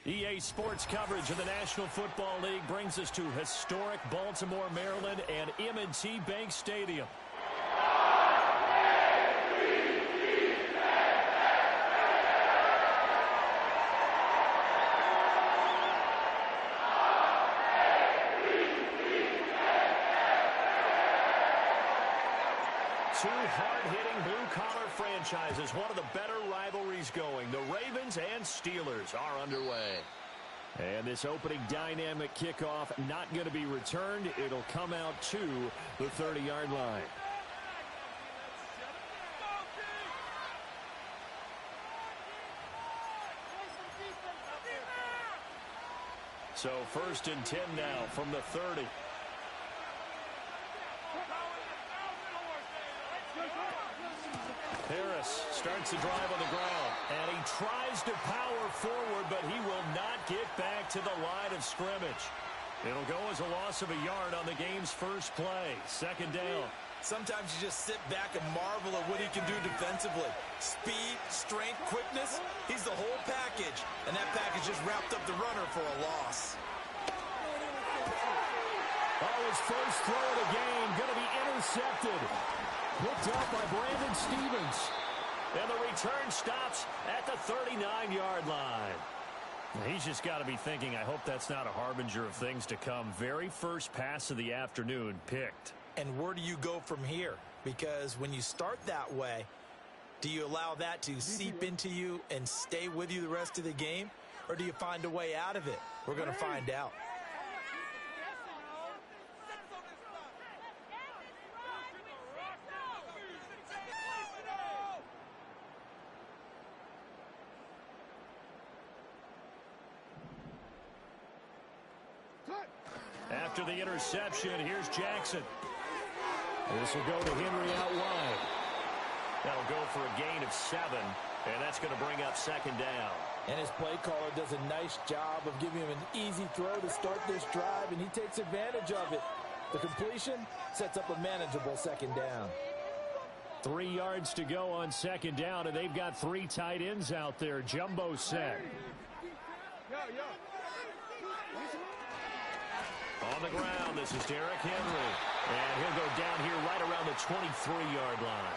EA Sports coverage of the National Football League brings us to historic Baltimore, Maryland, and M&T Bank Stadium. Two hard-hitting blue-collar franchises, one of the better rivalries going. The Ravens and Steelers are underway. And this opening dynamic kickoff not going to be returned. It'll come out to the 30-yard line. So 1st and 10 now from the 30. Harris starts the drive on the ground, and he tries to power forward, but he will not get back to the line of scrimmage. It'll go as a loss of a yard on the game's first play. 2nd down. Sometimes you just sit back and marvel at what he can do defensively. Speed, strength, quickness, he's the whole package, and that package just wrapped up the runner for a loss. Oh, his first throw of the game going to be intercepted. Picked up by Brandon Stevens. And the return stops at the 39-yard line. He's just got to be thinking, I hope that's not a harbinger of things to come. Very first pass of the afternoon picked. And where do you go from here? Because when you start that way, do you allow that to seep into you and stay with you the rest of the game? Or do you find a way out of it? We're going to find out. After the interception, here's Jackson. This will go to Henry out wide. That'll go for a gain of 7, and that's going to bring up 2nd down. And his play caller does a nice job of giving him an easy throw to start this drive, and he takes advantage of it. The completion sets up a manageable 2nd down. 3 yards to go on 2nd down, and they've got 3 tight ends out there. Jumbo set. On the ground, this is Derrick Henry. And he'll go down here right around the 23-yard line.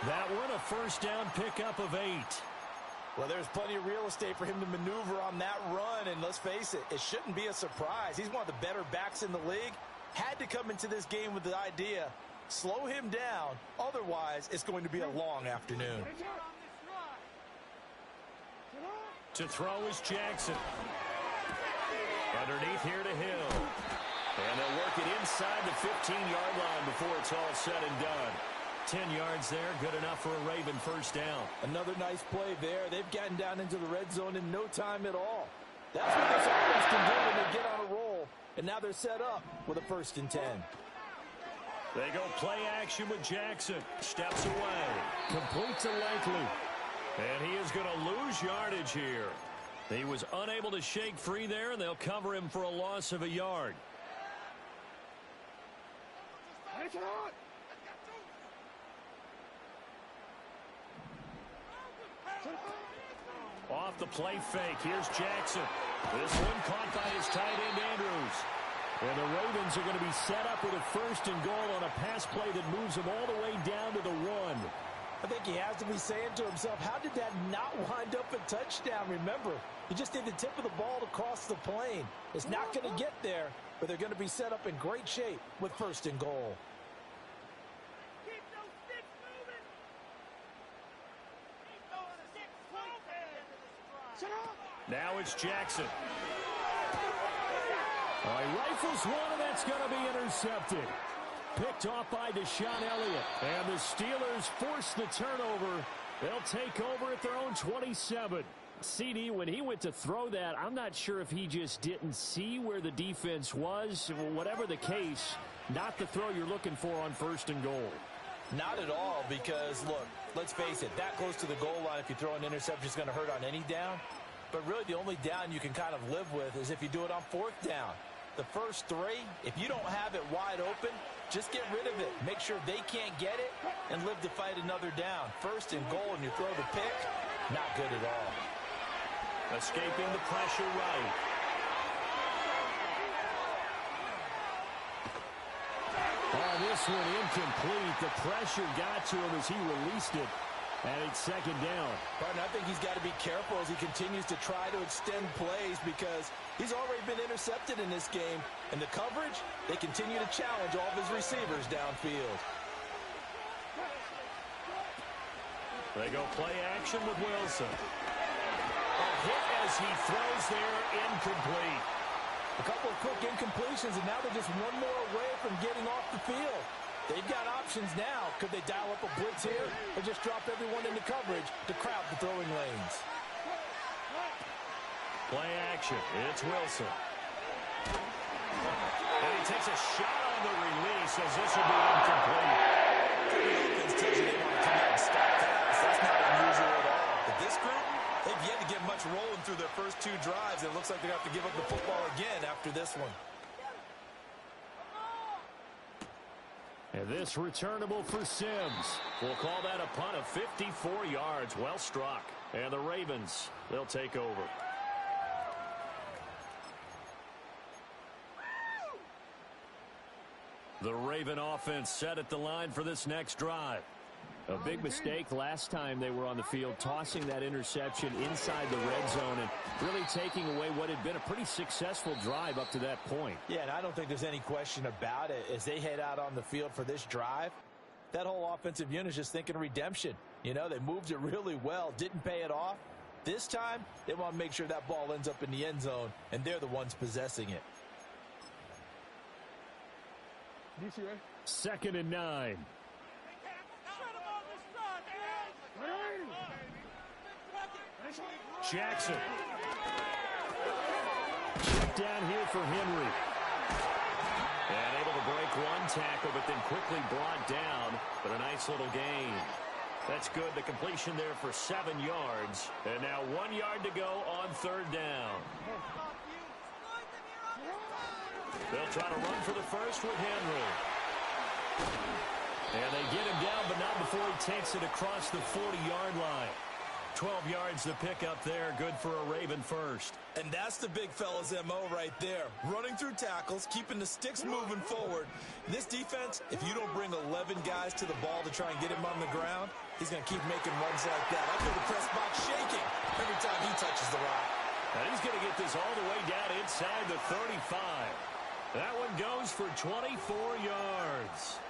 That one, a 1st down pickup of 8. Well, there's plenty of real estate for him to maneuver on that run. And let's face it, it shouldn't be a surprise. He's one of the better backs in the league. Had to come into this game with the idea, slow him down. Otherwise, it's going to be a long afternoon. To throw is Jackson. Underneath here to Hill. And they'll work it inside the 15-yard line before it's all said and done. 10 yards there, good enough for a Raven 1st down. Another nice play there. They've gotten down into the red zone in no time at all. That's what this offense can do when they get on a roll. And now they're set up with a 1st and 10. They go play action with Jackson. Steps away. Complete to Likely. And he is going to lose yardage here. He was unable to shake free there, and they'll cover him for a loss of a yard. Off the play fake, here's Jackson. This one caught by his tight end, Andrews. And the Ravens are going to be set up with a 1st and goal on a pass play that moves them all the way down to the 1. I think he has to be saying to himself, how did that not wind up a touchdown? Remember, he just did the tip of the ball to cross the plane. It's not going to get there, but they're going to be set up in great shape with 1st and goal. Keep those sticks moving. Keep those sticks moving. Now it's Jackson. He rifles one, and that's going to be intercepted. Picked off by Deshaun Elliott. And the Steelers force the turnover. They'll take over at their own 27. CD, when he went to throw that, I'm not sure if he just didn't see where the defense was. Whatever the case, not the throw you're looking for on 1st and goal. Not at all, because, look, let's face it, that close to the goal line, if you throw an interception, is going to hurt on any down. But really, the only down you can kind of live with is if you do it on 4th down. The first 3, if you don't have it wide open, just get rid of it. Make sure they can't get it and live to fight another down. 1st and goal, and you throw the pick, not good at all. Escaping the pressure right. Oh, this one incomplete. The pressure got to him as he released it. And it's second down. Partner, I think he's got to be careful as he continues to try to extend plays because he's already been intercepted in this game. And the coverage, they continue to challenge all of his receivers downfield. They go play action with Wilson. A hit as he throws there, incomplete. A couple of quick incompletions, and now they're just one more away from getting off the field. They've got options now. Could they dial up a blitz here or just drop everyone into coverage to crowd the throwing lanes? Play action. It's Wilson. And he takes a shot on the release as this will be incomplete. The offense tells you they want to come out and stop pass. That's not unusual at all. But this group, they've yet to get much rolling through their first two drives. It looks like they're going to have to give up the football again after this one. And this returnable for Sims. We'll call that a punt of 54 yards. Well struck. And the Ravens, they'll take over. The Raven offense set at the line for this next drive. A big mistake last time they were on the field, tossing that interception inside the red zone and really taking away what had been a pretty successful drive up to that point. Yeah, and I don't think there's any question about it. As they head out on the field for this drive, that whole offensive unit is just thinking redemption. You know, they moved it really well, didn't pay it off. This time, they want to make sure that ball ends up in the end zone, and they're the ones possessing it. 2nd and 9. Jackson. Check down here for Henry. And able to break one tackle, but then quickly brought down. But a nice little gain. That's good. The completion there for 7 yards. And now 1 yard to go on 3rd down. They'll try to run for the first with Henry. And they get him down, but not before he takes it across the 40-yard line. 12 yards to pick up there. Good for a Raven first. And that's the big fella's MO right there. Running through tackles, keeping the sticks moving forward. This defense, if you don't bring 11 guys to the ball to try and get him on the ground, he's going to keep making runs like that. I feel the press box shaking every time he touches the rock. And he's going to get this all the way down inside the 35. That one goes for 24 yards.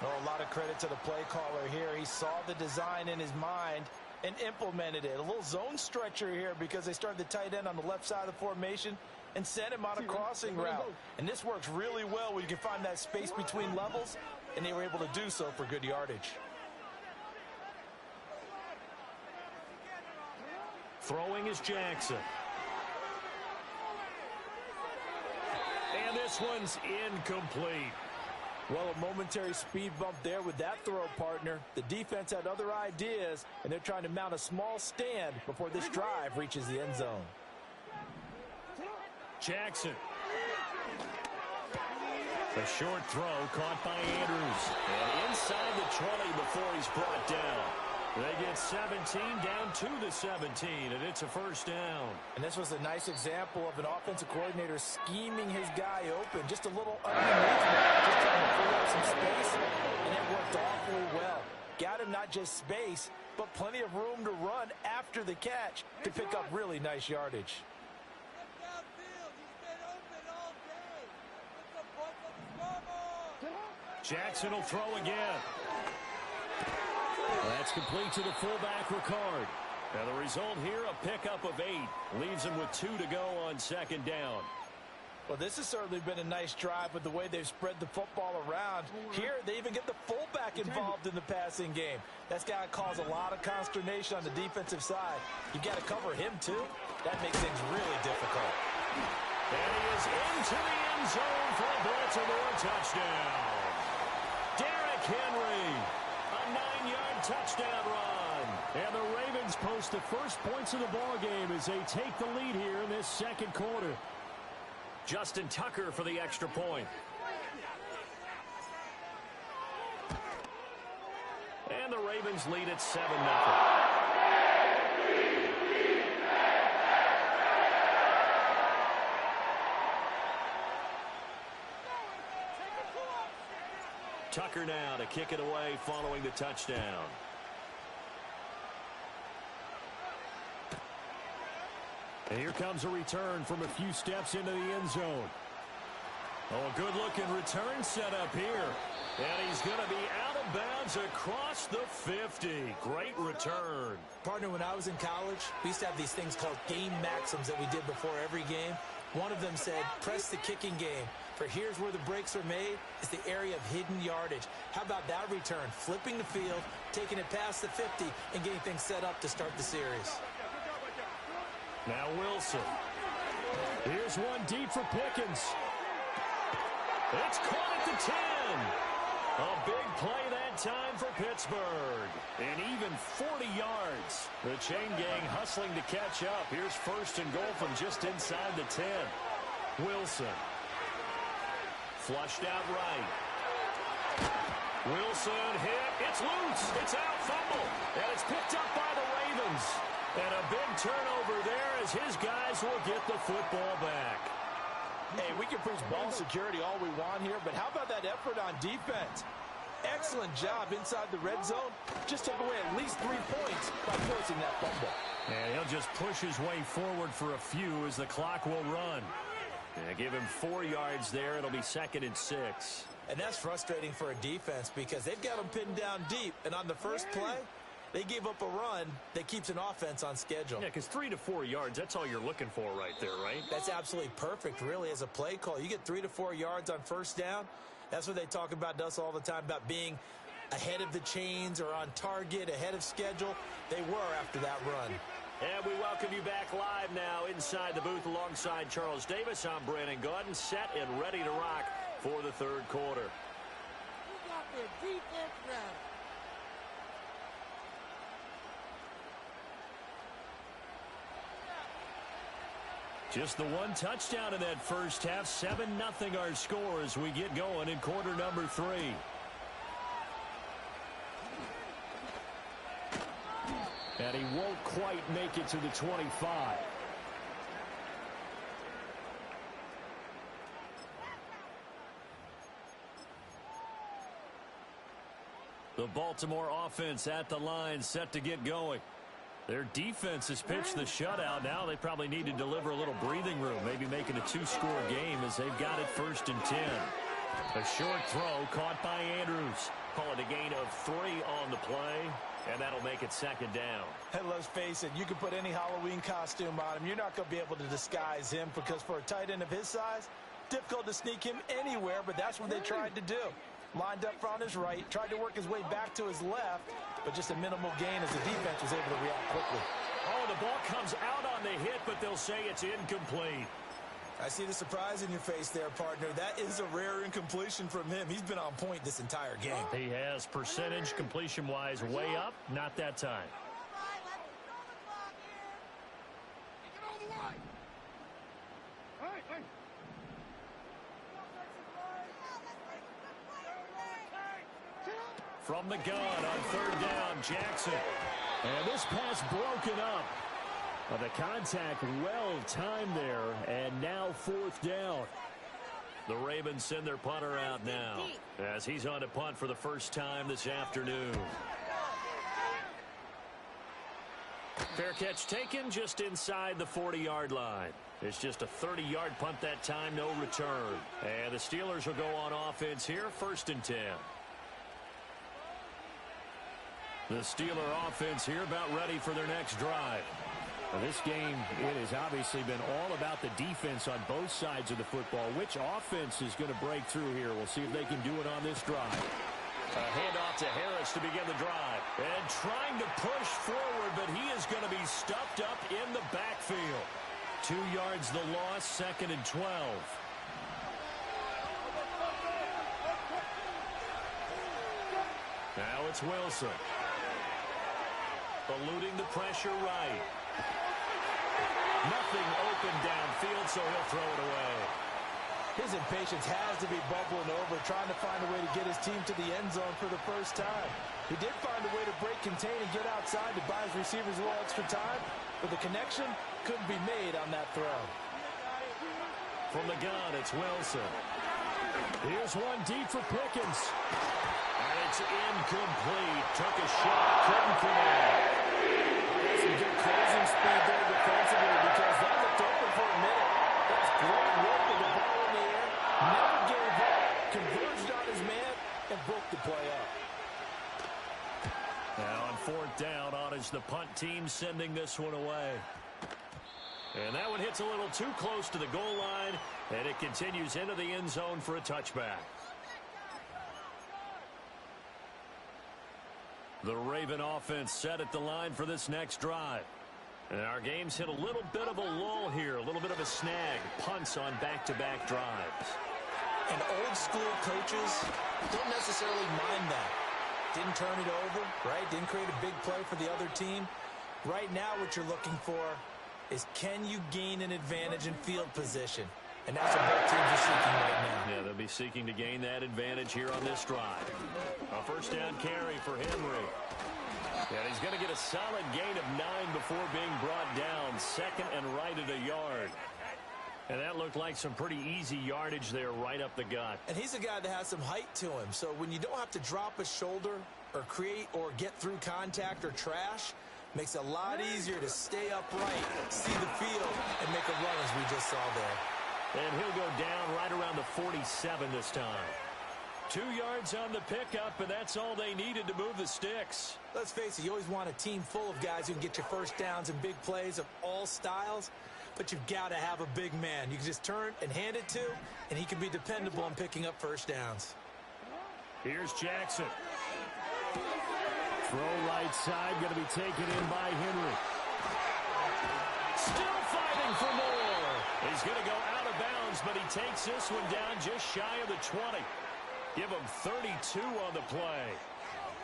Oh, a lot of credit to the play caller here. He saw the design in his mind and implemented it. A little zone stretcher here because they started the tight end on the left side of the formation and sent him on a crossing route. And this works really well when you can find that space between levels, and they were able to do so for good yardage. Throwing is Jackson. And this one's incomplete. Well, a momentary speed bump there with that throw, partner. The defense had other ideas, and they're trying to mount a small stand before this drive reaches the end zone. Jackson. A short throw caught by Andrews. And inside the 20 before he's brought down. They get 17 down to the 17, and it's a first down. And this was a nice example of an offensive coordinator scheming his guy open. Just a little underneath, just trying to free up some space, and it worked awfully well. Got him not just space, but plenty of room to run after the catch to pick up really nice yardage. Jackson will throw again. That's complete to the fullback, Ricard. And the result here, a pickup of 8. Leaves him with 2 to go on 2nd down. Well, this has certainly been a nice drive with the way they've spread the football around. Here, they even get the fullback involved in the passing game. That's got to cause a lot of consternation on the defensive side. You got to cover him, too. That makes things really difficult. And he is into the end zone for a Baltimore touchdown. Derrick Henry. A 9-yard touchdown run. And the Ravens post the first points of the ball game as they take the lead here in this 2nd quarter. Justin Tucker for the extra point. And the Ravens lead at 7-0. Tucker now to kick it away following the touchdown. And here comes a return from a few steps into the end zone. Oh, a good-looking return set up here. And he's going to be out of bounds across the 50. Great return. Partner, when I was in college, we used to have these things called game maxims that we did before every game. One of them said, press the kicking game. For here's where the breaks are made, is the area of hidden yardage. How about that return? Flipping the field, taking it past the 50, and getting things set up to start the series. Now Wilson. Here's one deep for Pickens. It's caught at the 10. A big play that time for Pittsburgh. And even 40 yards. The chain gang hustling to catch up. Here's first and goal from just inside the 10. Wilson. Flushed out right. Wilson hit. It's loose. It's out. Fumble. And it's picked up by the Ravens. And a big turnover there as his guys will get the football back. Hey, we can preach ball security all we want here, but how about that effort on defense? Excellent job inside the red zone. Just took away at least 3 points by forcing that fumble. And he'll just push his way forward for a few as the clock will run. Give him 4 yards there. It'll be 2nd and 6. And that's frustrating for a defense because they've got them pinned down deep. And on the first play, they gave up a run that keeps an offense on schedule. Yeah, because 3 to 4 yards, that's all you're looking for right there, right? That's absolutely perfect, really, as a play call. You get 3 to 4 yards on first down. That's what they talk about to us all the time, about being ahead of the chains or on target, ahead of schedule. They were after that run. And we welcome you back live now inside the booth alongside Charles Davis. I'm Brandon Gaudin, set and ready to rock for the third quarter. You got their defense right. Just the one touchdown in that first half. 7-0 our score as we get going in quarter number 3. And he won't quite make it to the 25. The Baltimore offense at the line, set to get going. Their defense has pitched the shutout. Now they probably need to deliver a little breathing room, maybe making a 2-score game as they've got it 1st and 10. A short throw caught by Andrews. Call it a gain of 3 on the play, and that'll make it 2nd down. And let's face it, you can put any Halloween costume on him. You're not going to be able to disguise him because for a tight end of his size, difficult to sneak him anywhere, but that's what they tried to do. Lined up on his right, tried to work his way back to his left, but just a minimal gain as the defense was able to react quickly. Oh, the ball comes out on the hit, but they'll say it's incomplete. I see the surprise in your face there, partner. That is a rare incompletion from him. He's been on point this entire game. He has percentage completion-wise way up, not that time. All right, let's throw the clock here. Take it on the line. Hey. From the gun on 3rd down, Jackson. And this pass broken up. The contact well timed there, and now 4th down. The Ravens send their punter out now as he's on to punt for the first time this afternoon. Fair catch taken just inside the 40-yard line. It's just a 30-yard punt that time, no return. And the Steelers will go on offense here, 1st and 10. The Steeler offense here about ready for their next drive. Well, this game, it has obviously been all about the defense on both sides of the football. Which offense is going to break through here? We'll see if they can do it on this drive. A handoff to Harris to begin the drive. And trying to push forward, but he is going to be stuffed up in the backfield. 2 yards the loss, 2nd and 12. Now it's Wilson. Eluding the pressure right. Nothing open downfield, so he'll throw it away. His impatience has to be bubbling over, trying to find a way to get his team to the end zone for the first time. He did find a way to break, contain, and get outside to buy his receivers a little extra time, but the connection couldn't be made on that throw. From the gun, it's Wilson. Here's one deep for Pickens. And it's incomplete. Took a shot, couldn't connect. That's some good closing speed there defensively because that looked open for a minute. That's great work with the ball in the air. Never gave up. Converged on his man and broke the play up. Now on fourth down, on is the punt team sending this one away. And that one hits a little too close to the goal line, and it continues into the end zone for a touchback. The Raven offense set at the line for this next drive. And our game's hit a little bit of a lull here, a little bit of a snag. Punts on back-to-back drives. And old-school coaches don't necessarily mind that. Didn't turn it over, right? Didn't create a big play for the other team. Right now what you're looking for is can you gain an advantage in field position? And that's what both teams are seeking right now. Yeah, they'll be seeking to gain that advantage here on this drive. A first down carry for Henry. And he's going to get a solid gain of 9 before being brought down. Second and right at a yard. And that looked like some pretty easy yardage there right up the gut. And he's a guy that has some height to him. So when you don't have to drop a shoulder or create or get through contact or trash, makes it a lot easier to stay upright, see the field, and make a run as we just saw there. And he'll go down right around the 47 this time. 2 yards on the pickup, and that's all they needed to move the sticks. Let's face it, you always want a team full of guys who can get you first downs and big plays of all styles, but you've got to have a big man you can just turn and hand it to, and he can be dependable in picking up first downs. Here's Jackson. Throw right side, going to be taken in by Henry. Still fighting for more. He's going to go out of bounds, but he takes this one down just shy of the 20. Give him 32 on the play.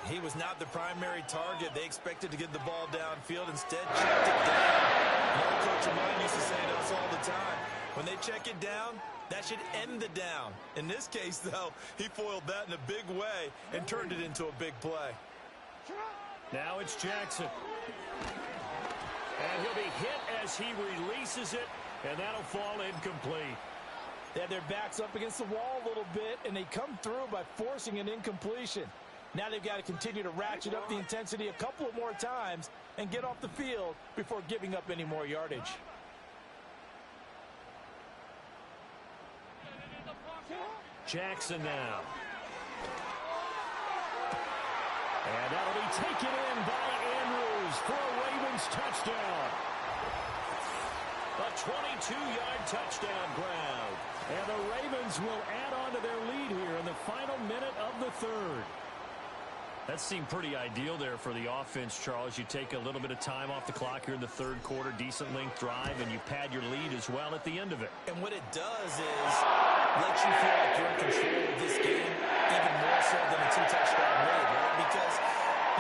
He was not the primary target. They expected to get the ball downfield. Instead, checked it down. An old coach of mine used to say to us all the time, when they check it down, that should end the down. In this case, though, he foiled that in a big way and turned it into a big play. Now it's Jackson. And he'll be hit as he releases it, and that'll fall incomplete. They have their backs up against the wall a little bit, and they come through by forcing an incompletion. Now they've got to continue to ratchet up the intensity a couple of more times and get off the field before giving up any more yardage. Jackson now. And that'll be taken in by Andrews for a Ravens touchdown. A 22-yard touchdown grab. And the Ravens will add on to their lead here in the final minute of the third. That seemed pretty ideal there for the offense, Charles. You take a little bit of time off the clock here in the third quarter, decent length drive, and you pad your lead as well at the end of it. And what it does is let you feel like you're in control of this game, even more so than a two-touchdown lead, right? Because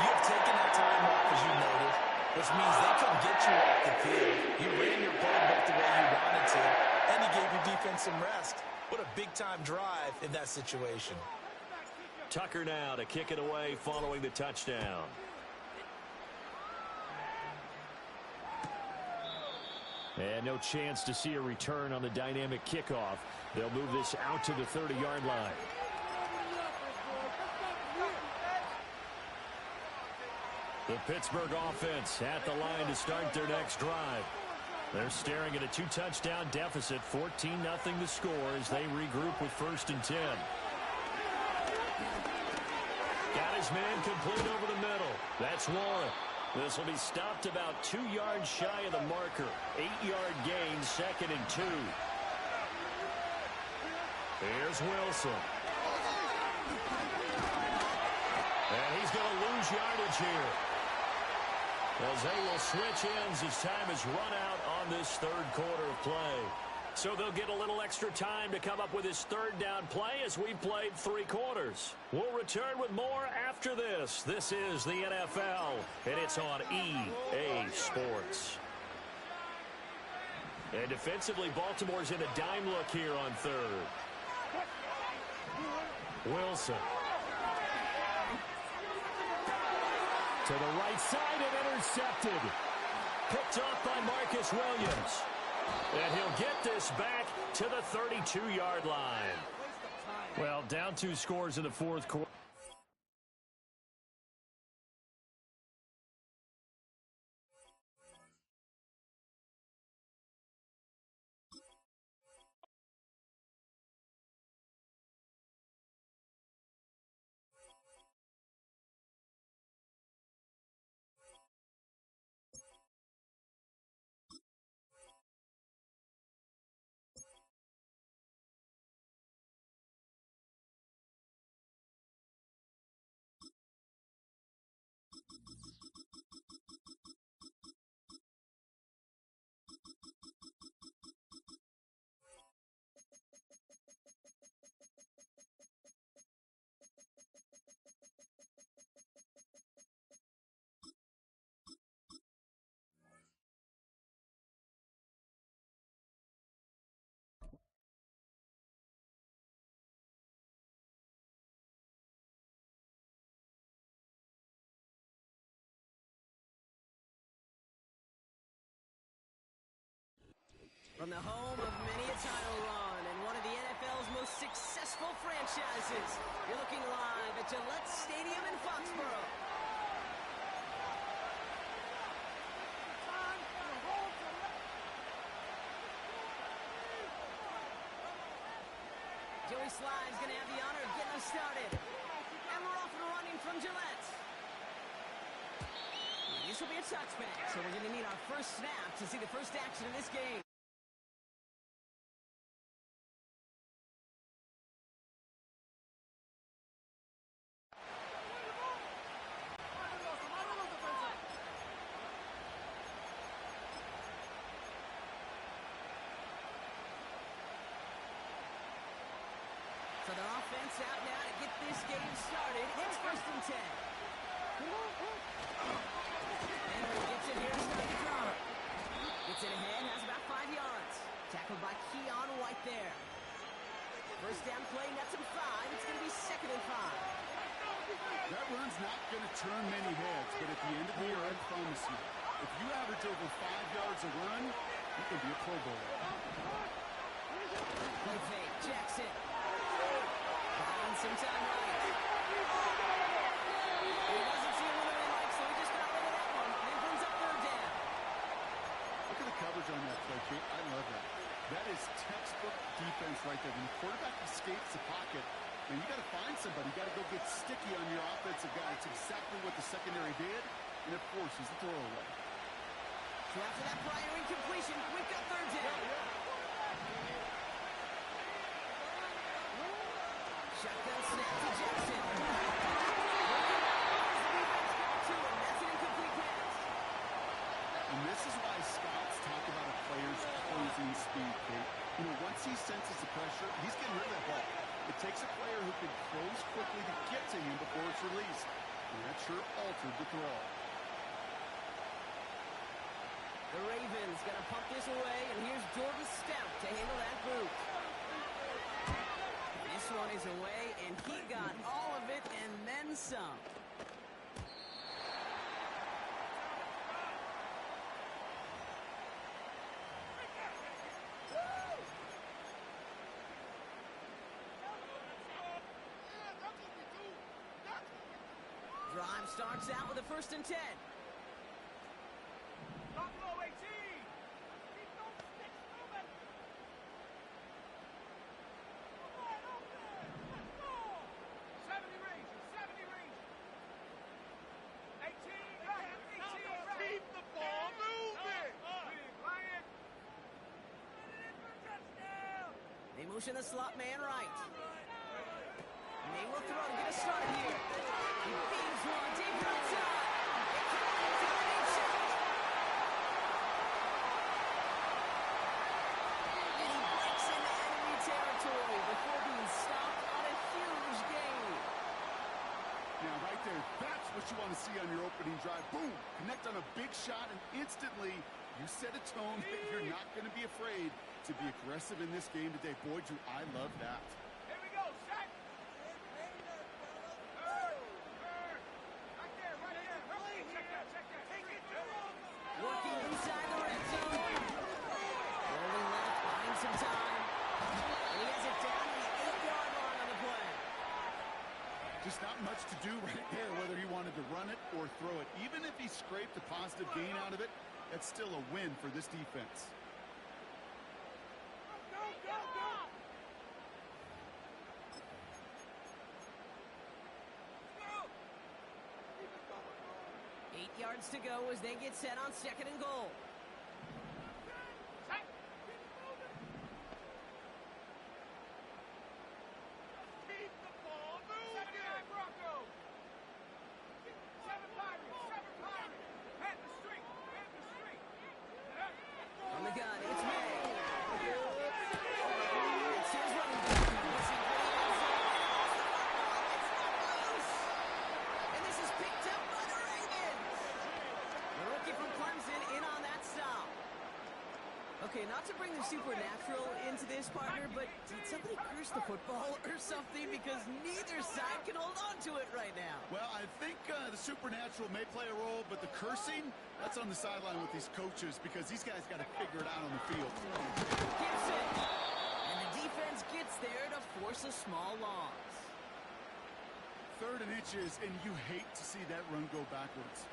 you have taken that time off, as you noted, which means they couldn't get you off the field. You ran your playbook the way you wanted to, and you gave your defense some rest. What a big-time drive in that situation. Tucker now to kick it away following the touchdown. And no chance to see a return on the dynamic kickoff. They'll move this out to the 30-yard line. The Pittsburgh offense at the line to start their next drive. They're staring at a 2-touchdown deficit, 14-0 the score as they regroup with 1st and 10. Got his man complete over the middle. That's Warren. This will be stopped about 2 yards shy of the marker. 8-yard gain, 2nd and 2. Here's Wilson. And he's going to lose yardage here, as they will switch ends as time is run out on this third quarter of play. So they'll get a little extra time to come up with his third down play as we played 3 quarters. We'll return with more after this. This is the NFL, and it's on EA Sports. And defensively, Baltimore's in a dime look here on third. Wilson. To the right side and intercepted. Picked off by Marcus Williams. And he'll get this back to the 32-yard line. Well, down 2 scores in the fourth quarter. From the home of many a title run and one of the NFL's most successful franchises, you're looking live at Gillette Stadium in Foxborough. Joey Sly's going to have the honor of getting us started. And we're off and running from Gillette. This will be a touchback, so we're going to need our first snap to see the first action of this game. So the offense out now to get this game started. It's 1st and 10. Henry gets it here to start the drive. Gets it ahead, has about 5 yards. Tackled by Keon White there. First down play, nets him 5. It's going to be 2nd and 5. That run's not going to turn many heads, but at the end of the year, I promise you, if you average over 5 yards a run, you can be a Pro Bowler. Play fake, Jackson. Buying some time right. He doesn't see a winner he likes, so he just got rid of that one. And brings up 3rd down. Look at the coverage on that play, Kate. I love that. That is textbook defense right there. When the quarterback escapes the pocket, and you got to find somebody. You got to go get sticky on your offensive guy. It's exactly what the secondary did, and it forces the throwaway. So after that prior incompletion, we've got 3rd down. Shotgun snap to Jackson. That's an incomplete pass. And this is why scouts talk about a player's closing speed, Kate. You know, once he senses the pressure, he's getting rid of that ball. It takes a player who can close quickly to get to him before it's released. And that sure altered the throw. The Ravens going to pump this away, and here's Jordan Stout to handle that boot. This one is away, and he got all of it and then some. Drive starts out with a 1st and 10. They motion the slot man right. And they will throw to get a start here. He beams one deep outside. And he breaks into enemy territory before being stopped on a huge gain. Now, right there, that's what you want to see on your opening drive. Boom! Connect on a big shot, and instantly you set a tone that you're not going to be afraid to be aggressive in this game today. Boy, do I love that. Here we go, set. Right there, right there. Check that, check that. Take it. Working inside the red zone. Rolling left some time. And he has it down to the 8-yard line on the play. Just not much to do right there, whether he wanted to run it or throw it. Even if he scraped a positive gain out of it, that's still a win for this defense. Go, go, go! 8 yards to go as they get set on 2nd and goal. Keep the ball moving! 79 Broncos! 7 Pirates! 7 Pirates! Head the street! Head the street! On the gun, it's May. It's his running back. Missing for the end zone. It's not loose. And this is picked up by the Ravens. The rookie from Clemson in on that stop. Okay, not to bring the supernatural into this, partner, but did somebody curse the football or something? Because neither side can hold on to it right now. Well, I think the supernatural may play a role, but the cursing, that's on the sideline with these coaches because these guys got to figure it out on the field. Gibson. And the defense gets there to force a small loss. 3rd and inches, and you hate to see that run go backwards.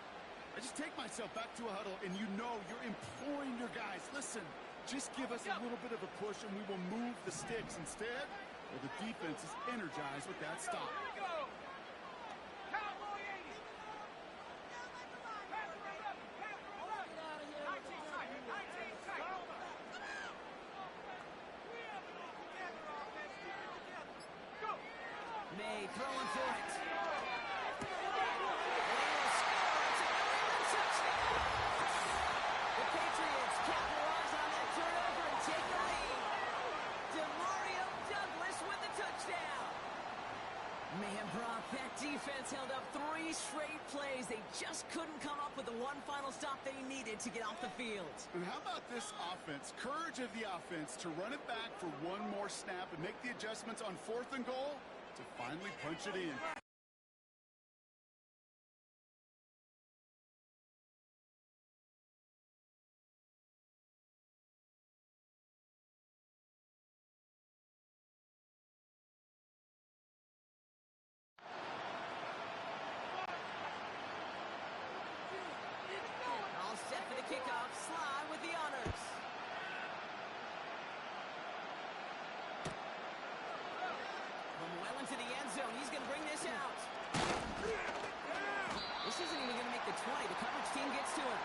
I just take myself back to a huddle, and you know you're imploring your guys, listen, just give us a little bit of a push, and we will move the sticks. Instead, well, the defense is energized with that stop. Here we go! Cowboy 80! Panther 11! Panther 11! 19 tight! 19 tight! We have it all together, offense! Keep it together! Go! May throwing for it. The Patriots capitalize on that turnover and take the lead. DeMario Douglas with the touchdown. Man, Brock, that defense held up 3 straight plays. They just couldn't come up with the one final stop they needed to get off the field. And how about this offense? Courage of the offense to run it back for one more snap and make the adjustments on 4th and goal to finally punch it in. All set for the kickoff. Sly with the honors. From well into the end zone, he's going to bring this out. This isn't even going to make the 20. The coverage team gets to him.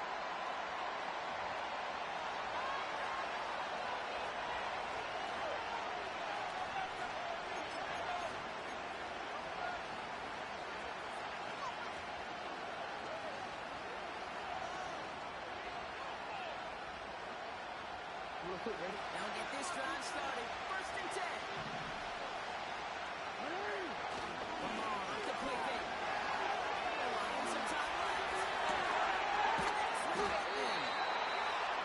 They'll get this drive started. 1st and 10. Lamar with the quick hit. Lions some time left. That's Bateman.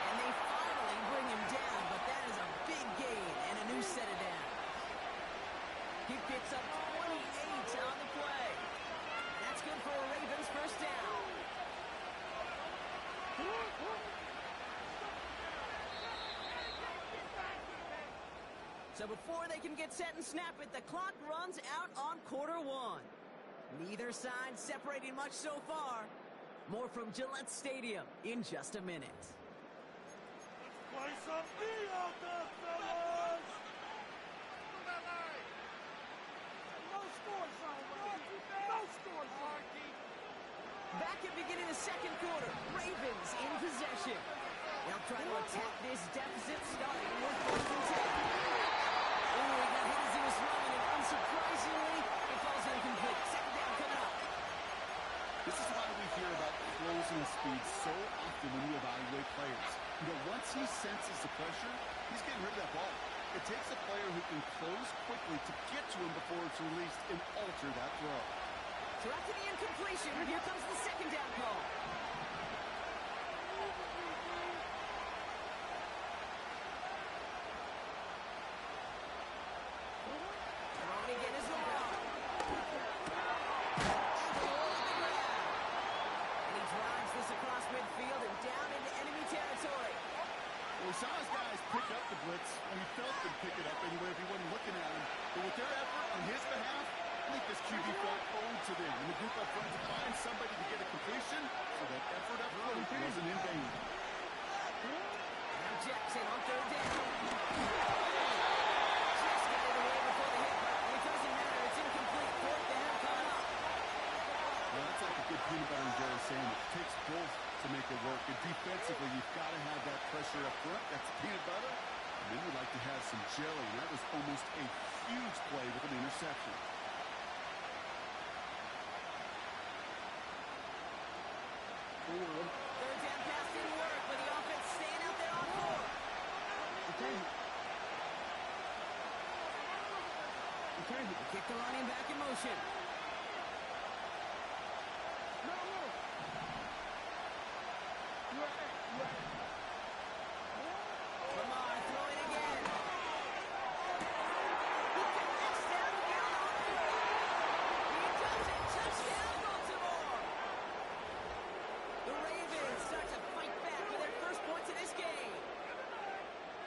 And they finally bring him down, but that is a big gain and a new set of downs. He picks up 28 on the play. That's good for a Ravens 1st down. So before they can get set and snap it, the clock runs out on quarter 1. Neither side separating much so far. More from Gillette Stadium in just a minute. Let's play some D out there, fellas! No score zone, no score zone! Back at beginning of 2nd quarter, Ravens in possession. They'll try to attack this deficit starting with 1st and 10. Ooh, he got hit as he was running, and unsurprisingly, it falls incomplete. 2nd down coming up. This is why we hear about closing speed so often when we evaluate players. You know, once he senses the pressure, he's getting rid of that ball. It takes a player who can close quickly to get to him before it's released and alter that throw. So after the incompletion, here comes the 2nd down call. Throwing again is Lamar. And he drives this across midfield and down into enemy territory. Well, we saw his guys pick up the blitz, and he felt them pick it up anyway if he wasn't looking at him. But with their effort on his behalf, I think this QB felt owed to them. And the group up front to find somebody to get a completion, so that effort up front wasn't in vain. Now Jackson on third down. Just got it away before the hit. It doesn't matter. It's incomplete. Fourth down coming up. Well, that's like a good peanut butter and jelly sandwich. It takes both to make it work. And defensively, you've got to have that pressure up front. That's peanut butter. And then we'd like to have some jelly. And that was almost a huge play with an interception. Third down pass didn't work, but the offense staying out there on four. They kick the running back in motion. Come on, throw it again. He connects downfield on the He does it. Touchdown, Baltimore. The Ravens start to fight back with their first points in this game.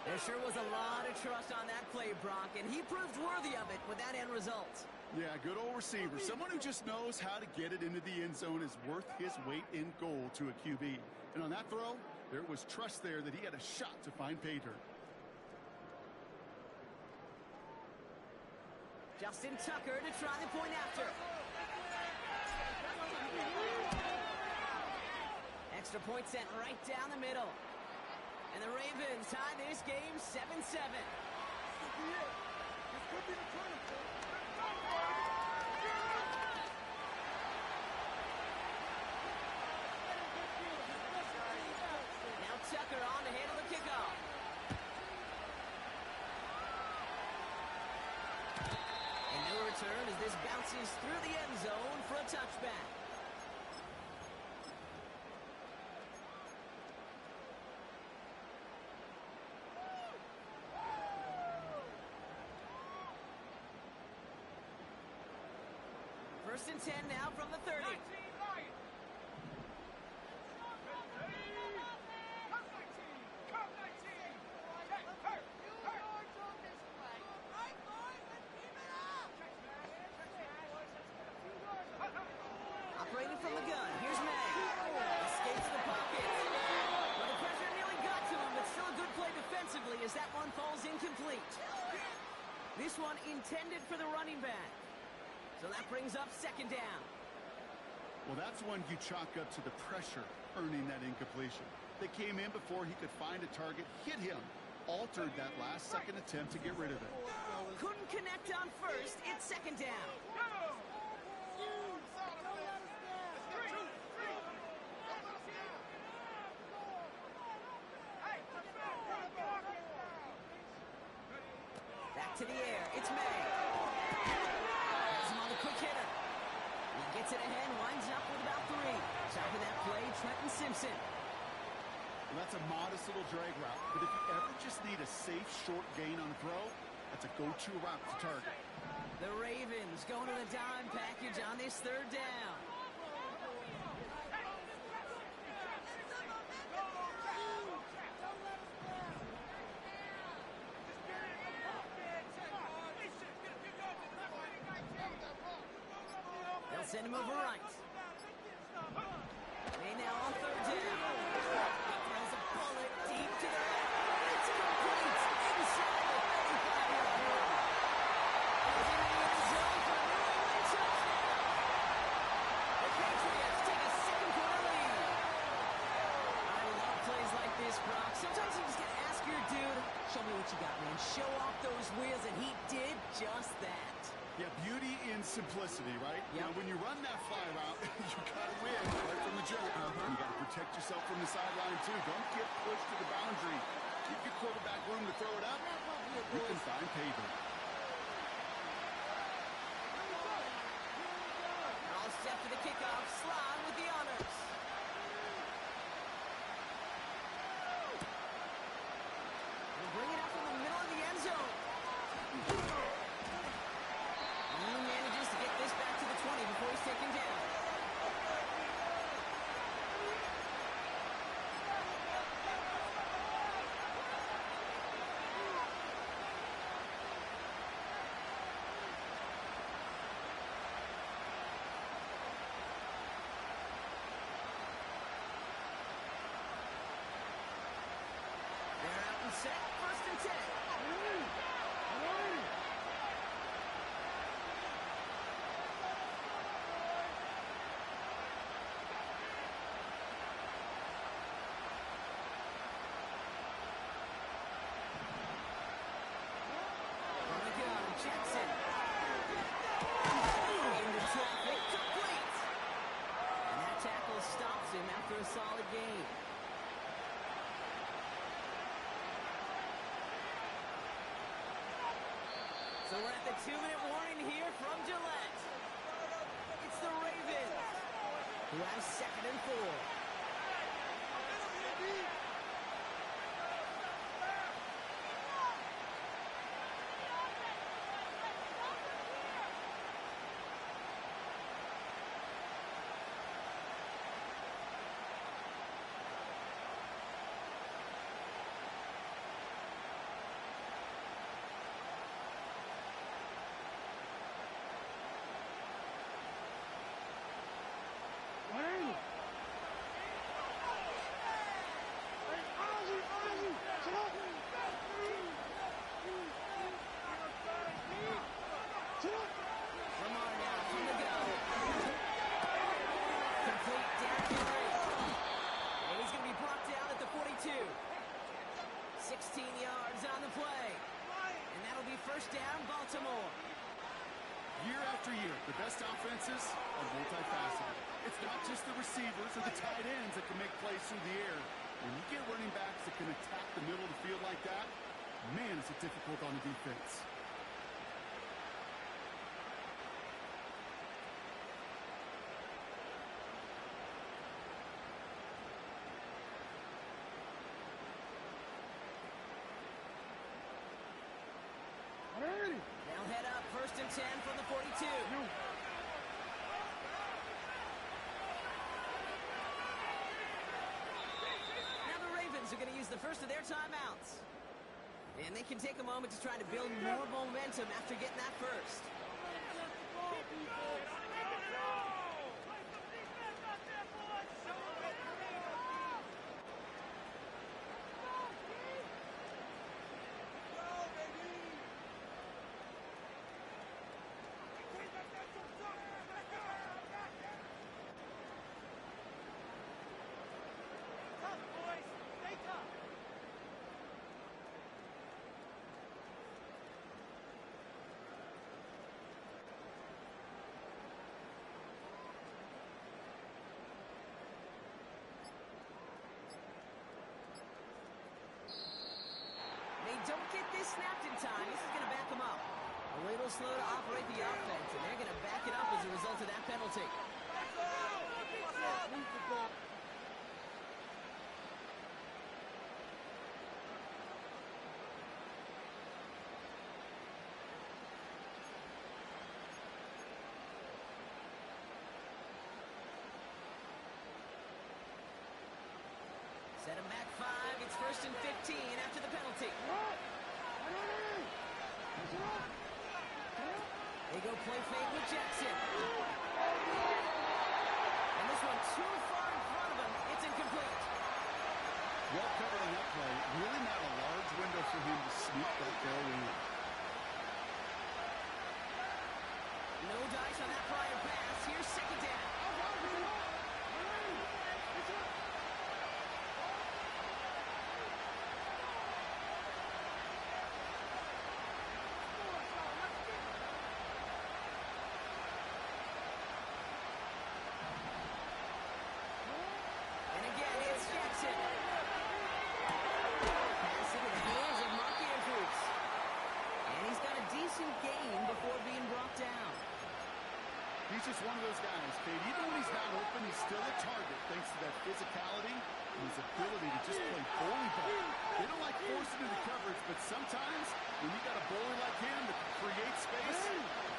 There sure was a lot of trust on that play, Brock, and he proved worthy of it with that end result. Yeah, good old receiver. Someone who just knows how to get it into the end zone is worth his weight in gold to a QB. And on that throw, there was trust there that he had a shot to find pay dirt. Justin Tucker to try the point after. Extra point sent right down the middle. And the Ravens tie this game 7-7. Now Tucker on to handle the kickoff. And no return as this bounces through the end zone for a touchback. First and 10 now from the 30. 19 Lions. Come 19. Come 19. Check. Hurt. Operating from the gun. Here's May. Escapes the pocket. Well, the pressure nearly got to him, but still a good play defensively as that one falls incomplete. This one intended for the running back. So that brings up second down. Well, that's one you chalk up to the pressure earning that incompletion. They came in before he could find a target, hit him, altered that last second attempt to get rid of it. Couldn't connect on first. It's second down. Back to the air. It's May. Has him on the quick hitter. He gets it ahead, winds up with about 3. Stopping that play, Trenton Simpson. Well, that's a modest little drag route, but if you ever just need a safe, short gain on the throw, that's a go-to route to target. The Ravens going to the dime package on this third down. They'll send him over right. They now on third down. Throws a bullet deep to the right. It's complete inside the 35-yard line. He's in the end zone for a New England touchdown. The Patriots take a second-quarter lead. I love plays like this, Brock. Sometimes you just got to ask your dude, show me what you got, man. Show off those wheels, and he did just that. Yeah, beauty in simplicity, right? Yep. Now, when you run that fly route, you got to win right from the jump. You got to protect yourself from the sideline, too. Don't get pushed to the boundary. Keep your quarterback room to throw it up. You can find pavement. All set for the kickoff. Slide with the honors. We'll bring it up from the middle of the end zone. He manages to get this back to the 20 before he's taken down. So we're at the 2-minute warning here from Gillette. It's the Ravens who have 2nd and 4. Lamar now from the go. Complete down Henry. And he's going to be brought down at the 42. 16 yards on the play. And that'll be 1st down, Baltimore. Year after year, the best offenses are multifaceted. It's not just the receivers or the tight ends that can make plays through the air. When you get running backs that can attack the middle of the field like that, man, is it difficult on the defense. They'll head up 1st and 10 from the 42. Now the Ravens are going to use the first of their timeouts. And they can take a moment to try to build more momentum after getting that first. Don't get this snapped in time. This is going to back them up. A little slow to operate the offense, and they're going to back it up as a result of that penalty. Set him back 5. It's 1st and 15 after the penalty. They go play fake with Jackson. And this one too far in front of him. It's incomplete. Well covered on that play. Really not a large window for him to sneak that throw in. No dice on that prior pass. Here's 2nd down. He's just one of those guys, Kate. Even when he's not open, he's still a target thanks to that physicality and his ability to just play bully ball. They don't like forcing into coverage, but sometimes when you got a bully like him that can create space,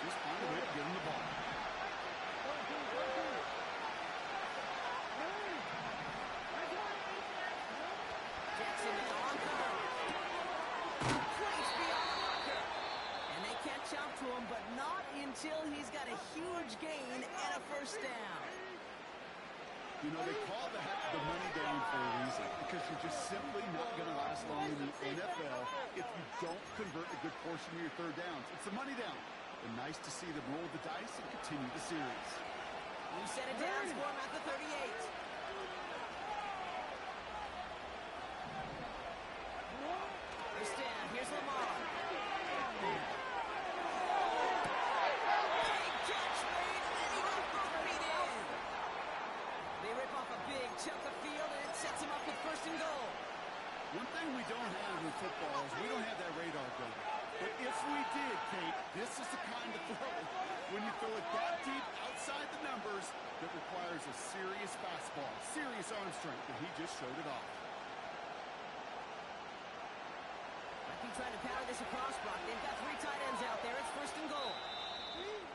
just find a way to get him the ball. Jackson now on cover. Placed beyond the marker. And they catch up to him, but not until he's got a huge gain and a 1st down. You know, they call that the money down for a reason, because you're just simply not going to last long in the NFL if you don't convert a good portion of your 3rd downs. It's the money down. And nice to see them roll the dice and continue the series. You set it down, score him at the 38. First down, here's Lamar. Big catch made, and he goes buried in. They rip off a big chunk of field, and it sets him up with 1st and goal. One thing we don't have in football is we don't have that radar gun. But if we did, Kate, arm strength, and he just showed it off. Might be trying to power this across, Brock. They've got 3 tight ends out there. It's 1st and goal.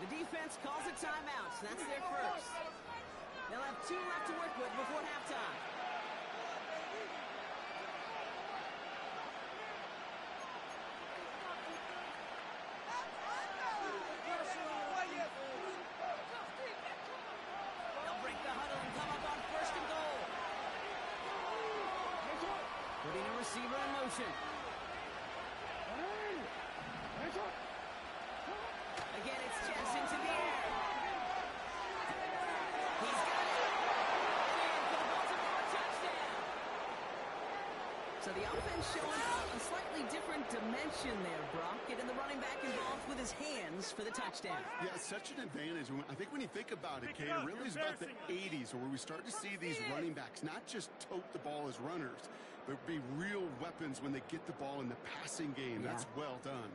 The defense calls a timeout, so that's their first. They'll have 2 left to work with before halftime. They'll break the huddle and come up on 1st and goal. Putting a receiver in motion. Again, it's Jackson to the air. He's got it. And for the Baltimore touchdown. So the offense showing a slightly different dimension there, Brock. Getting the running back involved with his hands for the touchdown. Yeah, such an advantage. I think when you think about it, Kate, it really is about the 80s where we start to see these running backs not just tote the ball as runners, but be real weapons when they get the ball in the passing game. Yeah. That's well done.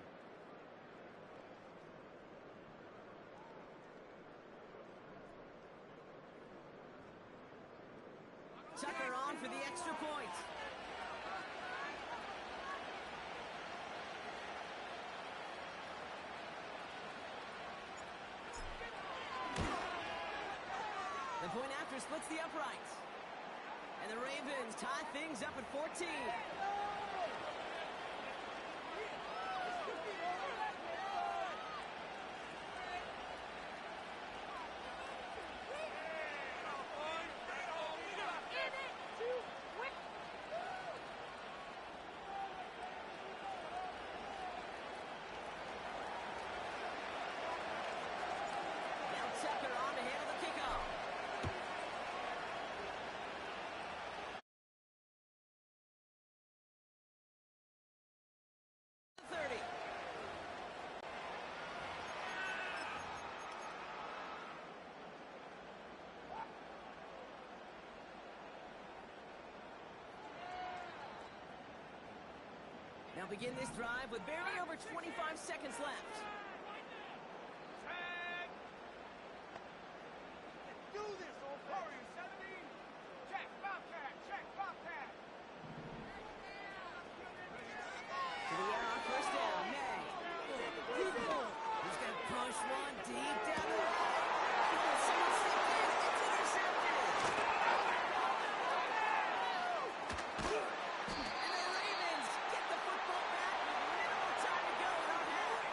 Tucker on for the extra point. The point after splits the uprights. And the Ravens tie things up at 14. Now Tucker on to handle the kickoff. 30. Now begin this drive with barely over 25 seconds left. Tag! Let's do this, old hurry, 70. Check, Bobcat, check, Bobcat. To the air on 1st down, May. He's going to push one deep down the line. Someone stepped in. It's intercepted. And the Ravens get the football back with minimal time to go in our half.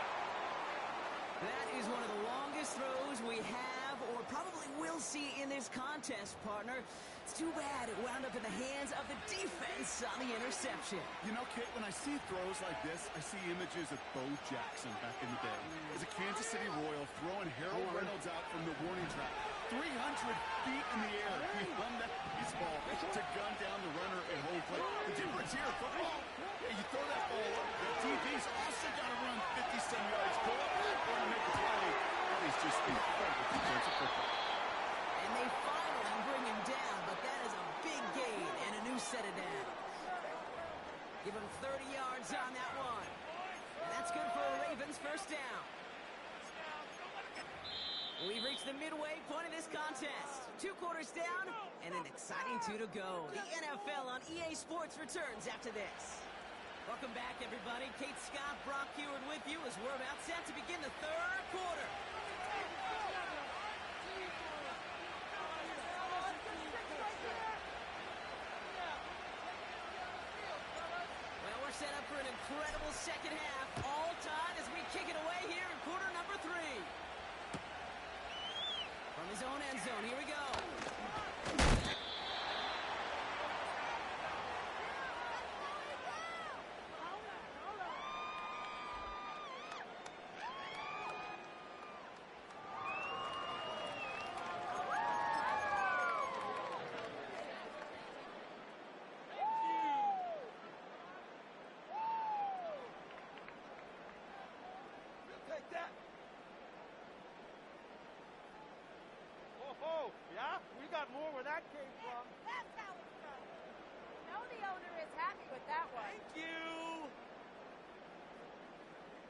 That is one of the longest throws we have or probably will see in this contest, partner. It's too bad it wound up in the hands of the defense on the interception. You know, Kate, when I see throws like this, I see images of Bo Jackson back in the day. As a Kansas City Royal throwing Harold Reynolds out from the warning track. 300 feet in the air. He hung that baseball to gun down the runner at home plate. The difference here, football, you throw that ball up, the DB's also got to run 50-some yards, go up or make a play. That is just incredible defensive football. And they finally bring him down, but that is a big gain and a new set of downs. Give him 30 yards on that one. And that's good for a Ravens 1st down. We've reached the midway point of this contest. 2 quarters down and an exciting 2 to go. The NFL on EA Sports returns after this. Welcome back, everybody. Kate Scott, Brock Heward with you as we're about set to begin the 3rd quarter. Well, we're set up for an incredible 2nd half. All tied as we kick it away here in quarter number 3. From his own end zone, here we go. Take that. Oh, yeah? We got more where that came from. That's how it's done. You know the owner is happy with that one. Thank you.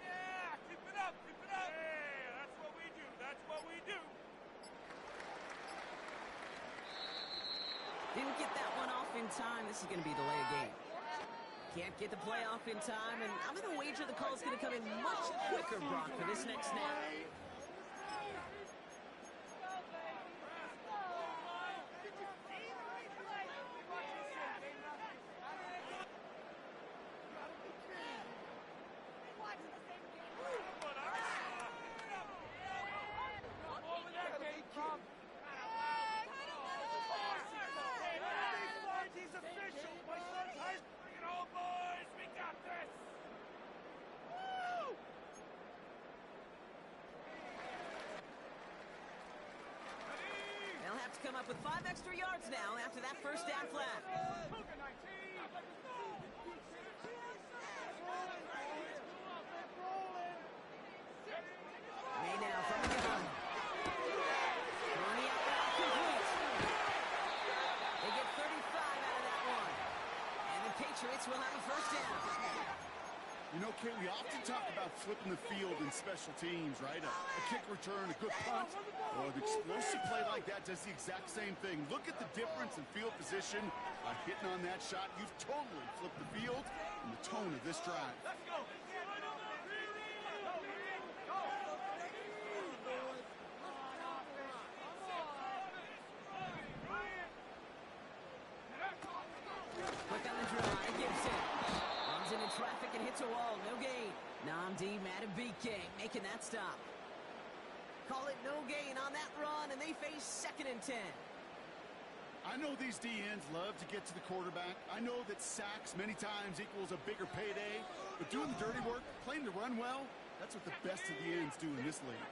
Yeah, keep it up, keep it up. Hey, that's what we do. That's what we do. Didn't get that one off in time. This is going to be a delay of game. Can't get the play off in time, and I'm going to wager the call is going to come in much quicker, Brock, for this next snap. They'll have to come up with 5 extra yards now after that first down flag. May now from the gun. Throwing the out route complete. They get 35 out of that one. And the Patriots will have a first down. You know, Kate, we often talk about flipping the field in special teams, right? A kick return, a good punt. Well, an explosive play like that does the exact same thing. Look at the difference in field position. Hitting on that shot, you've totally flipped the field and the tone of this drive. Let's go. Quick on the draw, Gibson. Runs into traffic and hits a wall, no gain. Namdi Madubuike making that stop. Call it no gain on that run, and they face 2nd and 10. I know these DNs love to get to the quarterback. I know that sacks many times equals a bigger payday, but doing the dirty work, playing to run well, that's what the best of the ends do in this league.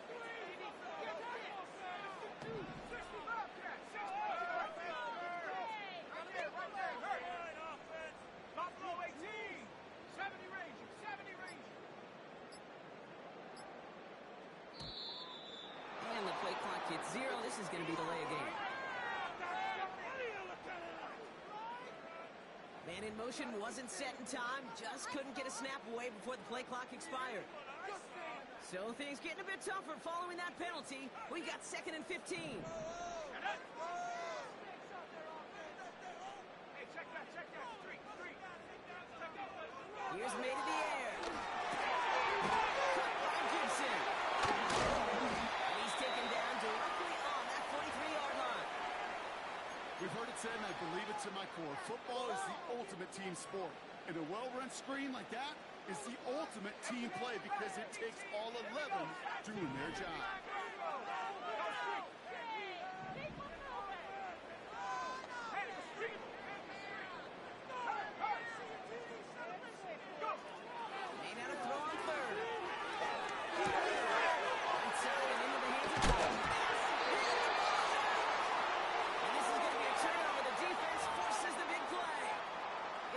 And the play clock hits 0. This is going to be delay of game. Man in motion wasn't set in time. Just couldn't get a snap away before the play clock expired. So things getting a bit tougher following that penalty. We've got 2nd and 15. Hey, check that. Street. Here's made in the air. Caught by Gibson. And he's taken down directly on that 43-yard line. We've heard it said, and I believe it to my core, football is the ultimate team sport. And a well-run screen like that is the ultimate team play because it takes all 11 doing their job. Made out a throw on 3rd. Inside and into the hands of Cole. And this is going to be a turnover. The defense forces the big play.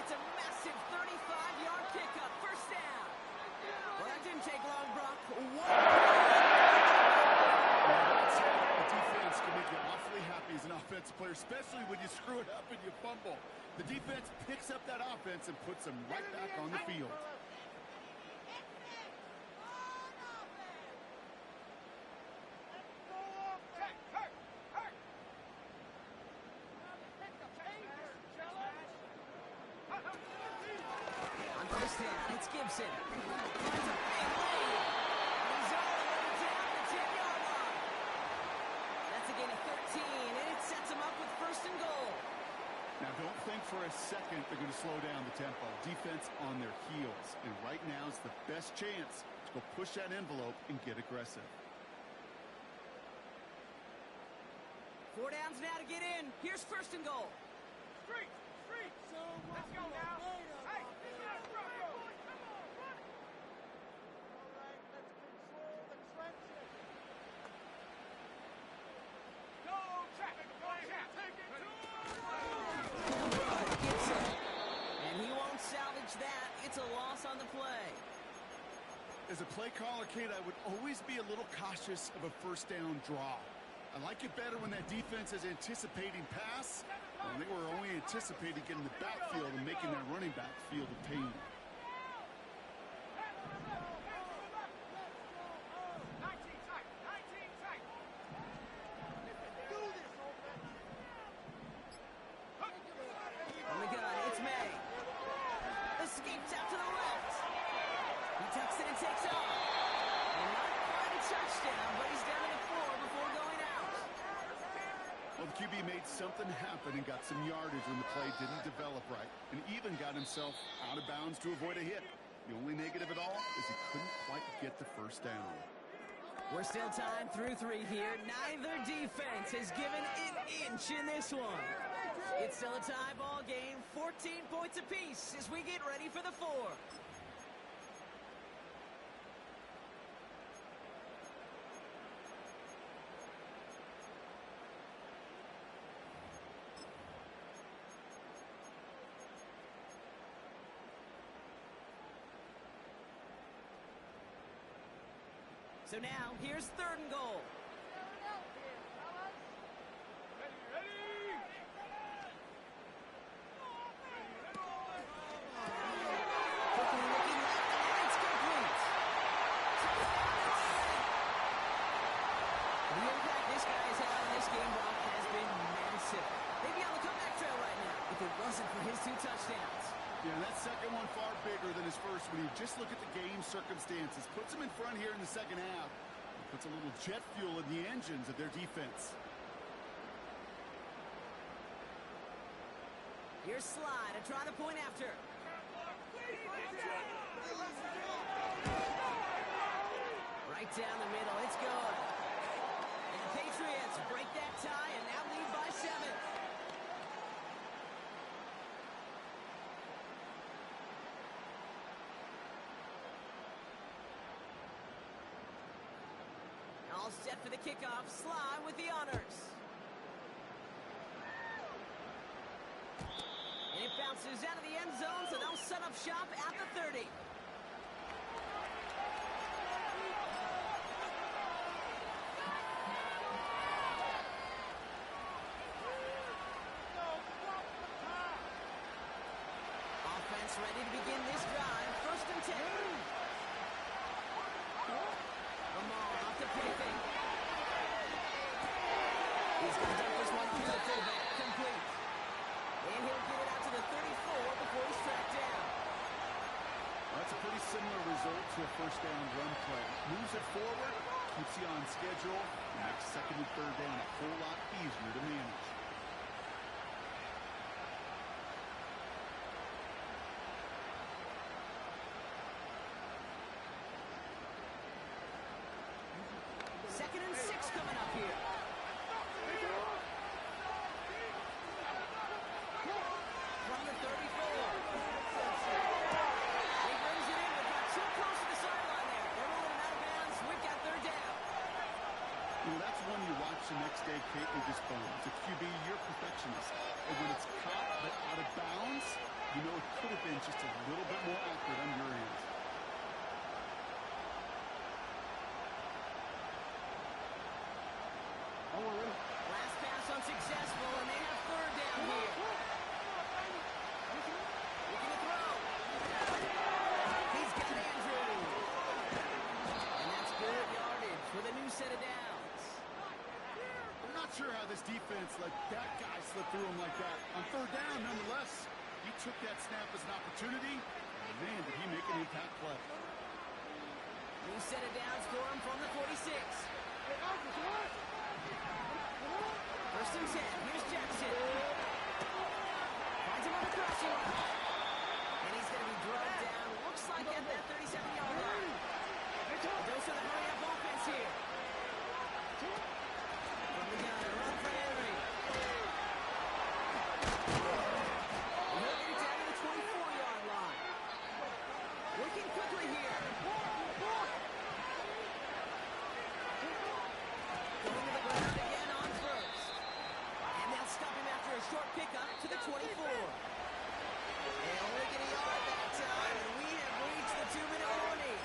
It's a massive 35-yard pickup. First down. Well, that didn't take long, Brock. The defense can make you awfully happy as an offensive player, especially when you screw it up and you fumble. The defense picks up that offense and puts them right back on the field. On first down, it's Gibson. Finds a big lead. And he's all the way down the 10-yard line. That's a gain of 13, and it sets him up with 1st and goal. Now, don't think for a second they're going to slow down the tempo. Defense on their heels. And right now is the best chance to go push that envelope and get aggressive. 4 downs now to get in. Here's 1st and goal. Street. Let's go now. Hey, Bronco. Go, traffic. Take it Gibson. And he won't salvage that. It's a loss on the play. As a play caller, Kate, I would always be a little cautious of a first down draw. I like it better when that defense is anticipating pass. They were only anticipating getting the backfield and making that running back feel the pain. 19 tight. it and takes off. And not quite a touchdown, but he's down to the 4 before going out. Well, the QB made something happen and got some yardage when the play didn't develop right, and even got himself out of bounds to avoid a hit. The only negative at all is he couldn't quite get the first down. We're still tied through 3 here. Neither defense has given an inch in this one. It's still a tie ball game, 14 points apiece as we get ready for the 4. So now, here's 3rd and goal. Quickly looking left, and it's complete. The impact this guy has had on this game, Brock, has been massive. They'd be on the comeback trail right now if it wasn't for his 2 touchdowns. Yeah, that second one far bigger than his first when you just look at the game circumstances. Puts him in front here in the second half. Puts a little jet fuel in the engines of their defense. Here's Slide to try to point after. Right down the middle, it's good. And the Patriots break that tie and now lead by 7. All set for the kickoff. Sly with the honors. And it bounces out of the end zone, so they'll set up shop at the 30. Offense ready to begin this drive. 1st and 10. Lamar off the play fake. He's going to dump this one through the fullback. Complete. And he'll get it out to the 34 before he's tracked down. That's a pretty similar result to a first down run play. Moves it forward, keeps you on schedule, and makes 2nd and 3rd down a whole lot easier to manage. Second and 6 coming up here. From the 34. He brings it in, but got too close to the sideline there. They're rolling him out of bounds. We've got 3rd down. Well, that's one you watch the next day, Kate, and just boom. It's a QB, you're a perfectionist. And when it's caught but out of bounds, you know it could have been just a little bit more accurate on your end. Last pass unsuccessful, and they have 3rd down here. Looking to throw. He's got Andrews. And that's good yardage with a new set of downs. I'm not sure how this defense let that guy slip through him like that. On 3rd down, nonetheless, he took that snap as an opportunity, and man, did he make an impact play. New set of downs for him from the 46. 1st and 10. Here's Jackson. Finds him on the crossing line. And he's going to be drugged down. Looks like at that 37-yard line. Those are the hurry-up offense here. From the gun, run for Henry. And he'll get it down to the 24-yard line. Working quickly here. Going to the ground again on 1st. And they'll stop him after a short pickup to the 24. And only get a yard that time, and we have reached the 2-minute warning.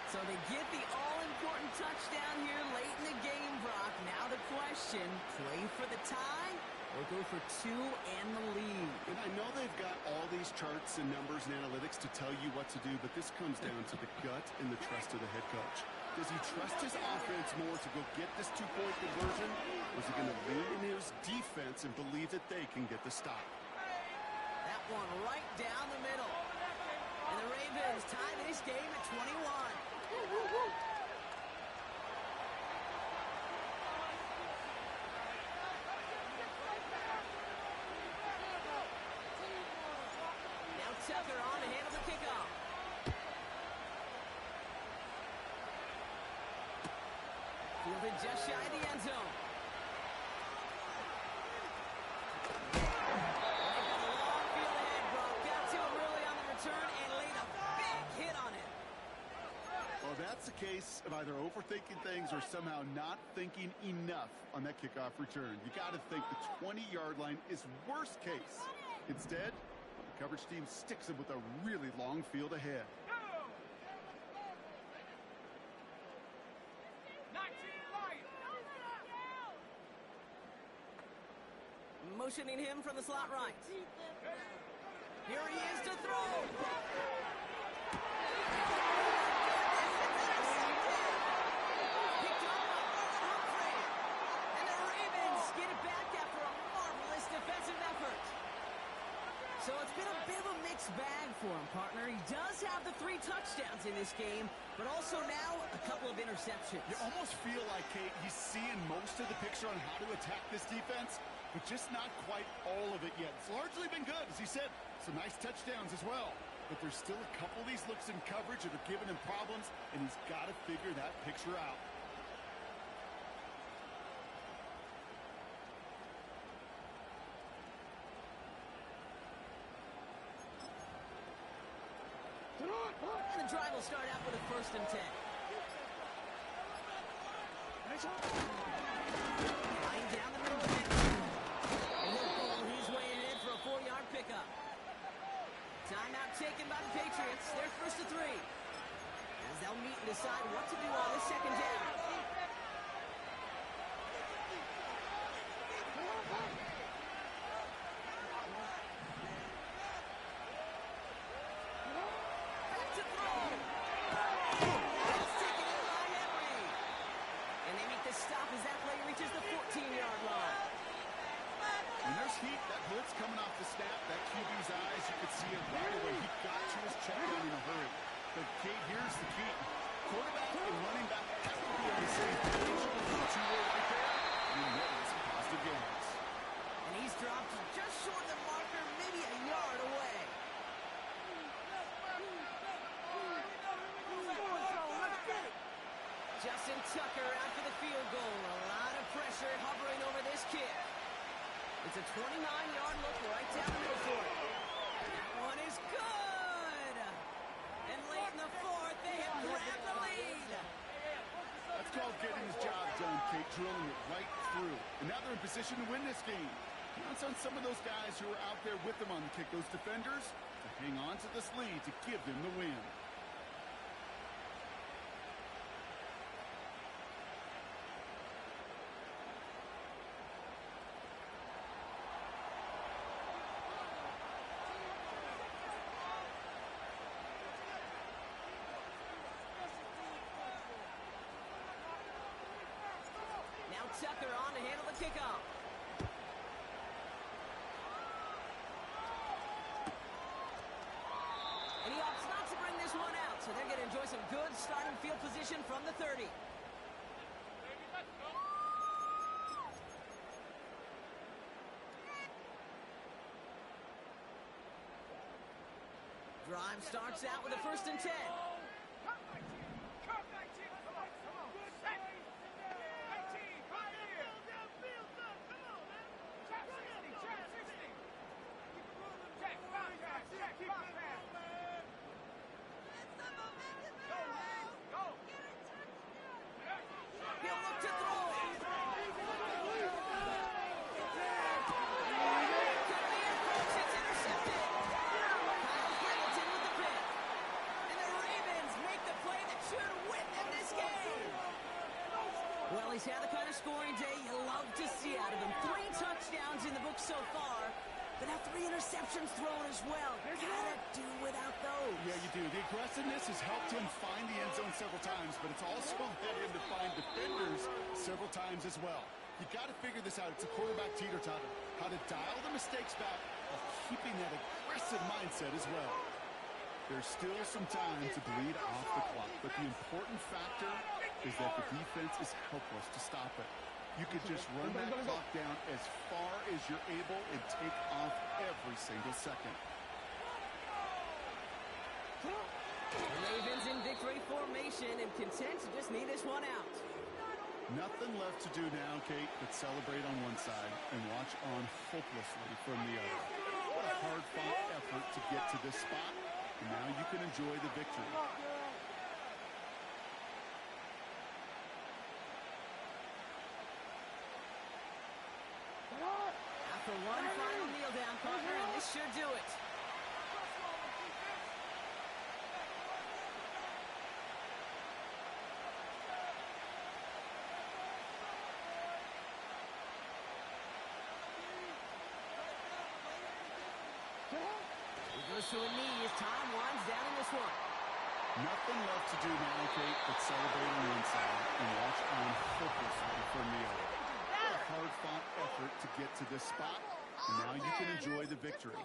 So they get the all-important touchdown here late in the game, Brock. Now the question, play for the tie or go for two and the lead? And I know they've got all these charts and numbers and analytics to tell you what to do, but this comes down to the gut and the trust of the head coach. Does he trust his offense more to go get this two-point conversion, or is he going to lean in his defense and believe that they can get the stop? That one right down the middle. And the Ravens tie this game at 21. Now Tucker on to handle the kickoff. Fielded just shy of the end zone. That's a case of either overthinking things or somehow not thinking enough on that kickoff return. You got to think the 20-yard line is worst case. Instead, the coverage team sticks him with a really long field ahead. Motioning him from the slot right. Here he is to throw. So it's been a bit of a mixed bag for him, partner. He does have the 3 touchdowns in this game, but also now a couple of interceptions. You almost feel like, Kate, he's seeing most of the picture on how to attack this defense, but just not quite all of it yet. It's largely been good, as he said. Some nice touchdowns as well. But there's still a couple of these looks in coverage that are giving him problems, and he's got to figure that picture out. And the drive will start out with a 1st and 10. Lying down the middle of the field. He's weighing in for a 4-yard pickup. Timeout taken by the Patriots. They're 1st and 3. As they'll meet and decide what to do on this 2nd down. Coming off the snap, that QB's eyes, you could see it right away. He got to his check down in a hurry. But, Kate, here's the key. Quarterback and running back have to be on the same page. The 2 were right there. You know some positive gains. And he's dropped just short of the marker, maybe a yard away. Justin Tucker out for the field goal. A lot of pressure hovering over this kick. It's a 29-yard look right down the middle for it. That one is good. And late in the 4th, they have grabbed the lead. That's called getting his job done, Kate, drilling it right through. And now they're in position to win this game. Counts on some of those guys who are out there with them on the kick, those defenders, to hang on to this lead to give them the win. Tucker on to handle the kickoff. And he opts not to bring this one out, so they're going to enjoy some good starting field position from the 30. Drive starts out with a 1st and 10. had the kind of scoring day you love to see out of him. 3 touchdowns in the book so far, but now 3 interceptions thrown as well. Gotta do without those. Yeah, you do. The aggressiveness has helped him find the end zone several times, but it's also led him to find defenders several times as well. You got to figure this out. It's a quarterback teeter-totter. How to dial the mistakes back while keeping that aggressive mindset as well. There's still some time to bleed off the clock, but the important factor is that the defense is helpless to stop it. You could just run that clock down as far as you're able and take off every single second. The Ravens in victory formation and content to just need this one out. Nothing left to do now, Kate, but celebrate on one side and watch on hopelessly from the other. What a hard-fought effort to get to this spot, and now you can enjoy the victory. After one final kneel down, partner, and this should do it. He goes to a knee as time winds down in this one. Nothing left to do now, Kate, but celebrate on one side and watch on hopelessly from the other. What a hard-fought effort to get to this spot, and now you can enjoy the victory.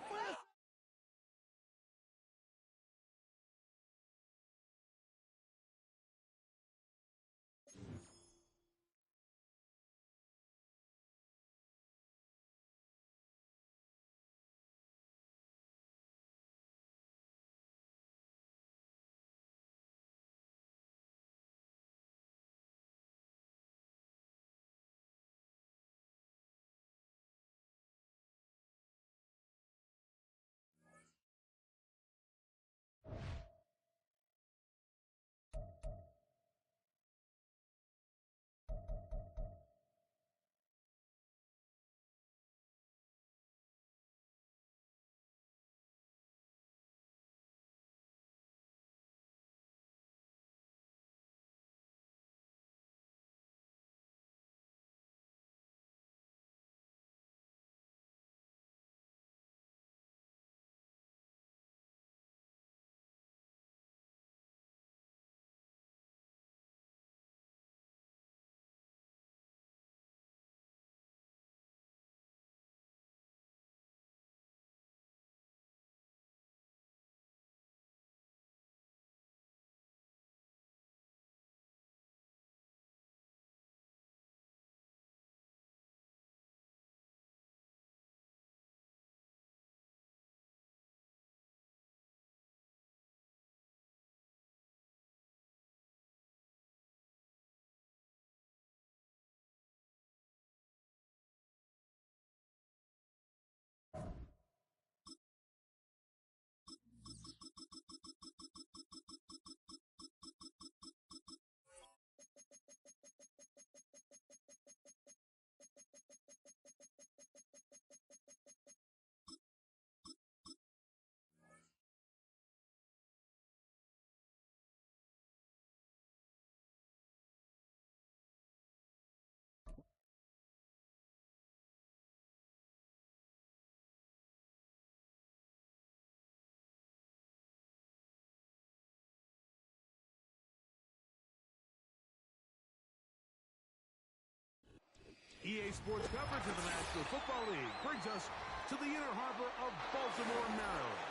EA Sports coverage of the National Football League brings us to the inner harbor of Baltimore, Maryland,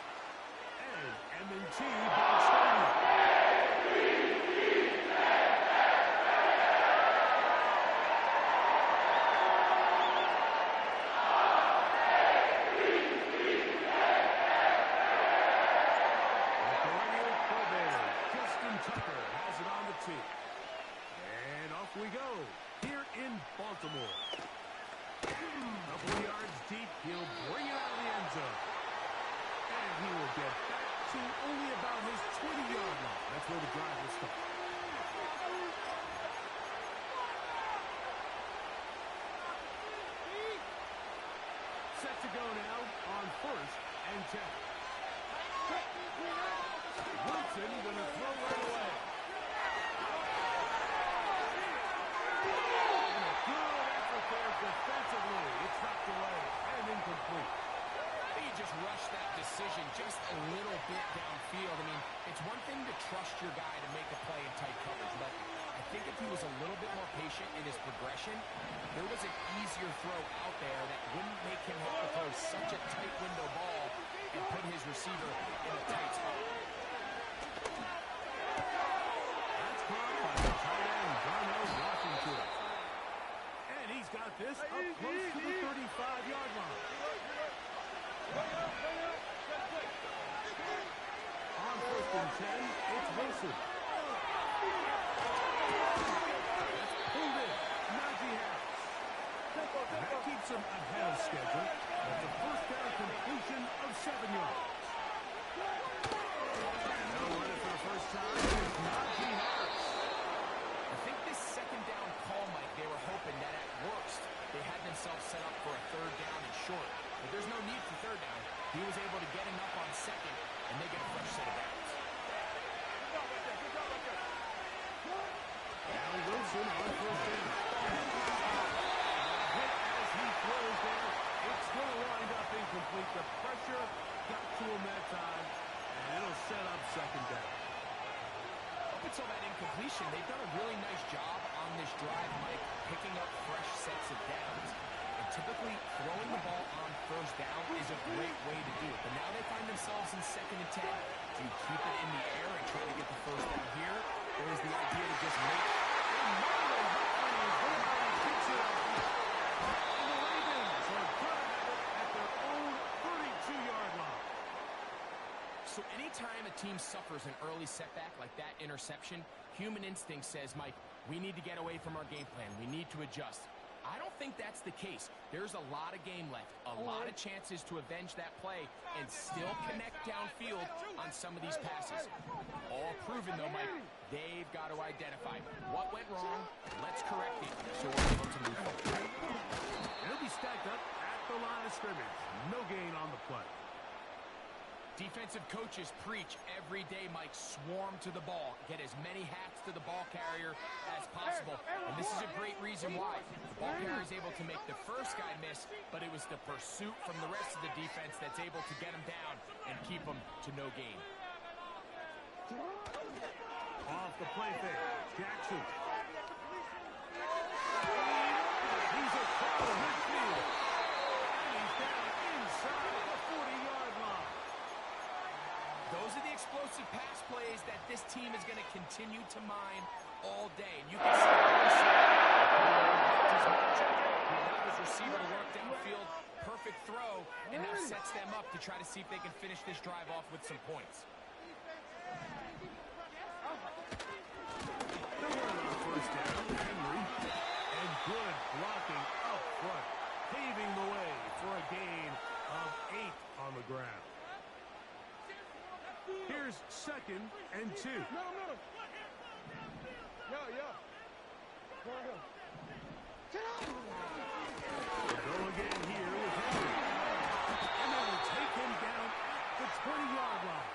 and M&T Bank Stadium. The perennial pro-bowler, Justin Tucker, has it on the tee. And off we go. Here in Baltimore. Couple of yards deep, he'll bring it out of the end zone. And he will get back to only about his 20-yard line. That's where the drive will start. Set to go now on 1st and 10. Wilson going to throw right away. trust your guy to make a play in tight coverage, but I think if he was a little bit more patient in his progression, there was an easier throw out there that wouldn't make him have to throw such a tight window ball and put his receiver in a tight spot. That's caught by the tight end, Darnell Washington. And he's got this up close to the 35-yard line. On 1st and 10, it's Wilson. That's pulled in. Najee Harris. That keeps him ahead of schedule. That's a first down completion of 7 yards. And they'll run it for the first time. It's Najee Harris. I think this second down call, Mike, they were hoping that at worst they had themselves set up for a 3rd down and short. But there's no need for 3rd down. He was able to get him up on 2nd, and they get a fresh set of downs. Now Wilson on 1st down. Hit as he throws there. It's going to wind up incomplete. The pressure got to him that time, and it'll set up 2nd down. Up until that incompletion, they've done a really nice job on this drive, Mike, picking up fresh sets of downs. And typically, throwing the ball on 1st down is a great way to do it. But now they find themselves in 2nd and 10. Do you keep it in the air and try to get the 1st down here? Or is the idea to just make it? And Marlon Humphrey is there and kicks it off. And the Ravens are going to have it at their own 32-yard line. So anytime a team suffers an early setback like that interception, human instinct says, Mike, we need to get away from our game plan. We need to adjust. I don't think that's the case. There's a lot of game left, a lot of chances to avenge that play and still connect downfield on some of these passes. All proven, though, Mike, they've got to identify what went wrong, let's correct it so we're able to move forward. It'll be stacked up at the line of scrimmage. No gain on the play. Defensive coaches preach every day, Mike, swarm to the ball. Get as many hats to the ball carrier as possible. And this is a great reason why. The ball carrier is able to make the first guy miss, but it was the pursuit from the rest of the defense that's able to get him down and keep him to no gain. Off the play fake, Jackson. He's across midfield. And he's down inside the 40-yard line. Those are the explosive pass plays that this team is going to continue to mine all day. And you can see he allowed his receiver to work downfield, perfect throw, and now sets them up to try to see if they can finish this drive off with some points. They're running on 1st down, Henry. And good blocking up front, paving the way for a gain of 8 on the ground. Here's 2nd and 2. Middle. Yeah. Go. We'll go again here with Henry. And they'll take him down at the 20-yard line.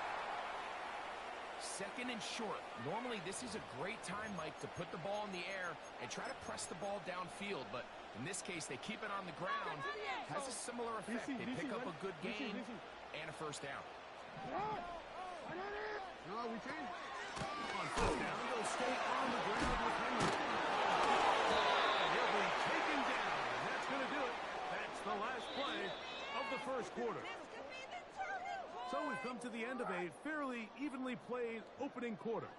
2nd and short. Normally, this is a great time, Mike, to put the ball in the air and try to press the ball downfield. But in this case, they keep it on the ground. Has a similar effect. They pick up a good gain and a 1st down. No, we changed. On 1st down, they'll stay on the ground with Henry. And he'll be taken down, and that's going to do it. That's the last play of the 1st quarter. So we've come to the end of a fairly evenly played opening quarter.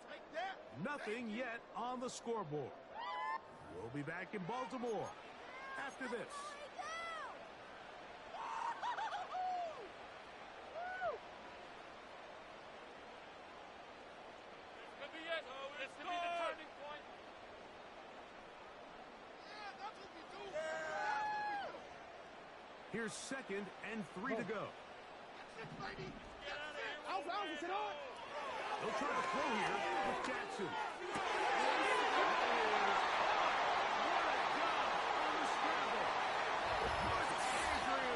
Nothing yet on the scoreboard. We'll be back in Baltimore after this. Here's 2nd and 3 to go. They'll try to throw here with Jackson. What a job on the scramble.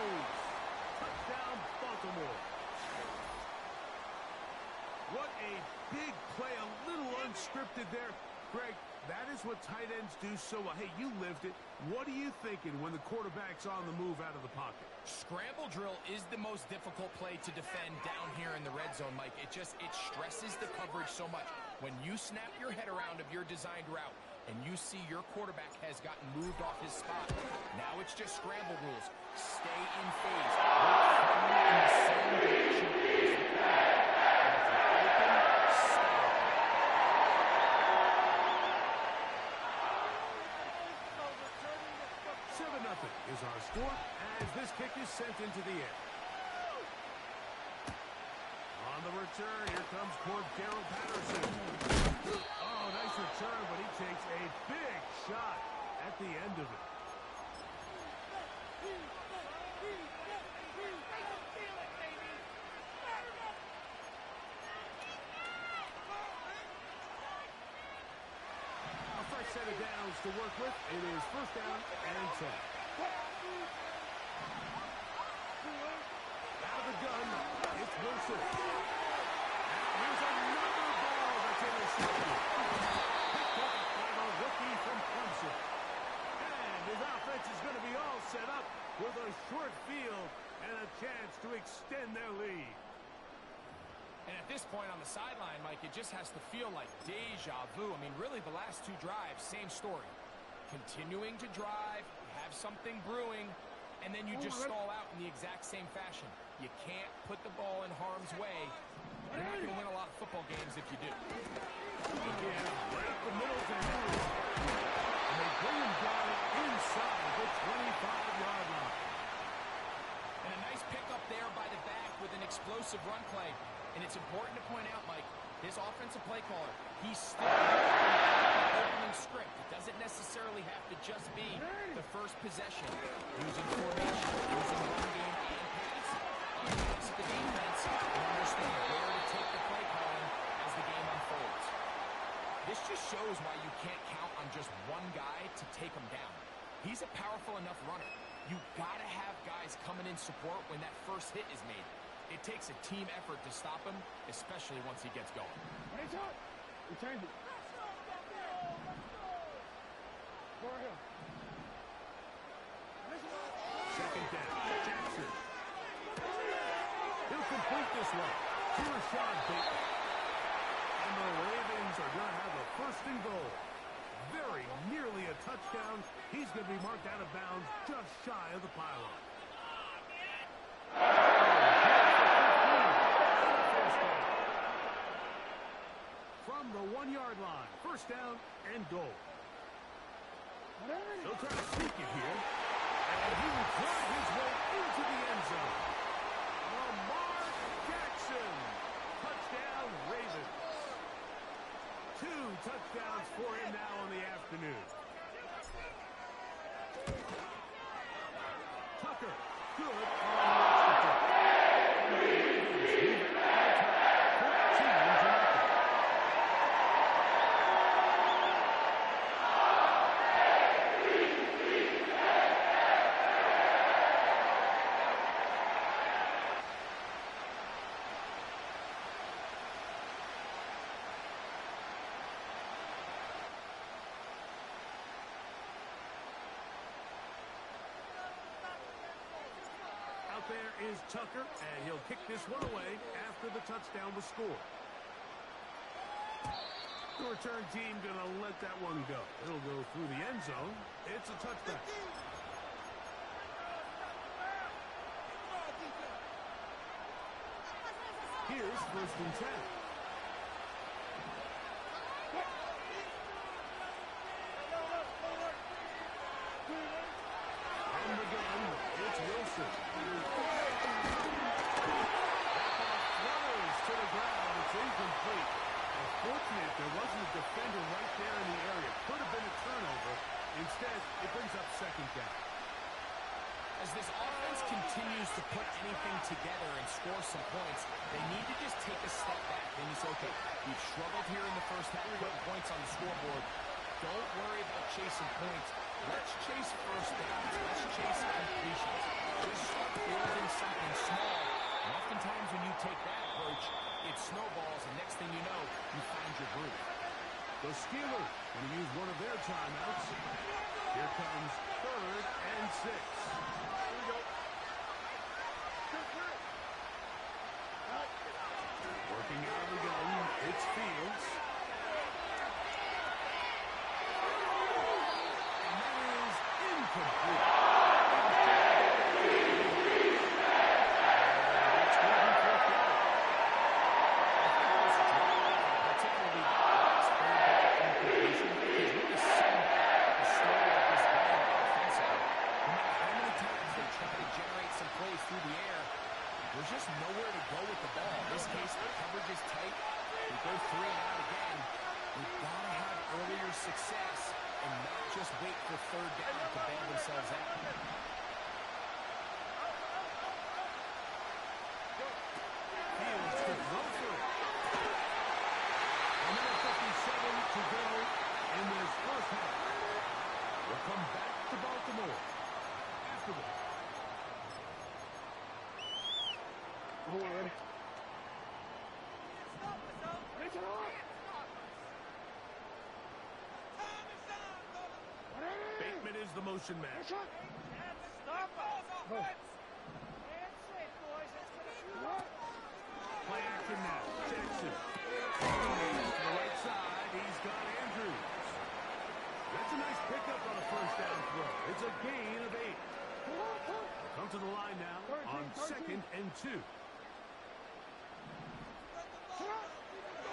Andrews. Touchdown, Baltimore. What a big play. A little unscripted there. Greg, that is what tight ends do so well. Hey, you lived it. What are you thinking when the quarterback's on the move out of the pocket? Scramble drill is the most difficult play to defend down here in the red zone, Mike. It stresses the coverage so much. When you snap your head around of your designed route and you see your quarterback has gotten moved off his spot, now it's just scramble rules. Stay in phase. Look in the same direction as the quarterback. 7-0 is our score as this kick is sent into the air. On the return, here comes Cordero Patterson. Oh, nice return, but he takes a big shot at the end of it. A fresh set of downs to work with. It is first down and 10. Out of the gun, it's Wilson. Here's another ball that's intercepted. Picked off by the rookie from Clemson. And his offense is going to be all set up with a short field and a chance to extend their lead. And at this point on the sideline, Mike, it just has to feel like deja vu. I mean, really, the last two drives, same story. Continuing to drive, have something brewing, and then you just stall out in the exact same fashion. You can't put the ball in harm's way. You're not going to win a lot of football games if you do. Again, right the middle to Henry. And they bring him down inside the 25-yard line. And a nice pickup there by the back with an explosive run play. And it's important to point out, Mike, his offensive play caller, he's still opening script. It doesn't necessarily have to just be the first possession. Using formation, using run game and pass. Unlocks the defense and understand where to take the play calling as the game unfolds. This just shows why you can't count on just one guy to take him down. He's a powerful enough runner. You gotta have guys coming in support when that first hit is made. It takes a team effort to stop him, especially once he gets going. Return it. Second down, Jackson. He'll complete this one to Rashad Bateman. And the Ravens are going to have a first and goal. Very nearly a touchdown. He's going to be marked out of bounds just shy of the pylon. From the 1-yard line, first down and goal. He'll try to sneak it here. And he will drive his way into the end zone. Lamar Jackson. Touchdown, Ravens. 2 touchdowns for him now on the afternoon. Tucker, good on the extra point. And the Ravens move out on top, 14-0. There is Tucker, and he'll kick this one away after the touchdown was scored. The return team going to let that one go. It'll go through the end zone. It's a touchdown. Here's first and 10. On the gun, it's Wilson. Throws to the ground. It's incomplete. Unfortunate there wasn't a defender right there in the area. Could have been a turnover. Instead, it brings up second down. As this offense continues to put anything together and score some points, they need to just take a step back. Then you say, okay, we've struggled here in the first half, putting points on the scoreboard. Don't worry about chasing points. Let's chase first downs. Let's chase completions. Just start building something small. And oftentimes when you take that approach, it snowballs, and next thing you know, you find your groove. The Steelers going to use one of their timeouts. Here comes 3rd and 6. Here we go. Working out of the gun, it's Fields. And that is incomplete. It's going to be 4th down. Particularly last third down incompletion, has really summed up the story of this game offensively. No matter how many times they try to generate some plays through the air, there's just nowhere to go with the ball. In this case, the coverage is tight. They go 3 and out again. They've got to have earlier success and not just wait for 3rd down to bail themselves out. Fields to throw through. A minute 57 to go in this first half. We'll come back to Baltimore after this. Bateman is the motion man. Play action now. Jackson. To the right side, he's got Andrews. That's a nice pickup on a 1st down throw. It's a gain of 8. Come to the line now on 2nd and 2.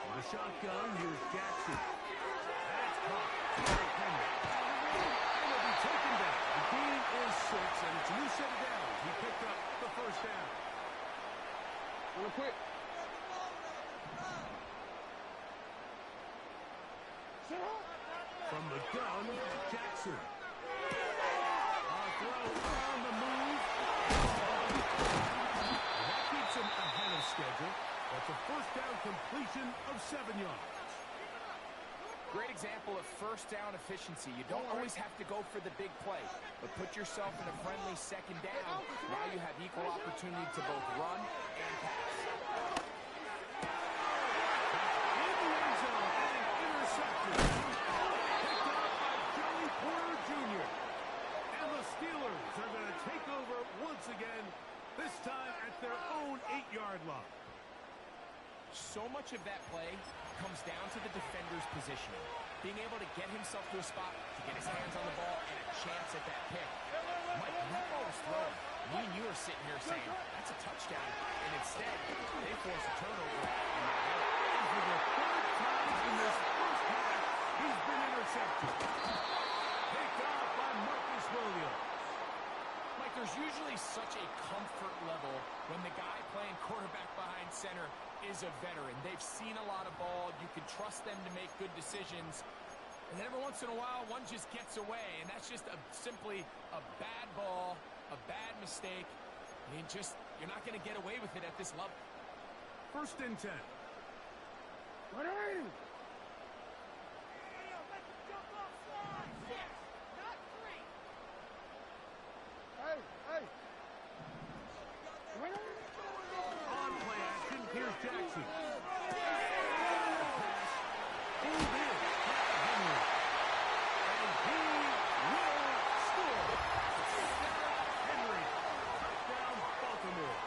The shotgun, here's Jackson. That's caught. Henry. And it'll be taken down. The gain is 6, and it's a new set of downs. He picked up the 1st down. Real quick. From the gun, Jackson. Throw on the move. That keeps him ahead of schedule. That's a 1st down completion of 7 yards. Great example of 1st down efficiency. You don't always have to go for the big play, but put yourself in a friendly 2nd down. Now you have equal opportunity to both run and pass. In the end zone and intercepted. Picked up by Joey Porter Jr. And the Steelers are going to take over once again, this time at their own 8-yard line. So much of that play comes down to the defender's positioning. Being able to get himself to a spot, to get his hands on the ball, and a chance at that pick. Mike, when that ball was thrown, me and you are sitting here saying, that's a touchdown. And instead, they force a turnover. And for the 3rd time in this first half, he's been intercepted. Picked off by Marcus Williams. Mike, there's usually such a comfort level when the guy playing quarterback behind center is a veteran. They've seen a lot of ball. You can trust them to make good decisions. And then every once in a while, one just gets away. And that's just simply a bad ball, a bad mistake. I mean, you're not going to get away with it at this level. 1st and 10. What are you? On play action, here's Jackson. Pass. Pulled in. Henry. And he will score. Henry. Touchdown, Baltimore.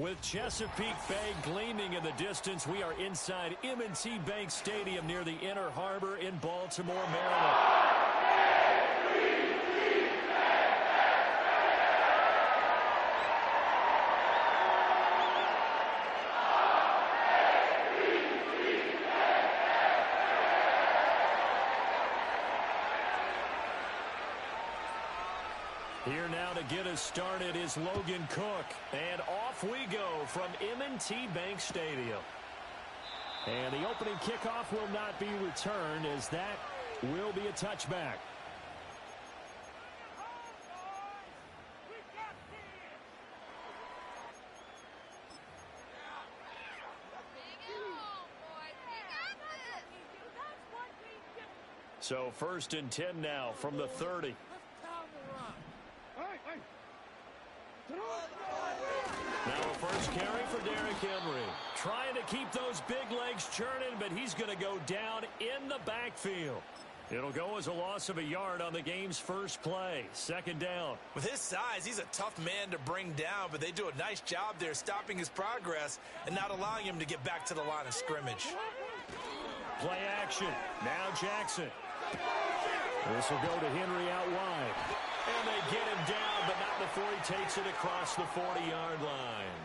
With Chesapeake Bay gleaming in the distance, we are inside M&T Bank Stadium near the Inner Harbor in Baltimore, Maryland. Here now to get us started is Logan Cook. And off we go from M&T Bank Stadium. And the opening kickoff will not be returned, as that will be a touchback. So 1st and 10 now from the 30. Now a first carry for Derrick Henry. Trying to keep those big legs churning, but he's going to go down in the backfield. It'll go as a loss of a yard on the game's first play. 2nd down. With his size, he's a tough man to bring down, but they do a nice job there stopping his progress and not allowing him to get back to the line of scrimmage. Play action. Now Jackson. This will go to Henry out wide. And they get him down, but not before he takes it across the 40-yard line.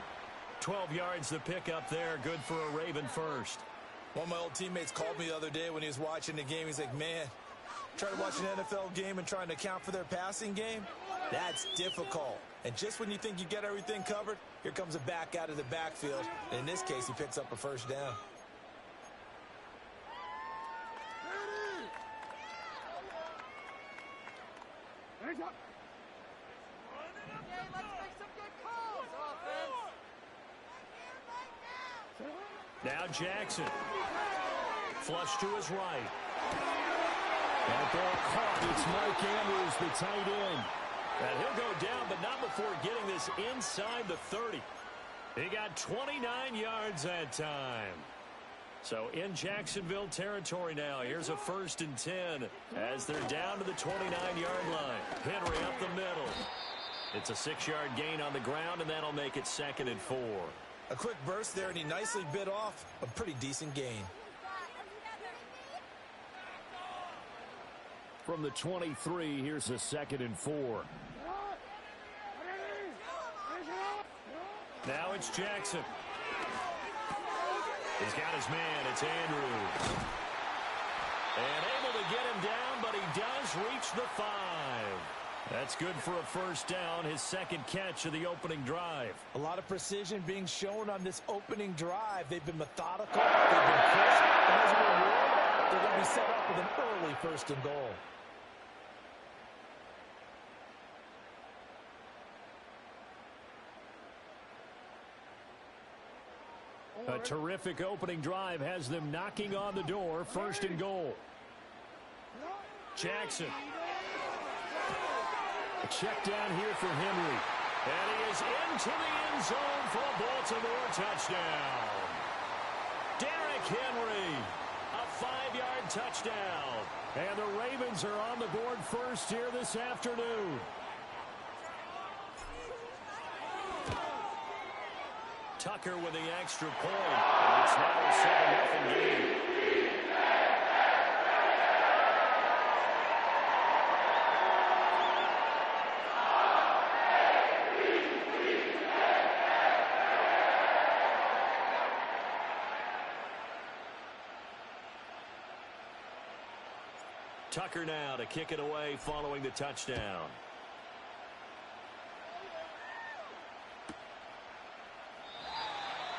12 yards to pick up there. Good for a Raven first. One of my old teammates called me the other day when he was watching the game. He's like, man, trying to watch an NFL game and trying to account for their passing game? That's difficult. And just when you think you get everything covered, here comes a back out of the backfield. And in this case, he picks up a first down. Now Jackson. Flush to his right. That ball caught. It's Mike Andrews, the tight end. And he'll go down, but not before getting this inside the 30. He got 29 yards that time. So in Jacksonville territory now. Here's a 1st and 10 as they're down to the 29-yard line. Henry up the middle. It's a 6-yard gain on the ground, and that'll make it 2nd and 4. A quick burst there, and he nicely bit off a pretty decent gain. From the 23, here's a 2nd and 4. Now it's Jackson. He's got his man. It's Andrews. And able to get him down, but he does reach the 5. That's good for a first down, his 2nd catch of the opening drive. A lot of precision being shown on this opening drive. They've been methodical, they've been crisp, and as a reward, they're going to be set up with an early 1st and goal. A terrific opening drive has them knocking on the door. 1st and goal. Jackson. A check down here for Henry. And he is into the end zone for a Baltimore touchdown. Derrick Henry, a 5-yard touchdown. And the Ravens are on the board first here this afternoon. Tucker with the extra point. And it's now a 7-0 game. Tucker now to kick it away following the touchdown.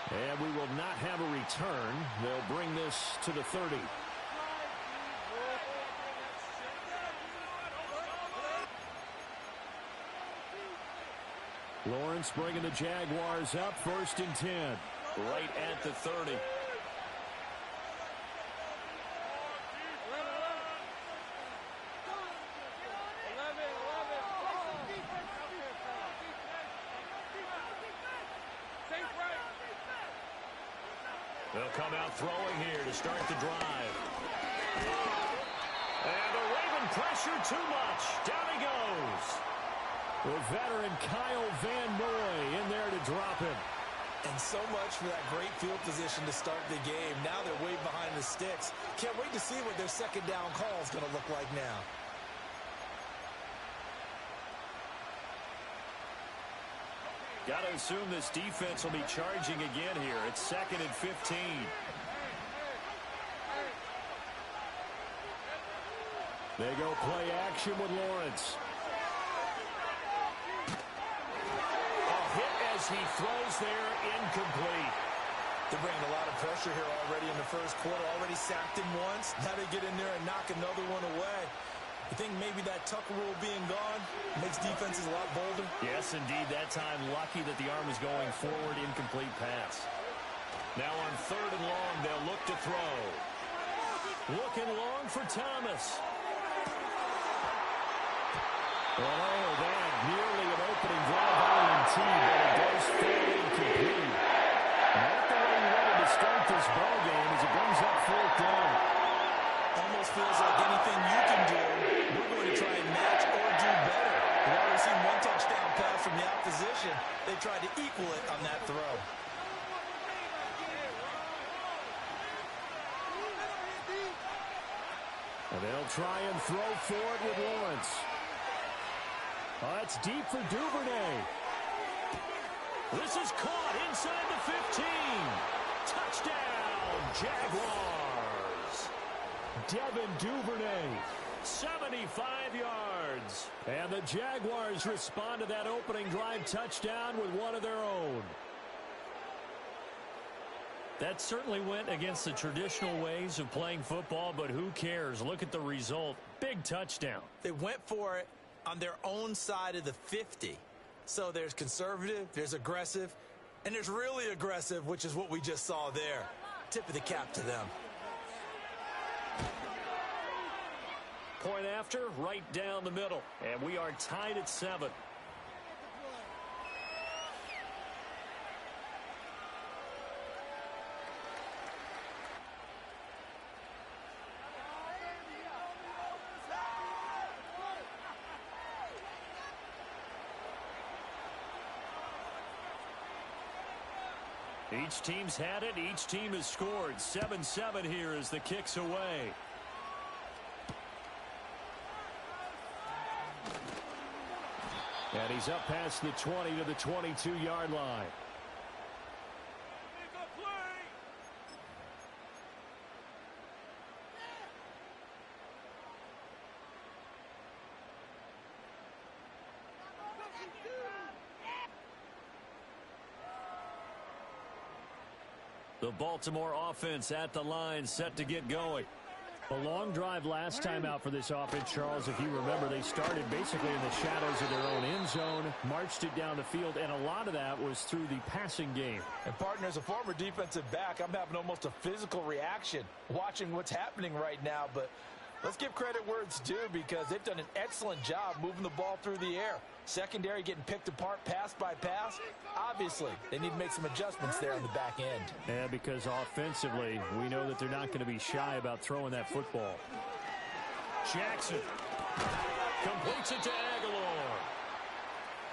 And we will not have a return. They'll bring this to the 30. Lawrence bringing the Jaguars up. 1st and 10. Right at the 30. They'll come out throwing here to start the drive. And the Raven pressure too much. Down he goes. With veteran Kyle Van Noy in there to drop him. And so much for that great field position to start the game. Now they're way behind the sticks. Can't wait to see what their second down call is going to look like now. Got to assume this defense will be charging again here. It's 2nd and 15. They go play action with Lawrence. A hit as he throws there, incomplete. They're bringing a lot of pressure here already in the first quarter. Already sacked him once. Now they get in there and knock another one away. You think maybe that Tucker rule being gone makes defenses a lot bolder? Yes, indeed. That time, lucky that the arm is going forward. Incomplete pass. Now on 3rd and long, they'll look to throw. Looking long for Thomas. Oh, that nearly an opening drive INT, but it goes fairly incomplete. Not the way you wanted to start this ball game as it brings up 4th down. Almost feels like anything you can do, we're going to try and match or do better. We've already seen one touchdown pass from the opposition. They tried to equal it on that throw. And they'll try and throw forward with Lawrence. It's deep for Duvernay. This is caught inside the 15. Touchdown, Jaguars. Devin Duvernay, 75 yards. And the Jaguars respond to that opening drive touchdown with one of their own. That certainly went against the traditional ways of playing football, but who cares? Look at the result. Big touchdown. They went for it on their own side of the 50. So there's conservative, there's aggressive, and there's really aggressive, which is what we just saw there. Tip of the cap to them. Point after, right down the middle. And we are tied at 7. Each team's had it. Each team has scored. 7-7 here as the kick's away. And he's up past the 20 to the 22-yard line. The Baltimore offense at the line, set to get going. A long drive last time out for this offense, Charles. If you remember, they started basically in the shadows of their own end zone, marched it down the field, and a lot of that was through the passing game. And, partner, as a former defensive back, I'm having almost a physical reaction watching what's happening right now. But let's give credit where it's due because they've done an excellent job moving the ball through the air. Secondary getting picked apart pass by pass. Obviously, they need to make some adjustments there on the back end. Yeah, because offensively, we know that they're not going to be shy about throwing that football. Jackson completes it to Aguilar.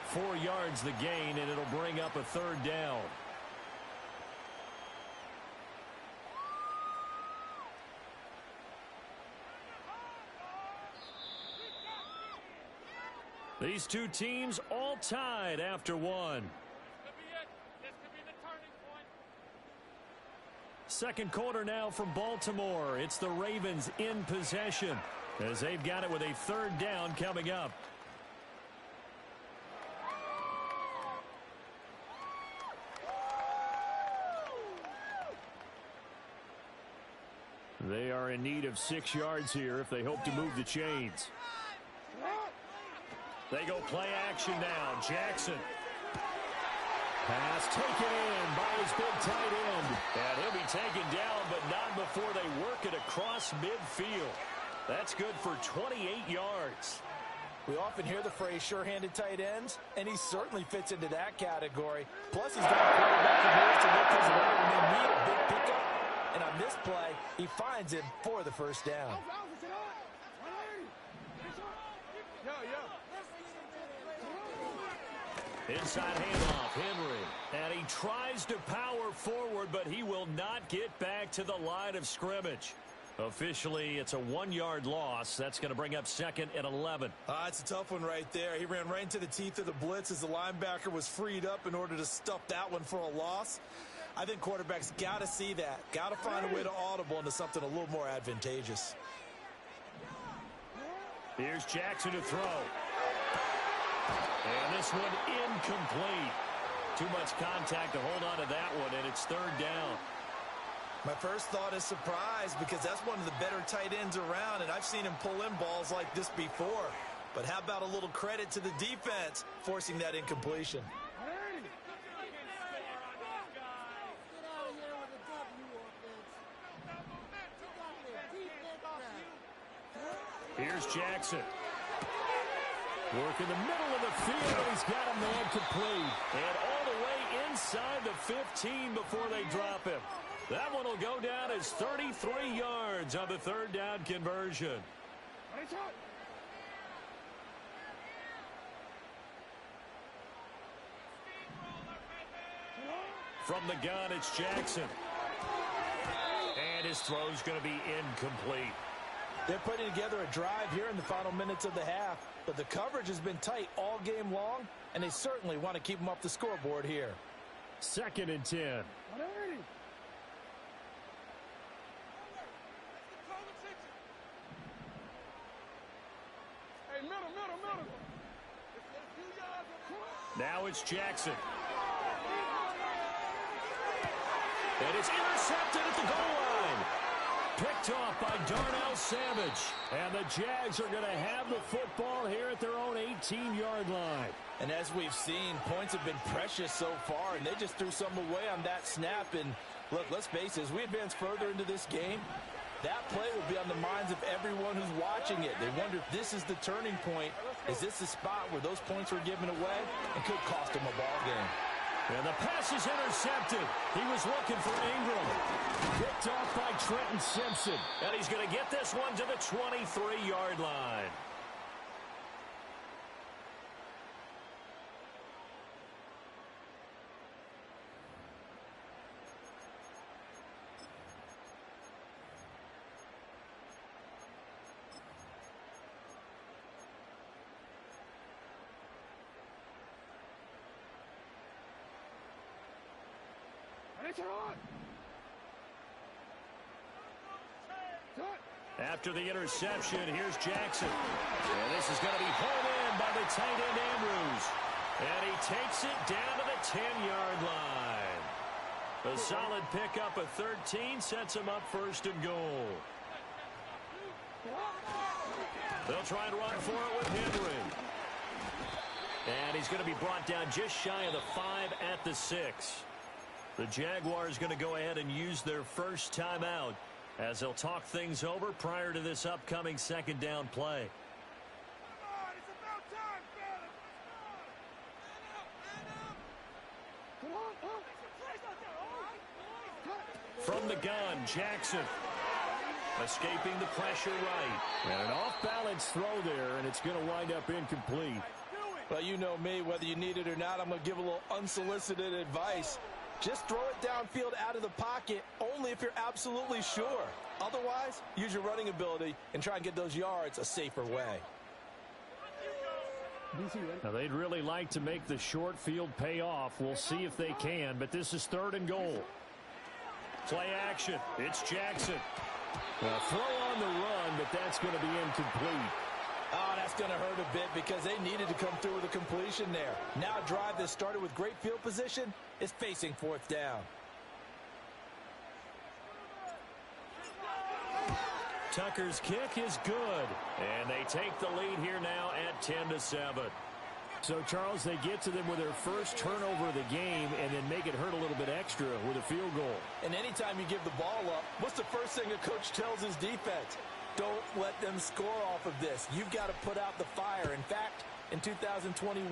4 yards the gain, and it'll bring up a 3rd down. These two teams all tied after one. Second quarter now from Baltimore. It's the Ravens in possession as they've got it with a 3rd down coming up. They are in need of 6 yards here if they hope to move the chains. They go play action now. Jackson. Pass taken in by his big tight end. And he'll be taken down, but not before they work it across midfield. That's good for 28 yards. We often hear the phrase sure-handed tight ends, and he certainly fits into that category. Plus, he's got a quarterback who knows to look his way when they need a big pickup. And on this play, he finds him for the 1st down. Inside handoff, Henry. And he tries to power forward, but he will not get back to the line of scrimmage. Officially, it's a 1-yard loss. That's going to bring up 2nd and 11. It's a tough one right there. He ran right into the teeth of the blitz as the linebacker was freed up in order to stuff that one for a loss. I think quarterbacks got to see that. Got to find a way to audible into something a little more advantageous. Here's Jackson to throw. And this one incomplete. Too much contact to hold on to that one, and it's 3rd down. My first thought is surprise because that's one of the better tight ends around, and I've seen him pull in balls like this before. But how about a little credit to the defense forcing that incompletion? Here's Jackson. Work in the middle of the field, and he's got a man complete. And all the way inside the 15 before they drop him. That one will go down as 33 yards on the 3rd down conversion. From the gun, it's Jackson. And his throw's going to be incomplete. They're putting together a drive here in the final minutes of the half, but the coverage has been tight all game long, and they certainly want to keep them off the scoreboard here. 2nd and 10. Now it's Jackson. And it's intercepted at the goal line. Picked off by Darnell Savage. And the Jags are going to have the football here at their own 18-yard line. And as we've seen, points have been precious so far, and they just threw some away on that snap. And look, let's face it, as we advance further into this game, that play will be on the minds of everyone who's watching it. They wonder if this is the turning point. Is this the spot where those points were given away and could cost them a ball game? And the pass is intercepted. He was looking for Ingram. Picked off by Trenton Simpson. And he's going to get this one to the 23-yard line. After the interception, here's Jackson. And this is going to be pulled in by the tight end Andrews. And he takes it down to the 10-yard line. A solid pickup of 13 sets him up 1st and goal. They'll try and run for it with Henry. And he's going to be brought down just shy of the 5 at the 6. The Jaguars going to go ahead and use their first timeout as they'll talk things over prior to this upcoming 2nd down play. From the gun, Jackson. Escaping the pressure right. And an off-balance throw there, and it's going to wind up incomplete. Well, you know me, whether you need it or not, I'm going to give a little unsolicited advice. Just throw it downfield out of the pocket only if you're absolutely sure. Otherwise, use your running ability and try and get those yards a safer way. Now, they'd really like to make the short field pay off. We'll see if they can, but this is 3rd and goal. Play action. It's Jackson. Throw on the run, but that's going to be incomplete. Oh, that's going to hurt a bit because they needed to come through with a completion there. Now a drive that started with great field position is facing 4th down. Tucker's kick is good, and they take the lead here now at 10-7. So, Charles, they get to them with their first turnover of the game and then make it hurt a little bit extra with a field goal. And anytime you give the ball up, what's the first thing a coach tells his defense? Don't let them score off of this. You've got to put out the fire. In fact, in 2021,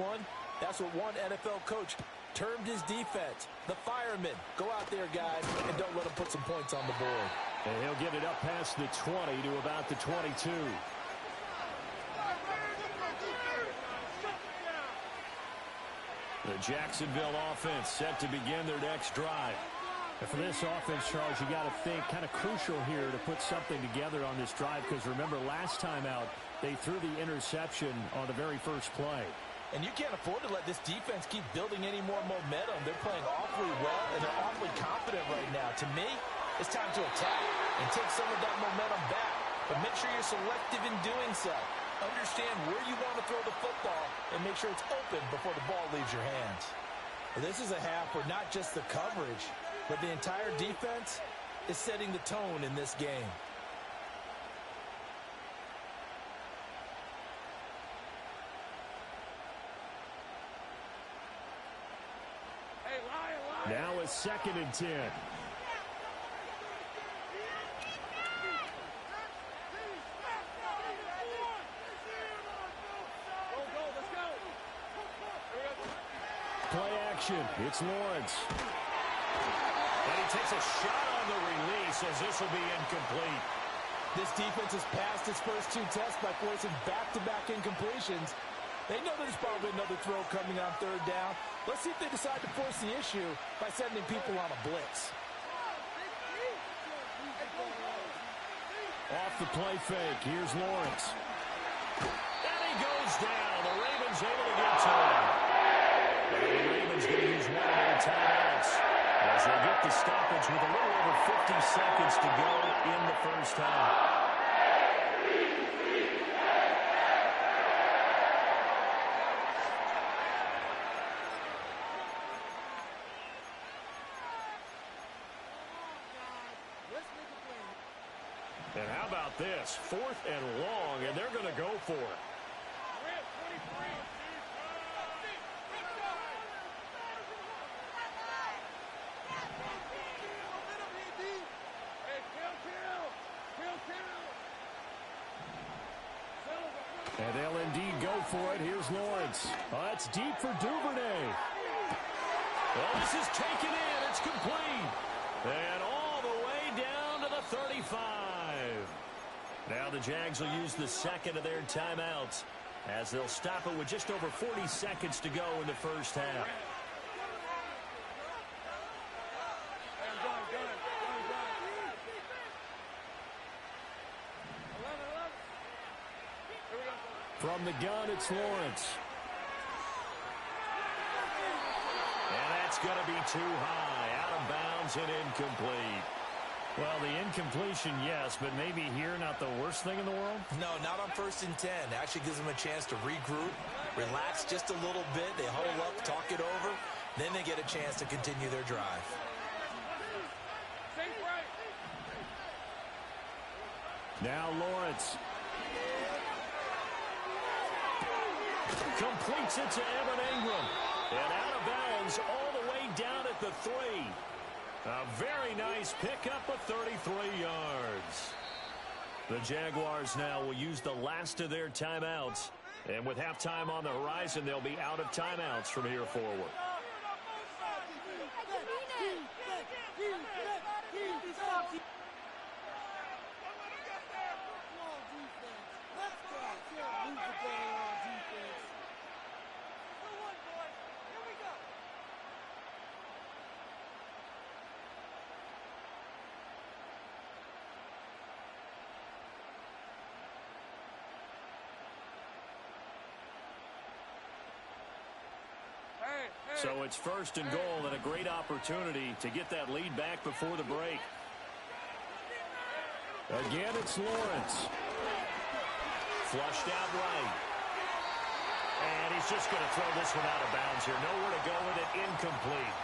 that's what one NFL coach termed his defense, the firemen. Go out there, guys, and don't let them put some points on the board. And he'll get it up past the 20 to about the 22. The Jacksonville offense set to begin their next drive. And for this offense, Charles, you got to think kind of crucial here to put something together on this drive, because remember last time out they threw the interception on the very first play. And you can't afford to let this defense keep building any more momentum. They're playing awfully well, and they're awfully confident right now. To me, it's time to attack and take some of that momentum back. But make sure you're selective in doing so. Understand where you want to throw the football and make sure it's open before the ball leaves your hands. Well, this is a half where not just the coverage, but the entire defense is setting the tone in this game. Now a 2nd and 10. Play action. It's Lawrence. And he takes a shot on the release as this will be incomplete. This defense has passed its first 2 tests by forcing back-to-back incompletions. They know there's probably another throw coming on 3rd down. Let's see if they decide to force the issue by sending people on a blitz. Off the play fake. Here's Lawrence. And he goes down. The Ravens able to get to him. And the Ravens going to use one of their timeouts as they get the stoppage with a little over 50 seconds to go in the first half. And how about this? 4th and long, and they're going to go for it. And they'll indeed go for it. Here's Lawrence. Oh, that's deep for Duvernay. Well, this is taken in. It's complete. And all the way down to the 35. Now the Jags will use the 2nd of their timeouts as they'll stop it with just over 40 seconds to go in the first half. From the gun, it's Lawrence. And that's going to be too high. Out of bounds and incomplete. Well, the incompletion, yes, but maybe here not the worst thing in the world? No, not on 1st and 10. Actually gives them a chance to regroup, relax just a little bit. They huddle up, talk it over. Then they get a chance to continue their drive. Now Lawrence. Completes it to Evan Ingram. And out of bounds all the way down at the 3. A very nice pickup of 33 yards. The Jaguars now will use the last of their timeouts. And with halftime on the horizon, they'll be out of timeouts from here forward. So it's 1st and goal and a great opportunity to get that lead back before the break. Again, it's Lawrence. Flushed out right. And he's just going to throw this one out of bounds here. Nowhere to go with it. Incomplete.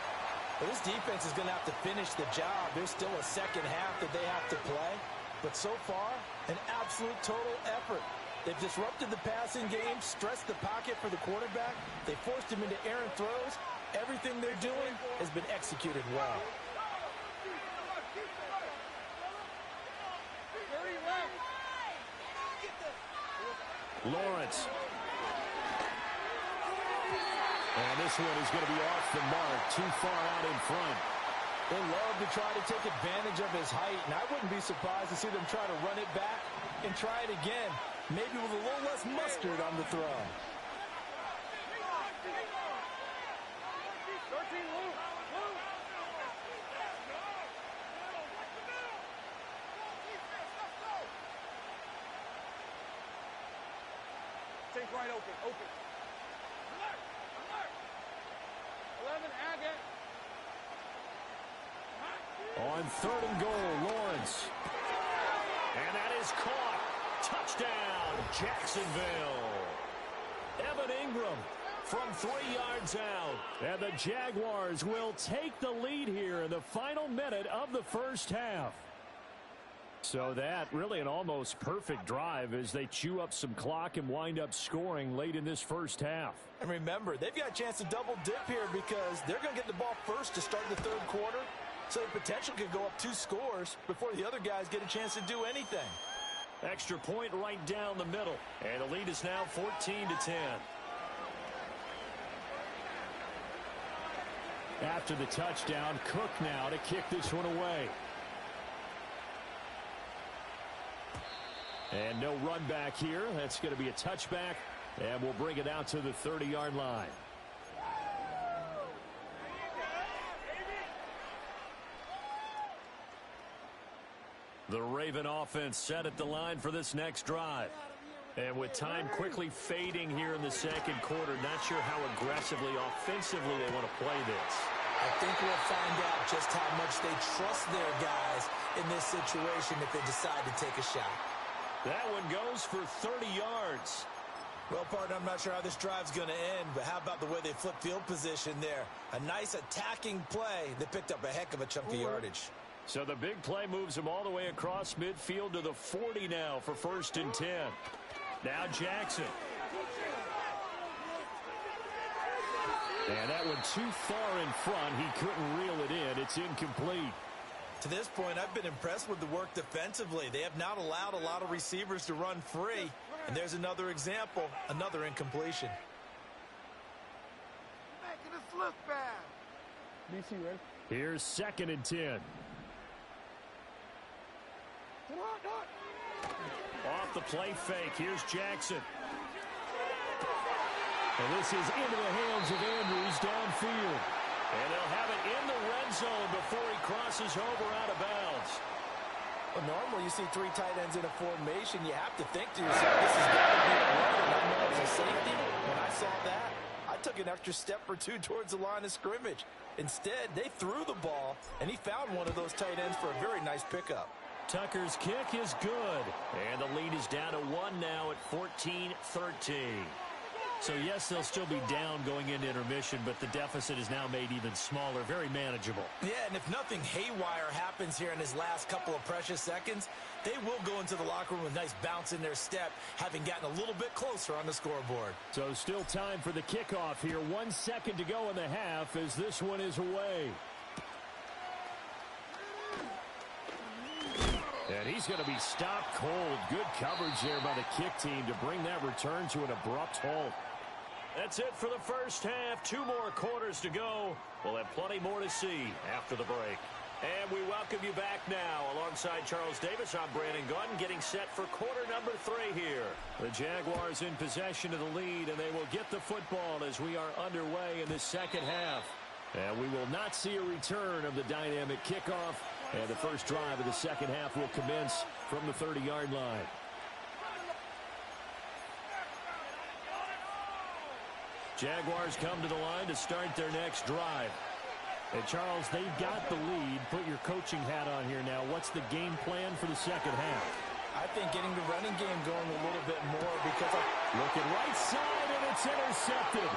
Well, this defense is going to have to finish the job. There's still a 2nd half that they have to play. But so far, an absolute total effort. They've disrupted the passing game, stressed the pocket for the quarterback. They forced him into errant throws. Everything they're doing has been executed well. Lawrence. And this one is going to be off the mark, too far out in front. They love to try to take advantage of his height, and I wouldn't be surprised to see them try to run it back and try it again, maybe with a little less mustard on the throw. He's right open. Open. Alert! Alert! 11, Agate. On 3rd and goal, Lawrence. And that is caught. Touchdown, Jacksonville. Evan Ingram from 3 yards out. And the Jaguars will take the lead here in the final minute of the first half. So that really an almost perfect drive as they chew up some clock and wind up scoring late in this first half. And remember, they've got a chance to double dip here because they're going to get the ball first to start the 3rd quarter. So the potential could go up 2 scores before the other guys get a chance to do anything. Extra point right down the middle. And the lead is now 14-10. After the touchdown, Cook now to kick this one away. And no run back here. That's going to be a touchback. And we'll bring it out to the 30-yard line. The Raven offense set at the line for this next drive. And with time quickly fading here in the 2nd quarter, not sure how aggressively, offensively they want to play this. I think we'll find out just how much they trust their guys in this situation if they decide to take a shot. That one goes for 30 yards. Well, partner, I'm not sure how this drive's going to end, but how about the way they flip field position there? A nice attacking play that picked up a heck of a chunk of yardage. So the big play moves them all the way across midfield to the 40 now for 1st and 10. Now Jackson. And that one too far in front. He couldn't reel it in. It's incomplete. To this point, I've been impressed with the work defensively. They have not allowed a lot of receivers to run free. And there's another example, another incompletion. Making us look bad. DC, ready? Here's 2nd and 10. Off the play fake. Here's Jackson. And this is into the hands of Andrews downfield. And they'll have it in the red zone before he crosses over out of bounds. Well, normally you see 3 tight ends in a formation. You have to think to yourself, this has got to be a run. And I know as a safety, when I saw that, I took an extra step or 2 towards the line of scrimmage. Instead, they threw the ball, and he found one of those tight ends for a very nice pickup. Tucker's kick is good. And the lead is down to 1 now at 14-13. So, yes, they'll still be down going into intermission, but the deficit is now made even smaller, very manageable. Yeah, and if nothing haywire happens here in his last couple of precious seconds, they will go into the locker room with a nice bounce in their step, having gotten a little bit closer on the scoreboard. So still time for the kickoff here. 1 second to go in the half as this one is away. And he's going to be stopped cold. Good coverage there by the kick team to bring that return to an abrupt halt. That's it for the first half. 2 more quarters to go. We'll have plenty more to see after the break. And we welcome you back now. Alongside Charles Davis, I'm Brandon Gunn, getting set for quarter number 3 here. The Jaguars in possession of the lead, and they will get the football as we are underway in the second half. And we will not see a return of the dynamic kickoff. And the first drive of the second half will commence from the 30-yard line. Jaguars come to the line to start their next drive. And, Charles, they've got the lead. Put your coaching hat on here now. What's the game plan for the second half? I think getting the running game going a little bit more because looking right side, and it's intercepted.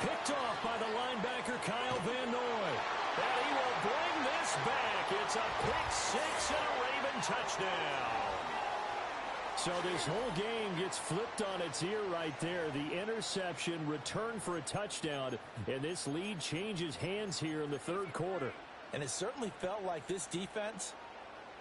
Picked off by the linebacker, Kyle Van Noy. And he will bring this back. It's a pick 6 and a Raven touchdown. So this whole game gets flipped on its ear right there. The interception, return for a touchdown, and this lead changes hands here in the 3rd quarter. And it certainly felt like this defense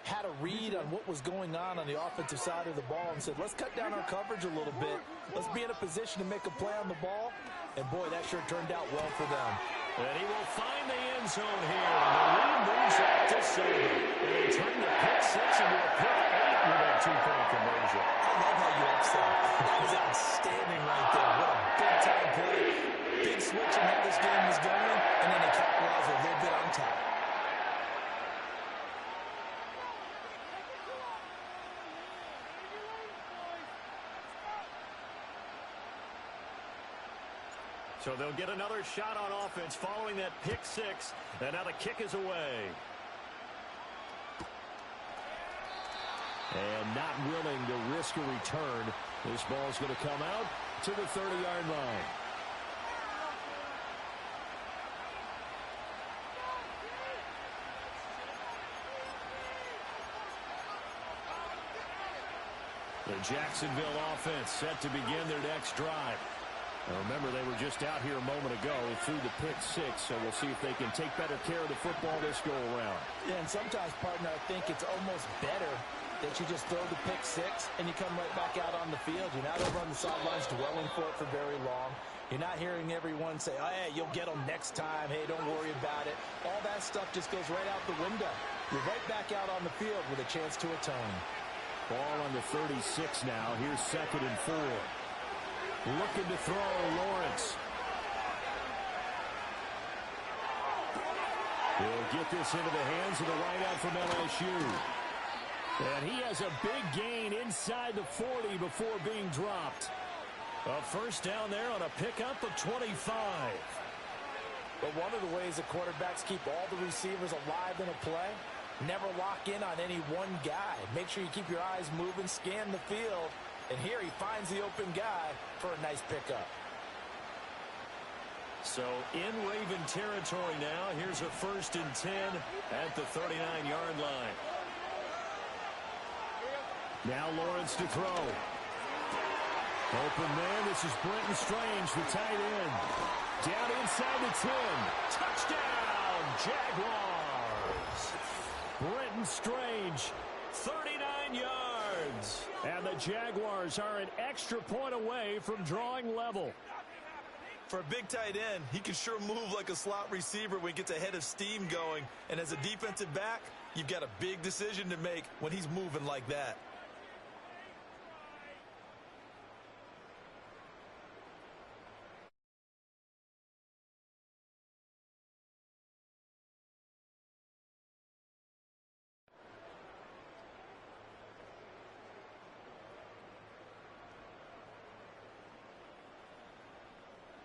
had a read on what was going on the offensive side of the ball and said, let's cut down our coverage a little bit. Let's be in a position to make a play on the ball. And, boy, that sure turned out well for them. And he will find the end zone here. And the lead moves up to 7. And they turn the pick 6 into a pick 8 with a 2-point conversion. I love how you upset. That was outstanding right there. What a big-time play. Big switch in how this game was going, and then they capitalized a little bit on top. So they'll get another shot on offense following that pick six. And now the kick is away. And not willing to risk a return. This ball's going to come out to the 30-yard line. The Jacksonville offense set to begin their next drive. Now remember, they were just out here a moment ago through the pick six, so we'll see if they can take better care of the football this go-around. Yeah, and sometimes, partner, I think it's almost better that you just throw the pick six and you come right back out on the field. You're not over on the sidelines dwelling for it for very long. You're not hearing everyone say, oh, hey, you'll get them next time. Hey, don't worry about it. All that stuff just goes right out the window. You're right back out on the field with a chance to atone. Ball on the 36 now. Here's 2nd and 4. Looking to throw, Lawrence. He'll get this into the hands of the wideout from LSU. And he has a big gain inside the 40 before being dropped. A first down there on a pickup of 25. But one of the ways that quarterbacks keep all the receivers alive in a play, never lock in on any one guy. Make sure you keep your eyes moving, scan the field. And here he finds the open guy for a nice pickup. So in Raven territory now. Here's a 1st and 10 at the 39-yard line. Now Lawrence to throw. Open man. This is Brenton Strange, the tight end. Down inside the 10. Touchdown, Jaguars. Brenton Strange, 39 yards. And the Jaguars are an extra point away from drawing level. For a big tight end, he can sure move like a slot receiver when he gets a head of steam going. And as a defensive back, you've got a big decision to make when he's moving like that.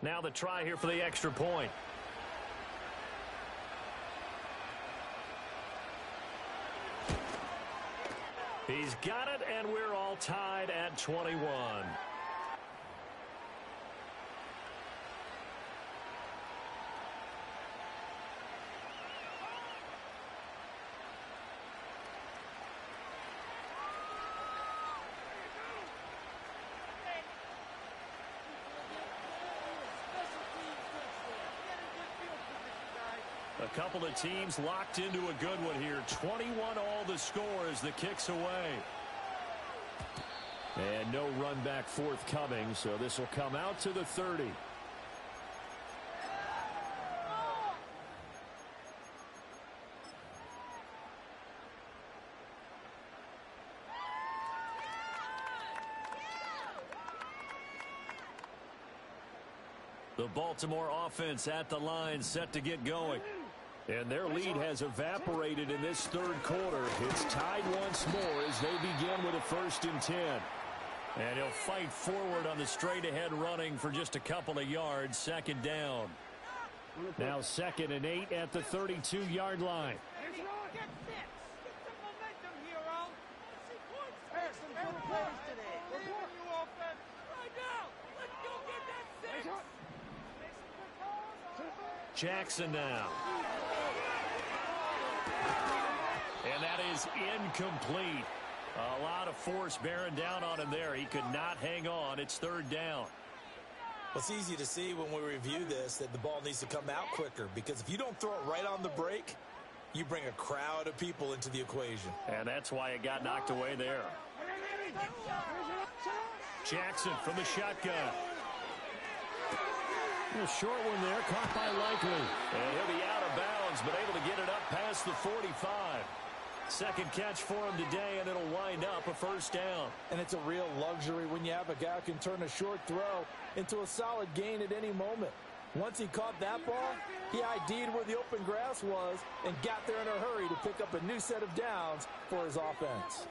Now the try here for the extra point. He's got it, and we're all tied at 21. A couple of teams locked into a good one here. 21 all the score as the kick's away. And no run back forthcoming, so this will come out to the 30. The Baltimore offense at the line, set to get going. And their lead has evaporated in this third quarter. It's tied once more as they begin with a 1st and 10. And he'll fight forward on the straight-ahead running for just a couple of yards. 2nd down. Now 2nd and 8 at the 32-yard line. Jackson now. And that is incomplete. A lot of force bearing down on him there. He could not hang on. It's 3rd down. Well, it's easy to see when we review this that the ball needs to come out quicker, because if you don't throw it right on the break, you bring a crowd of people into the equation. And that's why it got knocked away there. Jackson from the shotgun. A short one there, caught by Likely. And he'll be out of bounds, but able to get it up past the 45. Second catch for him today, and it'll wind up a 1st down. And it's a real luxury when you have a guy who can turn a short throw into a solid gain at any moment. Once he caught that ball, he ID'd where the open grass was and got there in a hurry to pick up a new set of downs for his offense.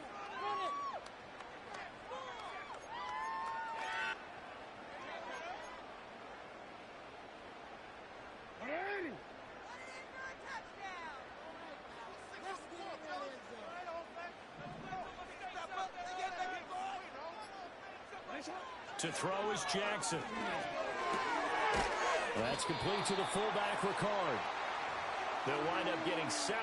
To throw is Jackson. That's complete to the fullback, Ricard. They'll wind up getting 7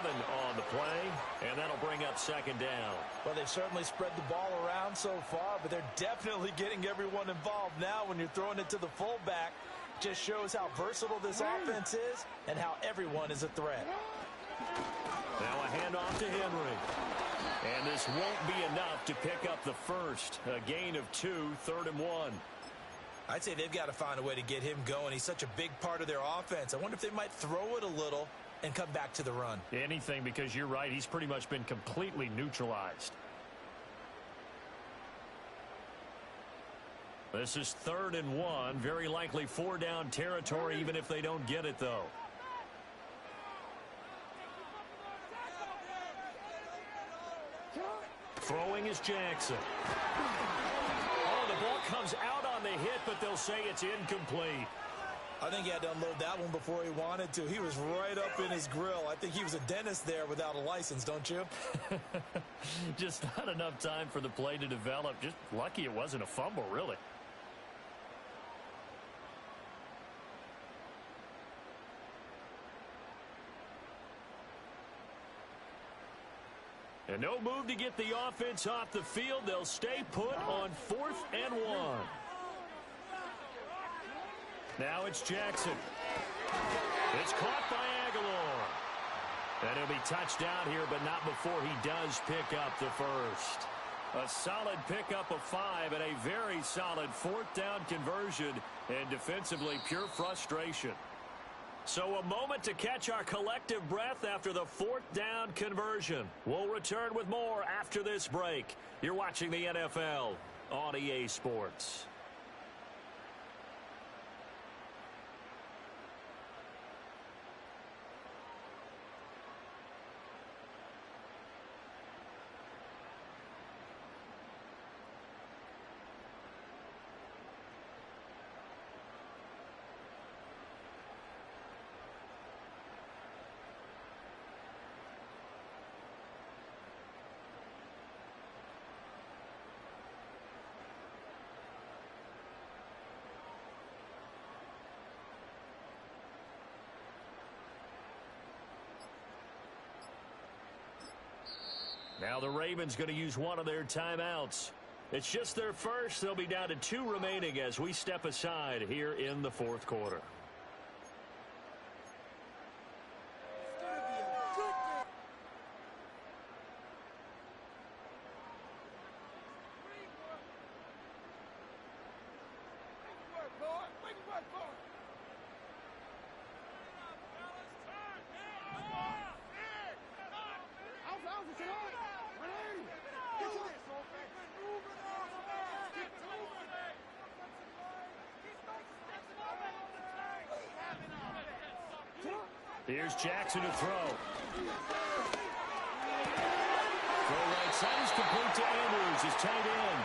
on the play, and that'll bring up second down. Well, they've certainly spread the ball around so far, but they're definitely getting everyone involved now when you're throwing it to the fullback. Just shows how versatile this offense is and how everyone is a threat. Now a handoff to Henry. And this won't be enough to pick up the first. A gain of 2, 3rd and 1. I'd say they've got to find a way to get him going. He's such a big part of their offense. I wonder if they might throw it a little and come back to the run. Anything, because you're right. He's pretty much been completely neutralized. This is 3rd and 1. Very likely 4-down territory, even if they don't get it, though. Throwing is Jackson. Oh, the ball comes out on the hit, but they'll say it's incomplete. I think he had to unload that one before he wanted to. He was right up in his grill. I think he was a dentist there without a license, don't you? Just not enough time for the play to develop. Just lucky it wasn't a fumble, really. And no move to get the offense off the field. They'll stay put on 4th and 1. Now it's Jackson. It's caught by Aguilar. And he'll be touched down here, but not before he does pick up the first. A solid pickup of 5 and a very solid 4th down conversion, and defensively pure frustration. So a moment to catch our collective breath after the 4th down conversion. We'll return with more after this break. You're watching the NFL on EA Sports. Now the Ravens going to use one of their timeouts. It's just their first. They'll be down to 2 remaining as we step aside here in the 4th quarter. Here's Jackson to throw. Throw right side is complete to Andrews, his tight end.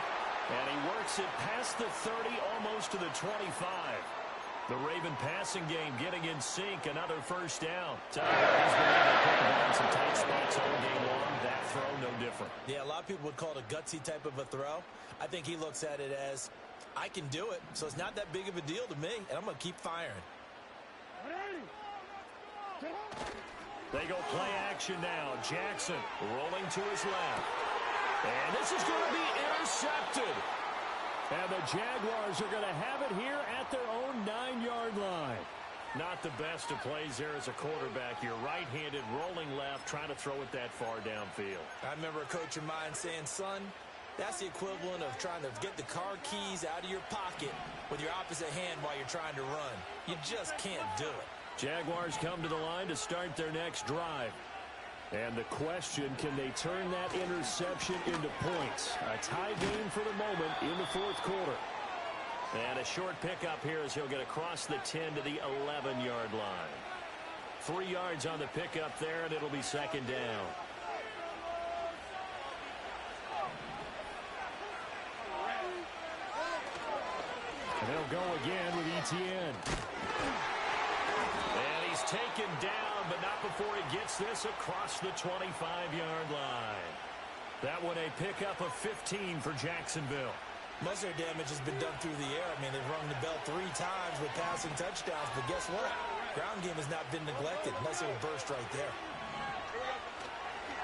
And he works it past the 30, almost to the 25. The Raven passing game getting in sync, another first down. He's been able to put the ball in some tight spots all game long. That throw, no different. Yeah, a lot of people would call it a gutsy type of a throw. I think he looks at it as, I can do it, so it's not that big of a deal to me, and I'm going to keep firing. They go play action now. Jackson rolling to his left. And this is going to be intercepted. And the Jaguars are going to have it here at their own 9-yard line. Not the best of plays there as a quarterback. You're right-handed, rolling left, trying to throw it that far downfield. I remember a coach of mine saying, son, that's the equivalent of trying to get the car keys out of your pocket with your opposite hand while you're trying to run. You just can't do it. Jaguars come to the line to start their next drive. And the question, can they turn that interception into points? A tie game for the moment in the 4th quarter. And a short pickup here as he'll get across the 10 to the 11-yard line. 3 yards on the pickup there, and it'll be second down. And they'll go again with Etienne. And he's taken down, but not before he gets this across the 25-yard line. That one a pickup of 15 for Jacksonville. Most of their damage has been done through the air. I mean, they've rung the bell 3 times with passing touchdowns, but guess what? Ground game has not been neglected. Nice little burst right there.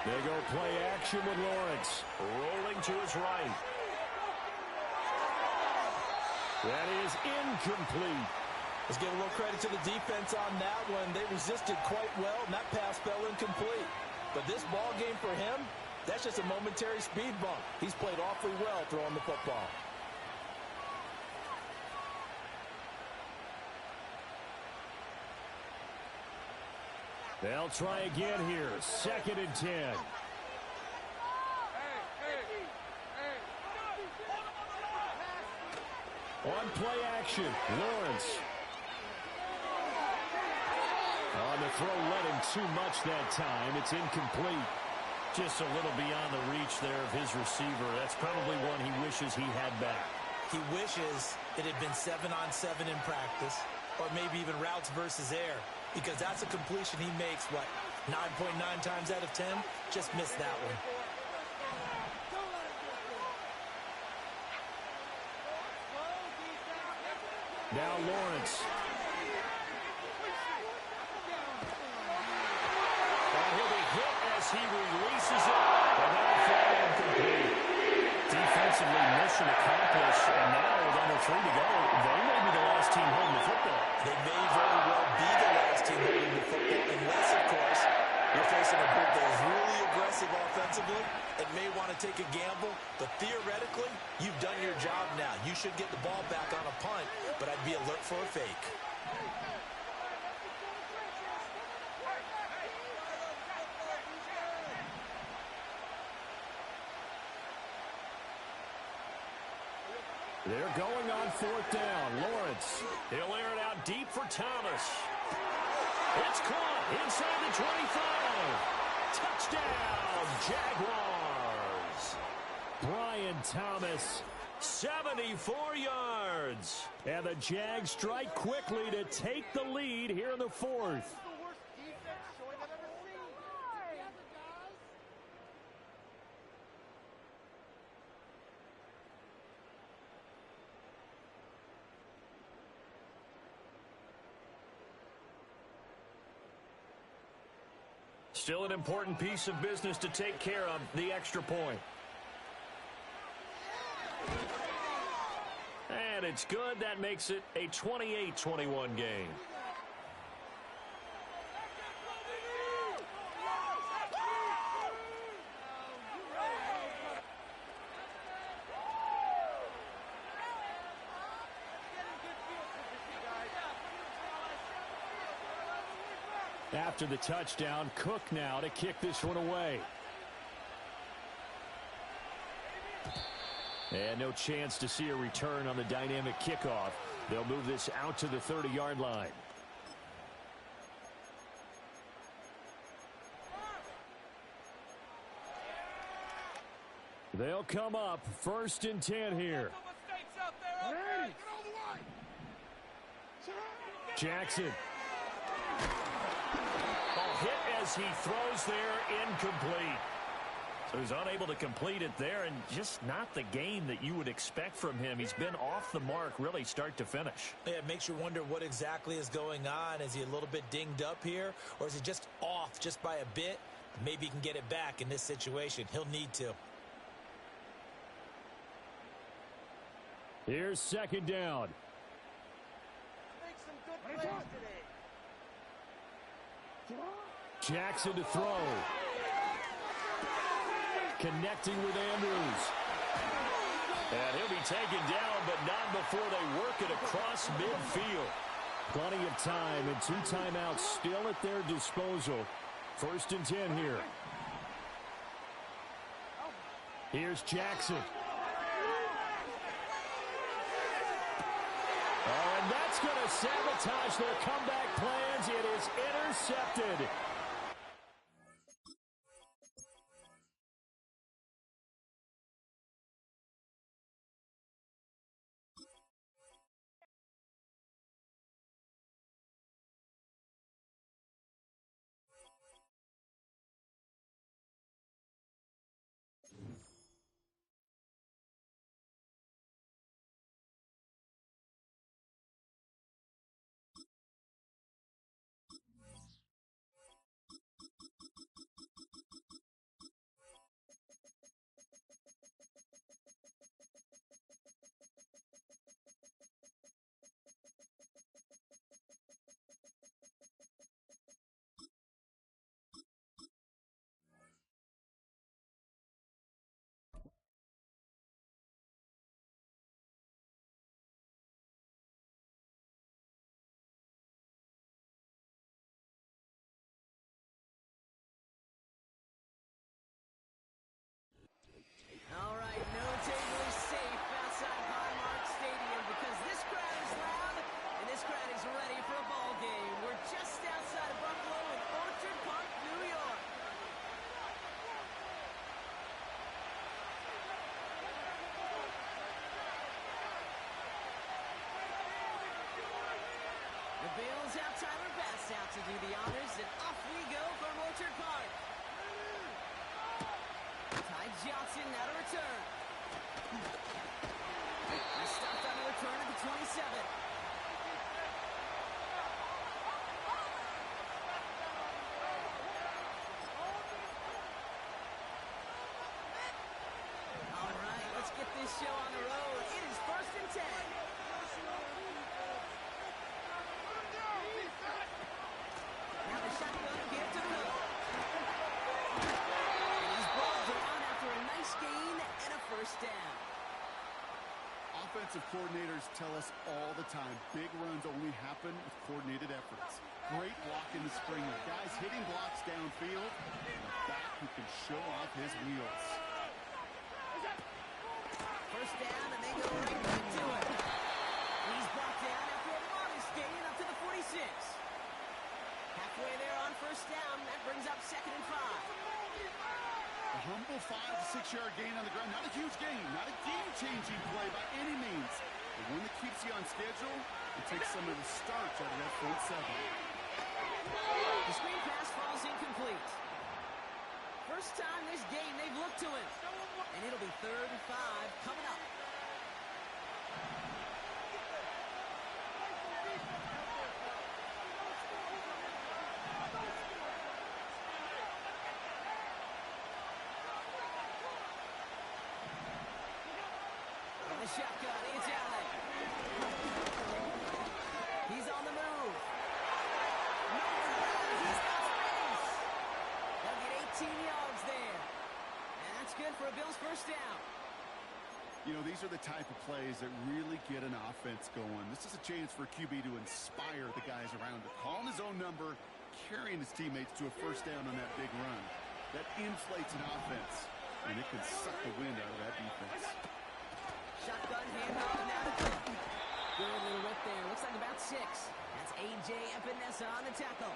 They go play action with Lawrence. Rolling to his right. That is incomplete. Let's give a little credit to the defense on that one. They resisted quite well, and that pass fell incomplete. But this ball game for him, that's just a momentary speed bump. He's played awfully well throwing the football. They'll try again here. 2nd and 10. On play action, Lawrence. On the throw, led him too much that time. It's incomplete. Just a little beyond the reach there of his receiver. That's probably one he wishes he had back. He wishes it had been 7-on-7 in practice, or maybe even routes versus air, because that's a completion he makes, 9.9 times out of 10? Just missed that one. Now Lawrence. He'll be hit as he releases it. And that'll fall incomplete. Defensively, mission accomplished. And now with under 3 to go, they may be the last team holding the football. They may very well be the last team holding the football, unless, of course, you're facing a group that is really aggressive offensively and may want to take a gamble. But theoretically, you've done your job now. You should get the ball back on a punt, but I'd be alert for a fake. They're going on 4th down. Lawrence. He'll air it out deep for Thomas. It's caught inside the 25. Touchdown, Jaguars. Brian Thomas, 74 yards. And the Jags strike quickly to take the lead here in the 4th. Still an important piece of business to take care of, the extra point. And it's good. That makes it a 28-21 game. After the touchdown, Cook now to kick this one away. And no chance to see a return on the dynamic kickoff. They'll move this out to the 30-yard line. They'll come up 1st and 10 here. Jackson. Hit as he throws there, incomplete. So he's unable to complete it there, and just not the game that you would expect from him. He's been off the mark really start to finish. Yeah, it makes you wonder what exactly is going on. Is he a little bit dinged up here, or is he just off just by a bit? Maybe he can get it back in this situation. He'll need to. Here's 2nd down. Make some good plays today. Jackson to throw. Connecting with Andrews. And he'll be taken down, but not before they work it across midfield. Plenty of time and 2 timeouts still at their disposal. 1st and 10 here. Here's Jackson. Oh, and that's going to sabotage their comeback plans. It is intercepted. The Bills have Tyler Bass out to do the honors, and off we go from Orchard Park. Ty Johnson now to return. He stopped on the return at the 27. All right, let's get this show on the road. It is 1st and 10. Now the shotgun give to the middle. And he's brought down after a nice gain and a 1st down. Offensive coordinators tell us all the time, big runs only happen with coordinated efforts. Great block in the springer. Guys hitting blocks downfield, and a back who can show off his wheels. 1st down, and they go right back to it. He's brought down after a modest gain up to the 46. Halfway there on 1st down, that brings up 2nd and 5. A humble 5 to 6 yard gain on the ground. Not a huge gain, not a game-changing play by any means. But one that keeps you on schedule and takes some of the starch out of that front 7. The screen pass falls incomplete. First time this game they've looked to him. And it'll be 3rd and 5 coming up. On the shotgun, it's Allen. He's on the move. He's got space. They'll get 18 yards there. And that's good for a Bills 1st down. You know, these are the type of plays that really get an offense going. This is a chance for QB to inspire the guys around him. Calling his own number, carrying his teammates to a 1st down on that big run. That inflates an offense, and it can suck the wind out of that defense. Shotgun handoff now to Cook. Good little whip there. Looks like about 6. That's A.J. Epinesa on the tackle.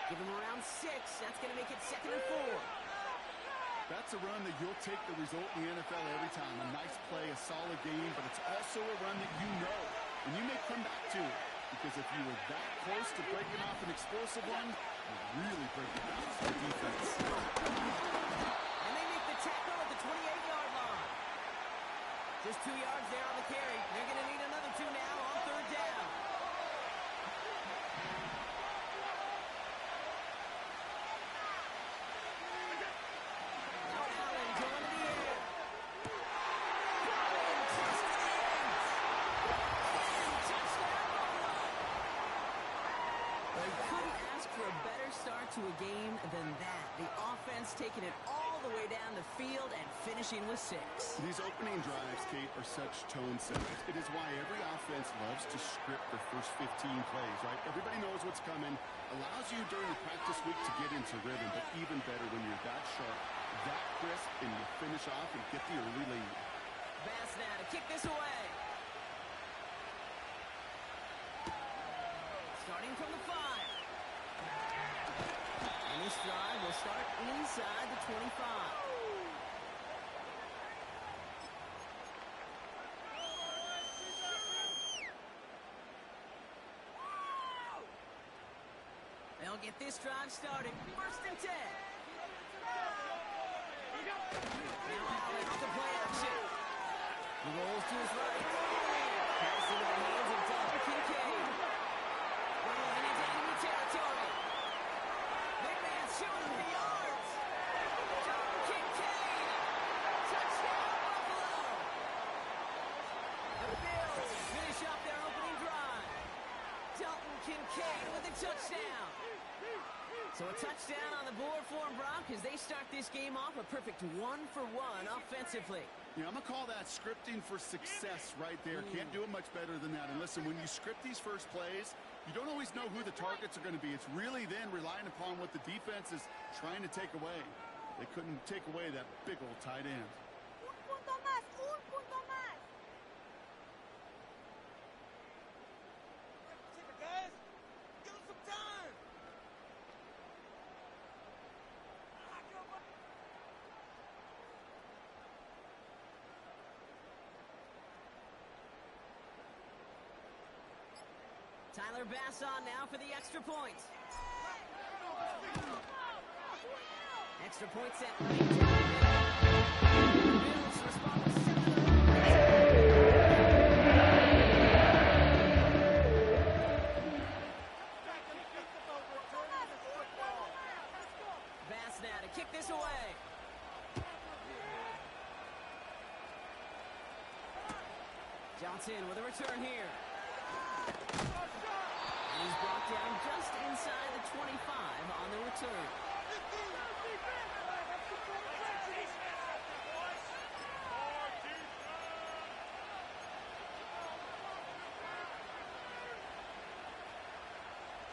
Give him around 6. That's going to make it 2nd and 4. That's a run that you'll take the result in the NFL every time. A nice play, a solid game, but it's also a run that you know, and you may come back to it. Because if you were that close to breaking off an explosive one, you really break it down to the defense. And they make the tackle at the 28-yard line. Just 2 yards there on the carry. They're going to need another 2 now on 3rd down. Now Allen going to the air. They couldn't ask for a better start to a game than that. The offense taking it all the way down the field and finishing with 6. These opening drives, Kate, are such tone setters. It is why every offense loves to script their first 15 plays, right? Everybody knows what's coming. Allows you during the practice week to get into rhythm, but even better when you're that sharp, that crisp, and you finish off and get the early lead. Bass now to kick this away. Starting from the 5. And this drive will start inside the 25. They'll get this drive started. 1st and 10. Now Allen off the play action. He rolls to his right. Pass into the hands of Dalton Kincaid. Rolling into enemy territory. Big man shooting for yards. Dalton Kincaid. Touchdown, Buffalo. The Bills finish up their opening drive. Dalton Kincaid with a touchdown. So a touchdown on the board for them, Brock, as they start this game off a perfect 1-for-1 offensively. Yeah, I'm going to call that scripting for success right there. Can't do it much better than that. And listen, when you script these first plays, you don't always know who the targets are going to be. It's really then relying upon what the defense is trying to take away. They couldn't take away that big old tight end. Un punto más, un punto más. Guys, give us some time. Tyler Bass on now for the extra point. Extra point set right down the middle. The Bills respond with 7 in a row. Bass now to kick this away. Johnson with a return here. And he's brought down just inside the 25 on the return.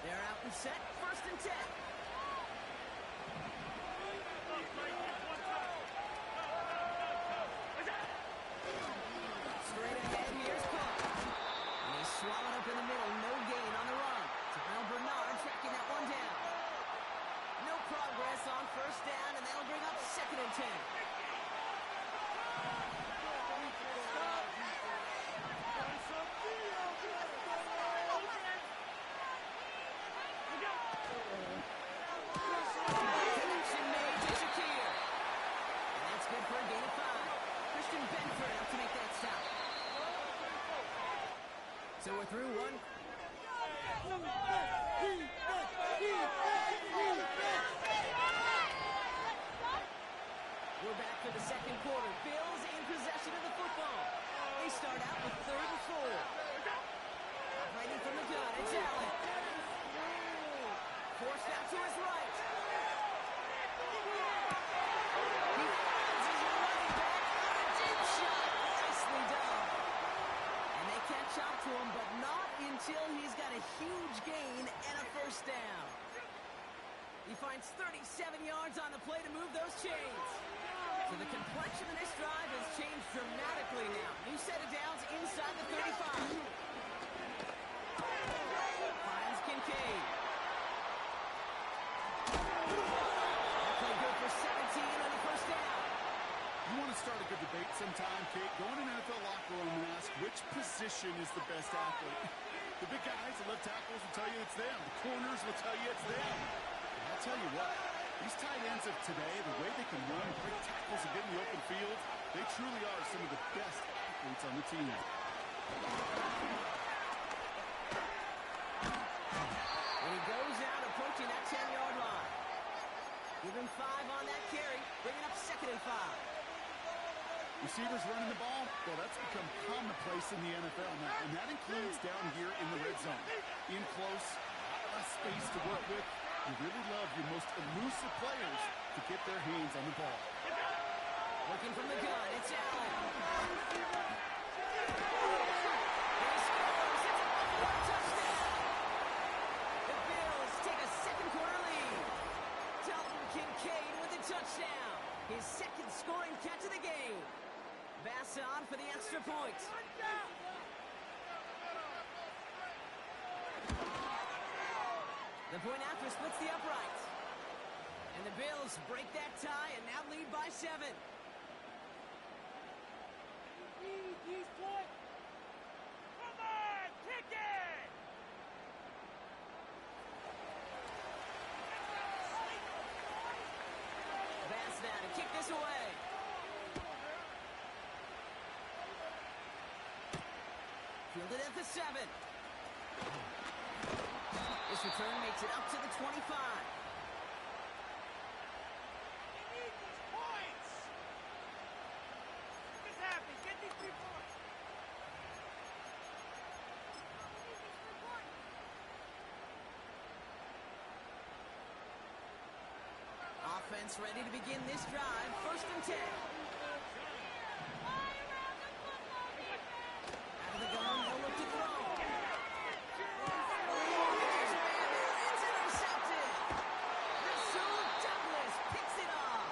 They're out and set, 1st and 10. Straight ahead, here's Cook. And he's swallowed up in the middle, no gain on the run. Terrell Bernard tracking that one down. No progress on 1st down, and that'll bring up 2nd and 10. Connection made to Shakir. And that's good for a gain of 5. Christian Benford out to make that stop. So we're through one. We're back for the 2nd quarter. Bills in possession of the football. They start out with 3rd and 4. Operating from the gun, it's Allen. Forced out to his right. He finds his running back on a deep shot. Nicely done. And they catch up to him, but not until he's got a huge gain and a 1st down. He finds 37 yards on the play to move those chains. So the complexion of this drive has changed dramatically now. New set of downs inside the 35. Finds Kincaid. That play good for 17 on the 1st down. You want to start a good debate sometime, Kate? Go in an NFL locker room and ask which position is the best athlete. The big guys, the left tackles will tell you it's them. The corners will tell you it's them. And I'll tell you what, these tight ends of today, the way they can run, break tackles, and get in the open field, they truly are some of the best athletes on the team. And he goes out approaching that 10-yard line. Give him 5 on that carry, bringing up 2nd and 5. Receivers running the ball, well, that's become commonplace in the NFL now, and that includes down here in the red zone. In close, less space to work with. You really love your most elusive players to get their hands on the ball. Looking from the gun, it's Allen. He scores. It's a touchdown. The Bills take a 2nd quarter lead. Dalton Kincaid with a touchdown. His 2nd scoring catch of the game. Bass on for the extra point. The point after splits the uprights. And the Bills break that tie and now lead by 7. Come on, kick it! Bass now to kick this away. Fielded at the 7. This return makes it up to the 25. We need these points! Make this happen. Get these 3 points. Offense ready to begin this drive. 1st and 10. Out of the gun, no look to throw. It's intercepted. Rasul Douglas picks it off.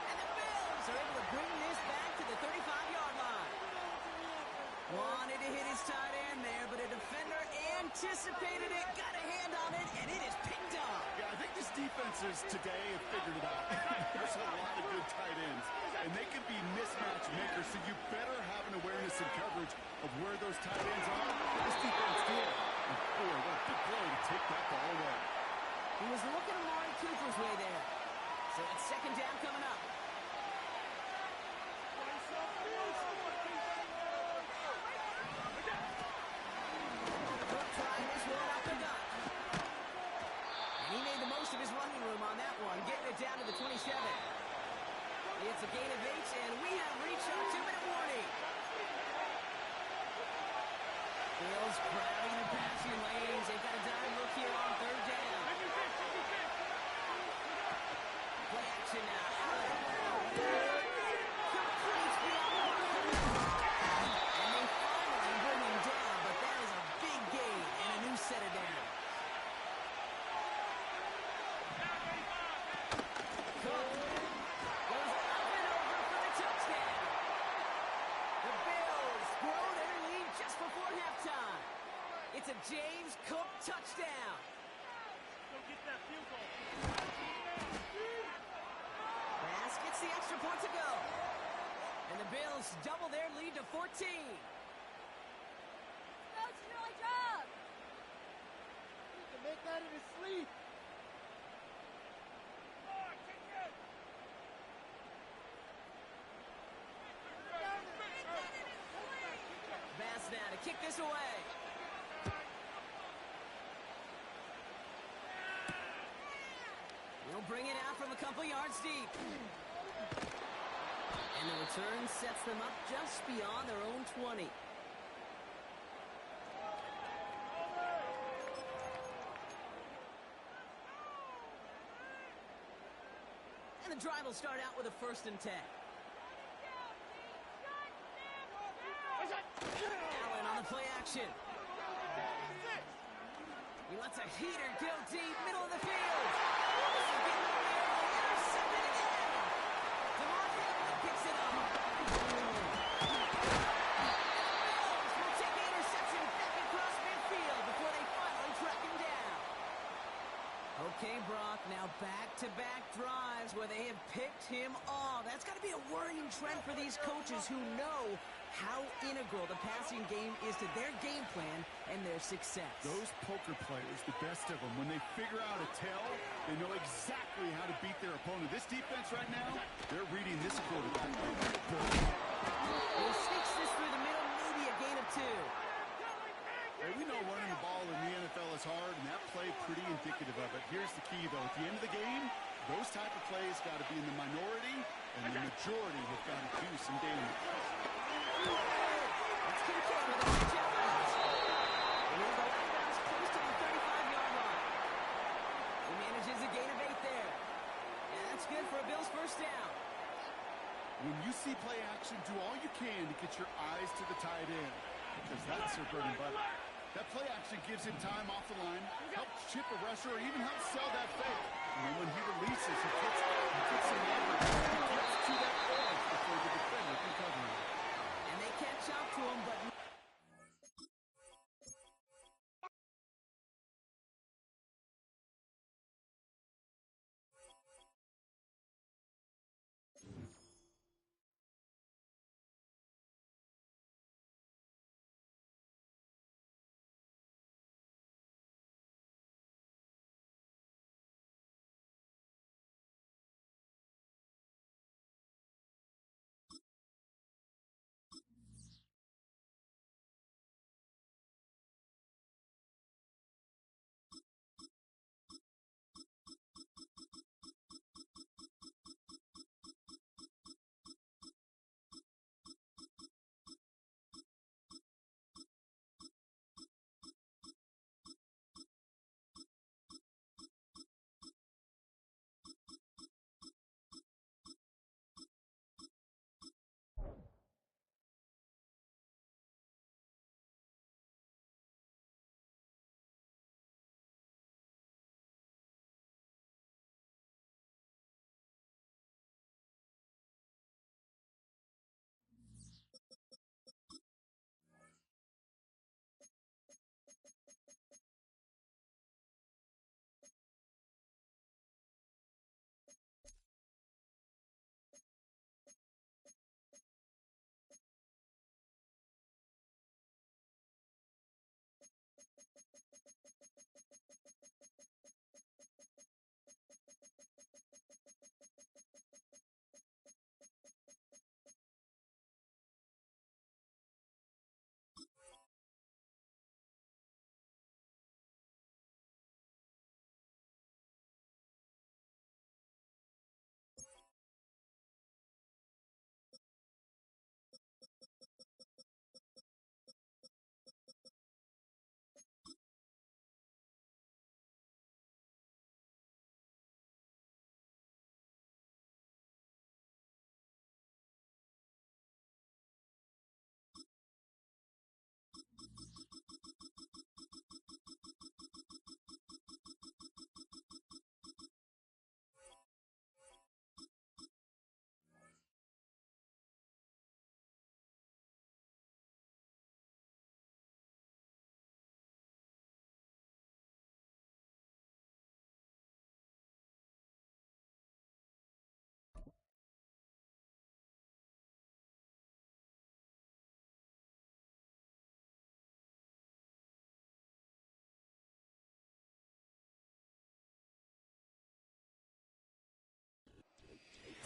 And the Bills are able to bring this back to the 35-yard line. Wanted to hit his tight end there, but a defender anticipated it, got a hand on it, and it is picked up. Yeah, I think these defenses today have figured it out. There's a lot of good tight ends, and they can be mismatch makers, so you better have an awareness and coverage of where those tight ends are. This defense did. James Cook touchdown. Go get that field goal. Bass gets the extra point to go. And the Bills double their lead to 14. Coach, early job. He can make that in his sleep. Bass now to kick this away. He'll bring it out from a couple yards deep. And the return sets them up just beyond their own 20. And the drive will start out with a 1st and 10. Allen on the play action. He lets a heater go deep, middle of the field. This is getting over there, intercepted again. DeMar Hamlin picks it up. Bills will take the interception back across midfield before they finally track him down. Okay, Brock, now back-to-back drives where they have picked him off. That's got to be a worrying trend for these coaches who know how integral the passing game is to their game plan and their success. Those poker players, the best of them, when they figure out a tell, they know exactly how to beat their opponent. This defense right now, they're reading this quarterback. He sneaks this through the middle, maybe a gain of 2. Hey, we know running the ball in the NFL is hard, and that play pretty indicative of it. Here's the key, though. At the end of the game, those type of plays got to be in the minority, and the majority have got to do some damage. That's Kincaid with a catch out pass. And he'll go out of bounds close to the 35-yard line. He manages a gain of 8 there. And that's good for a Bills 1st down. When you see play action, do all you can to get your eyes to the tight end, because that's their bread and butter. That play action gives him time off the line, helps chip a rusher, or even helps sell that fake. And then when he releases, he gets some leverage. He gets to that edge before the defender can cover him. And they catch up to him, but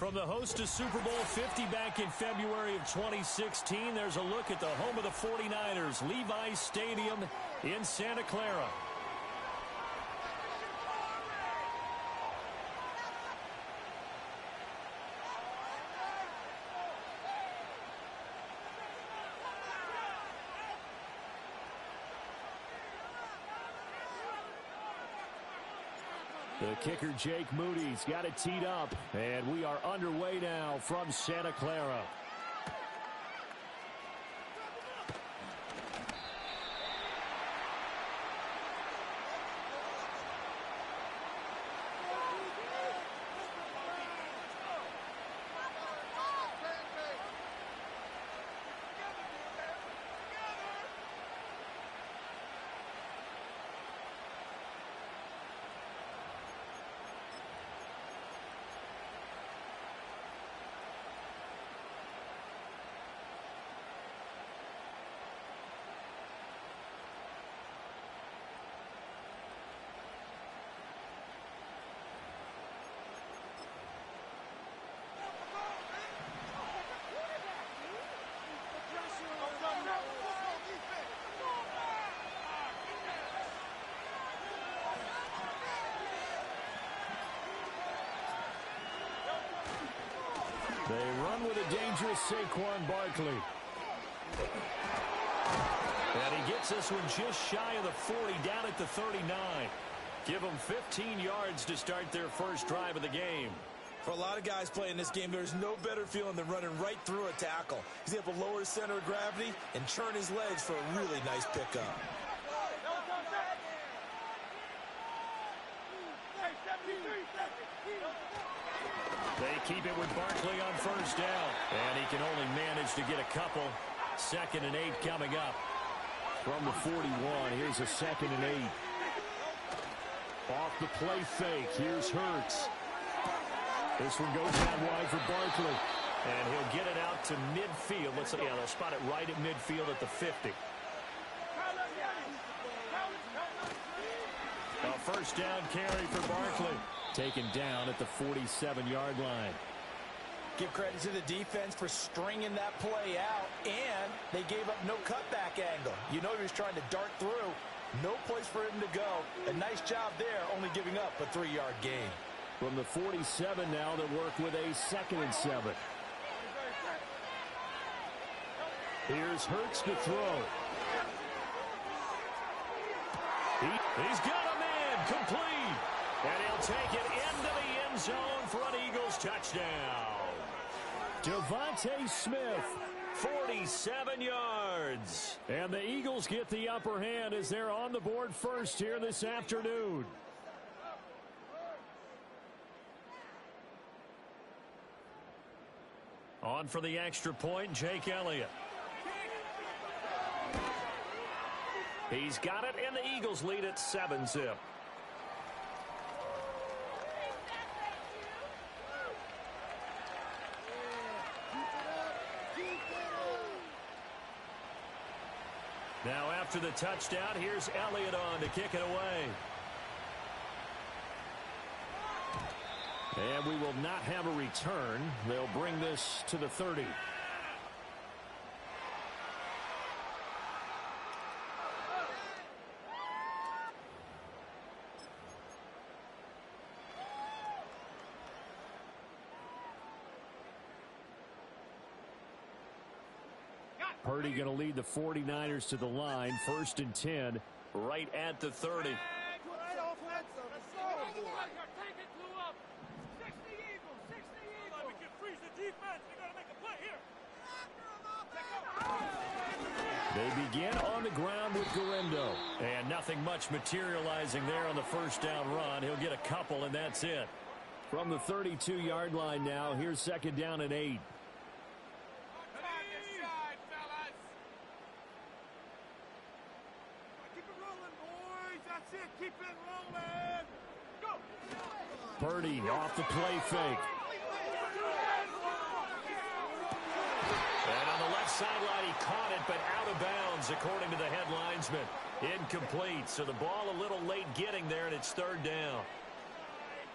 From the host to Super Bowl 50 back in February of 2016, there's a look at the home of the 49ers, Levi's Stadium in Santa Clara. The kicker, Jake Moody's got it teed up, and we are underway now from Santa Clara. They run with a dangerous Saquon Barkley. And he gets this one just shy of the 40, down at the 39. Give them 15 yards to start their first drive of the game. For a lot of guys playing this game, there's no better feeling than running right through a tackle. He's able to lower his center of gravity and churn his legs for a really nice pickup. They keep it with Barkley on first down. And he can only manage to get a couple. 2nd and 8 coming up. From the 41, here's a 2nd and 8. Off the play fake, here's Hurts. This one goes out wide for Barkley. And he'll get it out to midfield. They'll spot it right at midfield at the 50. A first down carry for Barkley. Taken down at the 47-yard line. Give credit to the defense for stringing that play out, and they gave up no cutback angle. You know he was trying to dart through. No place for him to go. A nice job there, only giving up a 3-yard gain. From the 47 now, they work with a 2nd and 7. Here's Hurts to throw. He's got a man complete. And he'll take it into the end zone for an Eagles touchdown. Devontae Smith, 47 yards. And the Eagles get the upper hand as they're on the board first here this afternoon. On for the extra point, Jake Elliott. He's got it, and the Eagles lead at 7-zip. Now after the touchdown, here's Elliott on to kick it away. And we will not have a return. They'll bring this to the 30. Purdy going to lead the 49ers to the line. 1st and 10, right at the 30. They begin on the ground with Garindo. And nothing much materializing there on the first down run. He'll get a couple, and that's it. From the 32-yard line now, here's 2nd down and 8. Purdy off the play fake. And on the left sideline, he caught it, but out of bounds, according to the head linesman. Incomplete, so the ball a little late getting there, and it's 3rd down.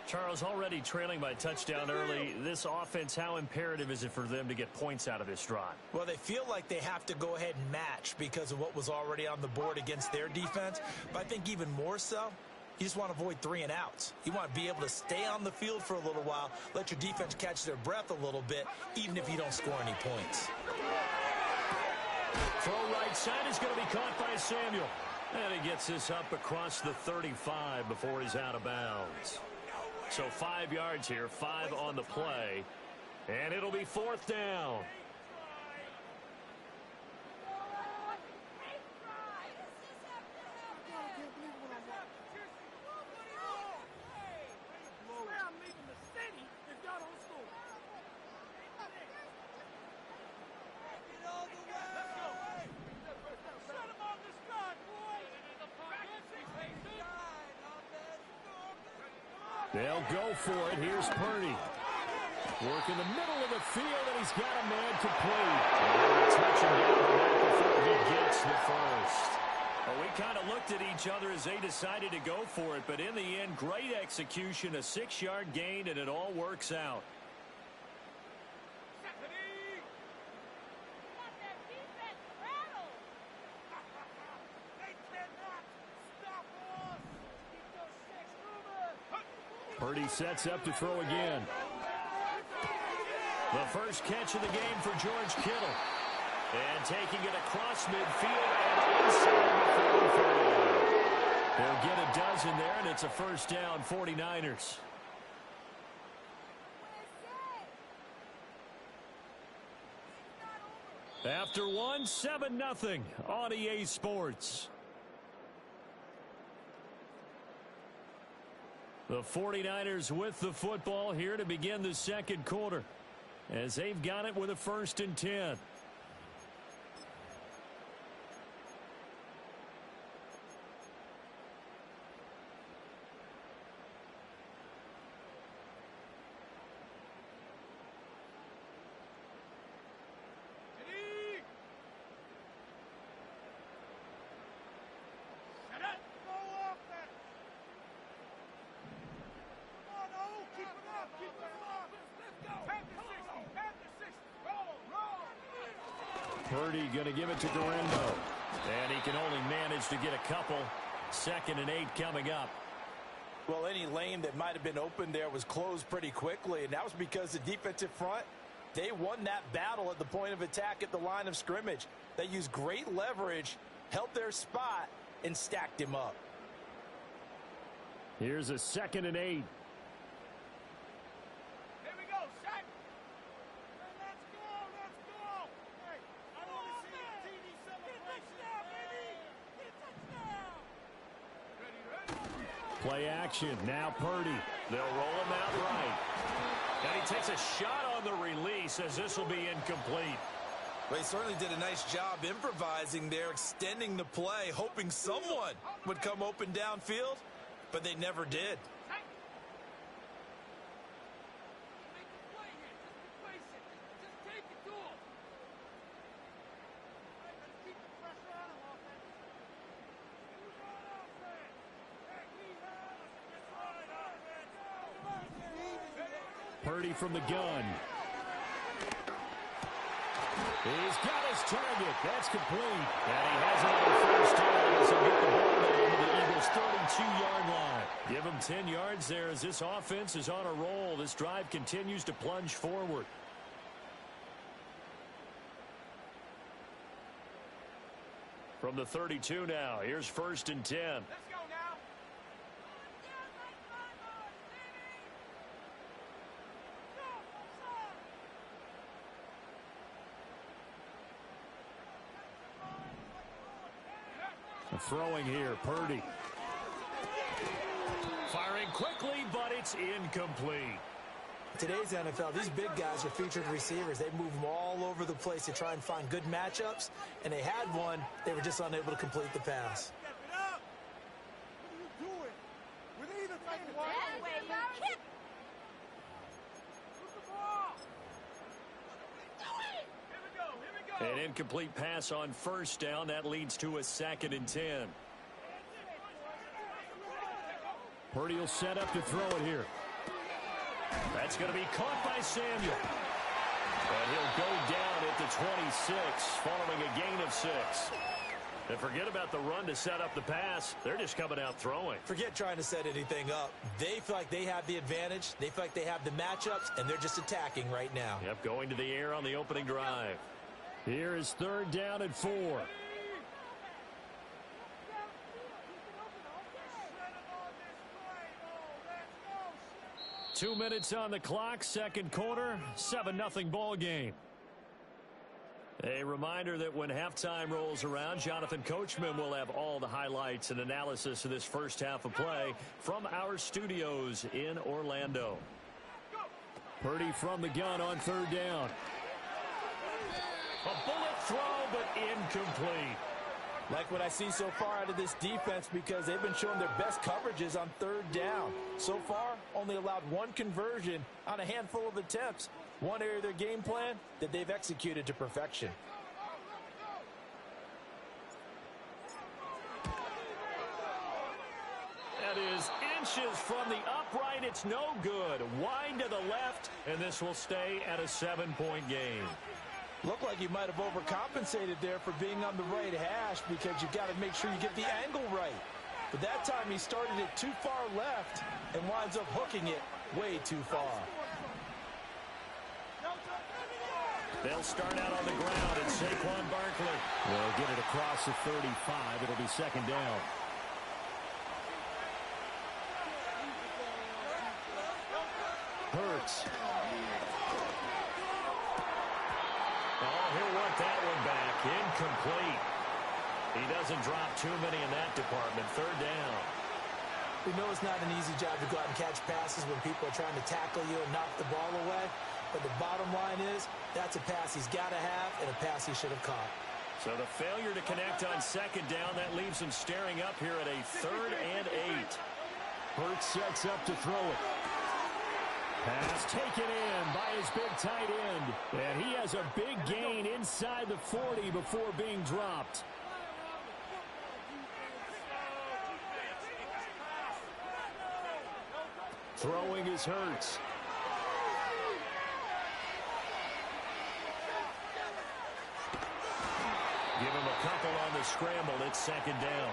Charles, already trailing by a touchdown early. This offense, how imperative is it for them to get points out of this drive? Well, they feel like they have to go ahead and match because of what was already on the board against their defense. But I think even more so, you just want to avoid 3 and outs. You want to be able to stay on the field for a little while, let your defense catch their breath a little bit, even if you don't score any points. Throw right side is going to be caught by Samuel. And he gets this up across the 35 before he's out of bounds. So 5 yards here, 5 on the play. And it'll be 4th down. They'll go for it. Here's Purdy. Work in the middle of the field, and he's got a man complete. Touch him down the back before he gets the first. Well, we kind of looked at each other as they decided to go for it, but in the end, great execution, a 6-yard gain, and it all works out. Purdy sets up to throw again. The first catch of the game for George Kittle. And taking it across midfield and inside the 45. They'll get a dozen there, and it's a first down, 49ers. After one, 7-0 on EA Sports. The 49ers with the football here to begin the second quarter, as they've got it with a 1st and 10. Purdy going to give it to Garendo. And he can only manage to get a couple. 2nd and 8 coming up. Well, any lane that might have been open there was closed pretty quickly, and that was because the defensive front, they won that battle at the point of attack at the line of scrimmage. They used great leverage, held their spot, and stacked him up. Here's a 2nd and 8. Play action. Now Purdy. They'll roll him out right. And he takes a shot on the release as this will be incomplete. Well, he certainly did a nice job improvising there, extending the play, hoping someone would come open downfield, but they never did. Purdy from the gun. He's got his target. That's complete. And he has another first down as he'll get the ball down to the Eagles' 32-yard line. Give him 10 yards there as this offense is on a roll. This drive continues to plunge forward. From the 32 now, here's 1st and 10. Let's go now. Throwing here, Purdy. Firing quickly, but it's incomplete. Today's NFL, these big guys are featured receivers. They move them all over the place to try and find good matchups, and they had one. They were just unable to complete the pass. An incomplete pass on first down. That leads to a 2nd and 10. Purdy will set up to throw it here. That's going to be caught by Samuel. And he'll go down at the 26 following a gain of 6. And forget about the run to set up the pass. They're just coming out throwing. Forget trying to set anything up. They feel like they have the advantage. They feel like they have the matchups, and they're just attacking right now. Yep, going to the air on the opening drive. Here is 3rd down and 4. 2 minutes on the clock, second quarter, 7-0 ball game. A reminder that when halftime rolls around, Jonathan Coachman will have all the highlights and analysis of this first half of play from our studios in Orlando. Purdy from the gun on 3rd down. A bullet throw, but incomplete. Like what I see so far out of this defense, because they've been showing their best coverages on 3rd down. So far, only allowed 1 conversion on a handful of attempts. One area of their game plan that they've executed to perfection. That is inches from the upright. It's no good. Wide to the left, and this will stay at a 7-point game. Looked like you might have overcompensated there for being on the right hash, because you've got to make sure you get the angle right. But that time he started it too far left and winds up hooking it way too far. They'll start out on the ground, and Saquon Barkley will get it across the 35. It'll be 2nd down. Hurts. Oh, he'll want that one back. Incomplete. He doesn't drop too many in that department. 3rd down. We know it's not an easy job to go out and catch passes when people are trying to tackle you and knock the ball away. But the bottom line is, that's a pass he's got to have and a pass he should have caught. So the failure to connect on 2nd down, that leaves him staring up here at a 3rd and 8. Hurts sets up to throw it. Pass taken in by his big tight end. And he has a big gain inside the 40 before being dropped. Throwing is Hurts. Give him a couple on the scramble. It's 2nd down.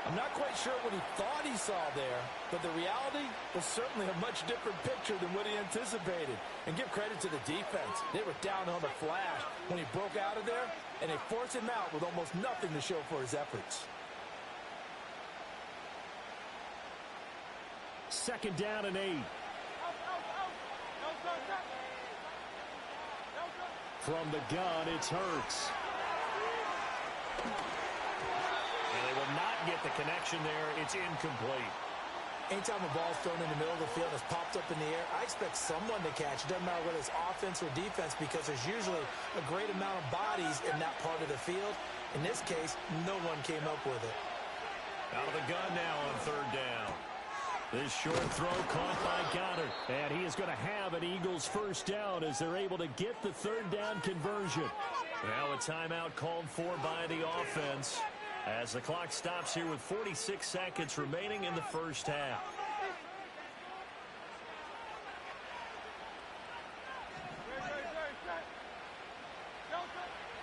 I'm not quite sure what he thought he saw there, but the reality was certainly a much different picture than what he anticipated. And give credit to the defense. They were down on the flash when he broke out of there, and they forced him out with almost nothing to show for his efforts. 2nd down and 8. From the gun, it's Hurts. And they will not get the connection there. It's incomplete. Anytime a ball's thrown in the middle of the field and it's popped up in the air, I expect someone to catch. It doesn't matter whether it's offense or defense, because there's usually a great amount of bodies in that part of the field. In this case, no one came up with it. Out of the gun now on 3rd down. This short throw caught by Goddard. And he is going to have an Eagles 1st down as they're able to get the 3rd down conversion. Now a timeout called for by the offense as the clock stops here with 46 seconds remaining in the first half.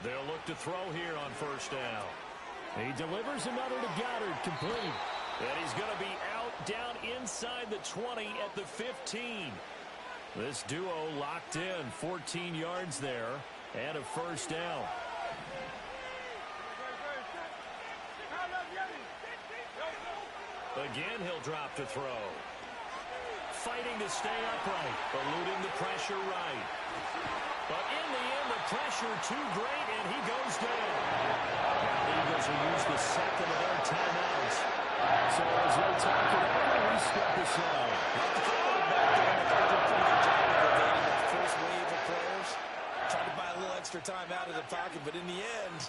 They'll look to throw here on 1st down. He delivers another to Goddard, complete. And he's going to be out down inside the 20 at the 15. This duo locked in, 14 yards there and a 1st down. Again, he'll drop to throw. Fighting to stay upright, eluding the pressure right. But in the end, the pressure too great, and he goes down. Now the Eagles will use the 2nd of their timeouts. So as they talk it over, we step aside. First wave of players tried to buy a little extra time out of the pocket, but in the end,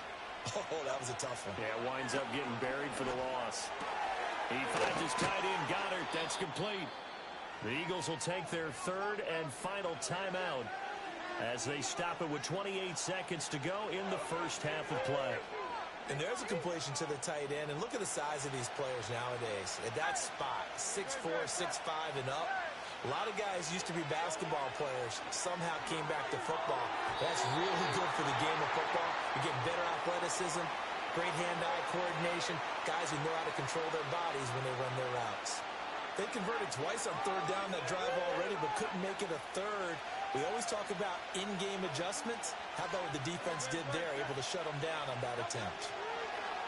oh, that was a tough one. Yeah, winds up getting buried for the loss. He finds his tight end, Goddard. That's complete. The Eagles will take their 3rd and final timeout as they stop it with 28 seconds to go in the first half of play. And there's a completion to the tight end. And look at the size of these players nowadays. At that spot, 6'4", 6'5", and up. A lot of guys used to be basketball players, somehow came back to football. That's really good for the game of football. You get better athleticism, great hand-eye coordination, guys who know how to control their bodies when they run their routes. They converted twice on third down that drive already, but couldn't make it a third. We always talk about in-game adjustments. How about what the defense did there, able to shut them down on that attempt?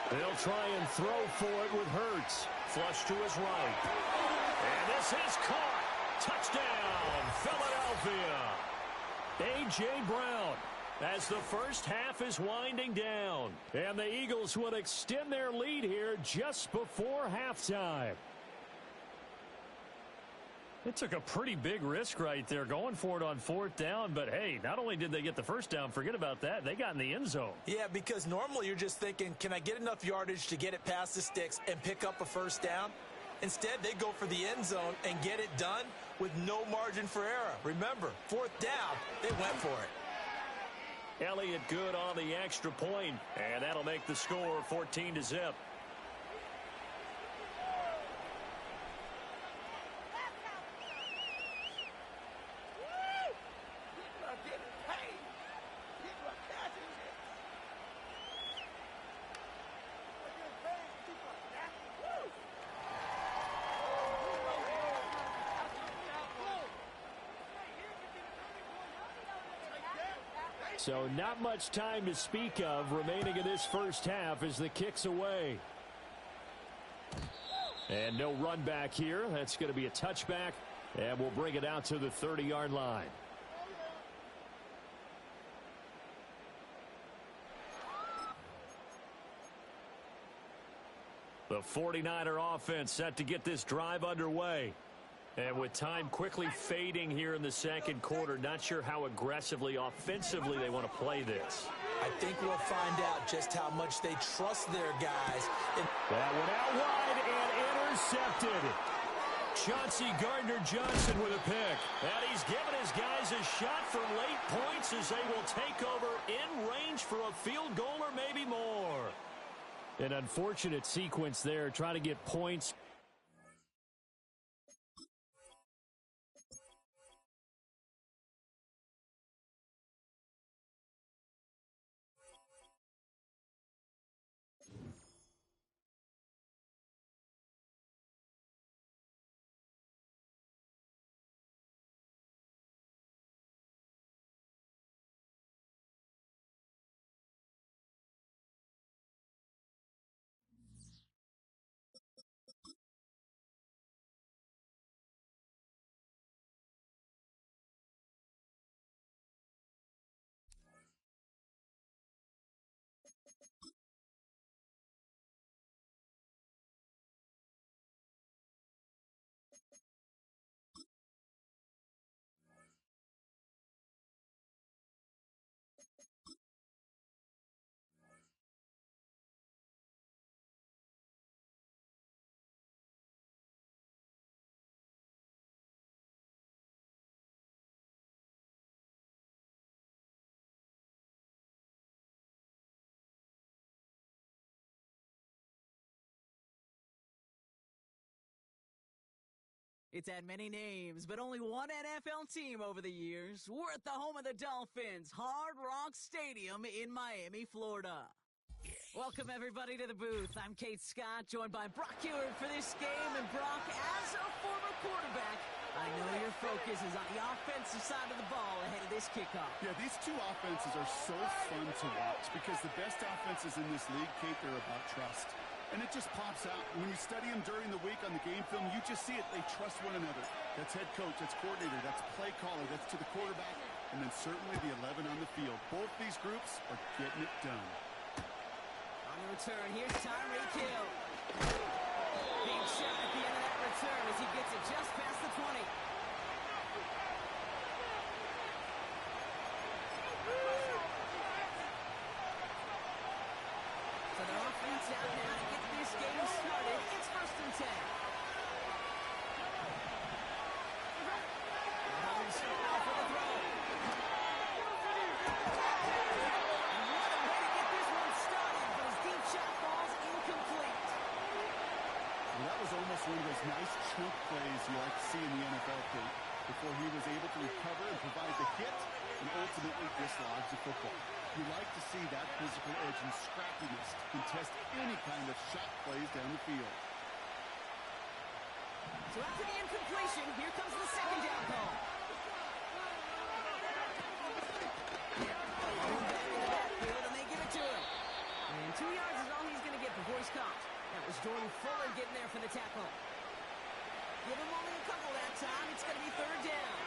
They'll try and throw for it with Hurts. Flush to his right. And this is caught. Touchdown, Philadelphia. A.J. Brown as the first half is winding down. And the Eagles will extend their lead here just before halftime. It took a pretty big risk right there going for it on fourth down. But, hey, not only did they get the first down, forget about that, they got in the end zone. Yeah, because normally you're just thinking, can I get enough yardage to get it past the sticks and pick up a first down? Instead, they go for the end zone and get it done with no margin for error. Remember, fourth down, they went for it. Elliott good on the extra point, and that'll make the score 14-0. So not much time to speak of remaining in this first half as the kick's away. And no run back here. That's going to be a touchback, and we'll bring it out to the 30-yard line. The 49er offense set to get this drive underway. And with time quickly fading here in the second quarter, not sure how aggressively, offensively they want to play this. I think we'll find out just how much they trust their guys. That one out wide and intercepted. Chauncey Gardner-Johnson with a pick. And he's given his guys a shot for late points as they will take over in range for a field goal or maybe more. An unfortunate sequence there, trying to get points. It's had many names, but only one NFL team over the years. We're at the home of the Dolphins, Hard Rock Stadium in Miami, Florida. Welcome, everybody, to the booth. I'm Kate Scott, joined by Brock Ewert for this game. And Brock, as a former quarterback, I know your focus is on the offensive side of the ball ahead of this kickoff. Yeah, these two offenses are so fun to watch because the best offenses in this league, Kate, they're about trust. And it just pops out. When you study them during the week on the game film, you just see it. They trust one another. That's head coach, that's coordinator, that's play caller, that's to the quarterback, and then certainly the 11 on the field. Both these groups are getting it done. On the return, here's Tyreek Hill. Being shot at the end of that return as he gets it just past the 20. So their offense out now to get this game started. It's 1st and 10. Mahomes off for the throw. And what a way to get this one started, but his deep shot falls incomplete. Well, that was those nice chunk plays you like to see in the NFL, Pete, before he was able to recover and provide the hit and ultimately dislodge the football. You like to see that physical edge and scrappiness to contest any kind of shot plays down the field. So after the incompletion, here comes the second down call. Going back in the backfield, and they give it to him. And 2 yards is all he's going to get before he's caught. That was Jordan Fuller getting there for the tackle. Give him only a couple that time. It's going to be third down.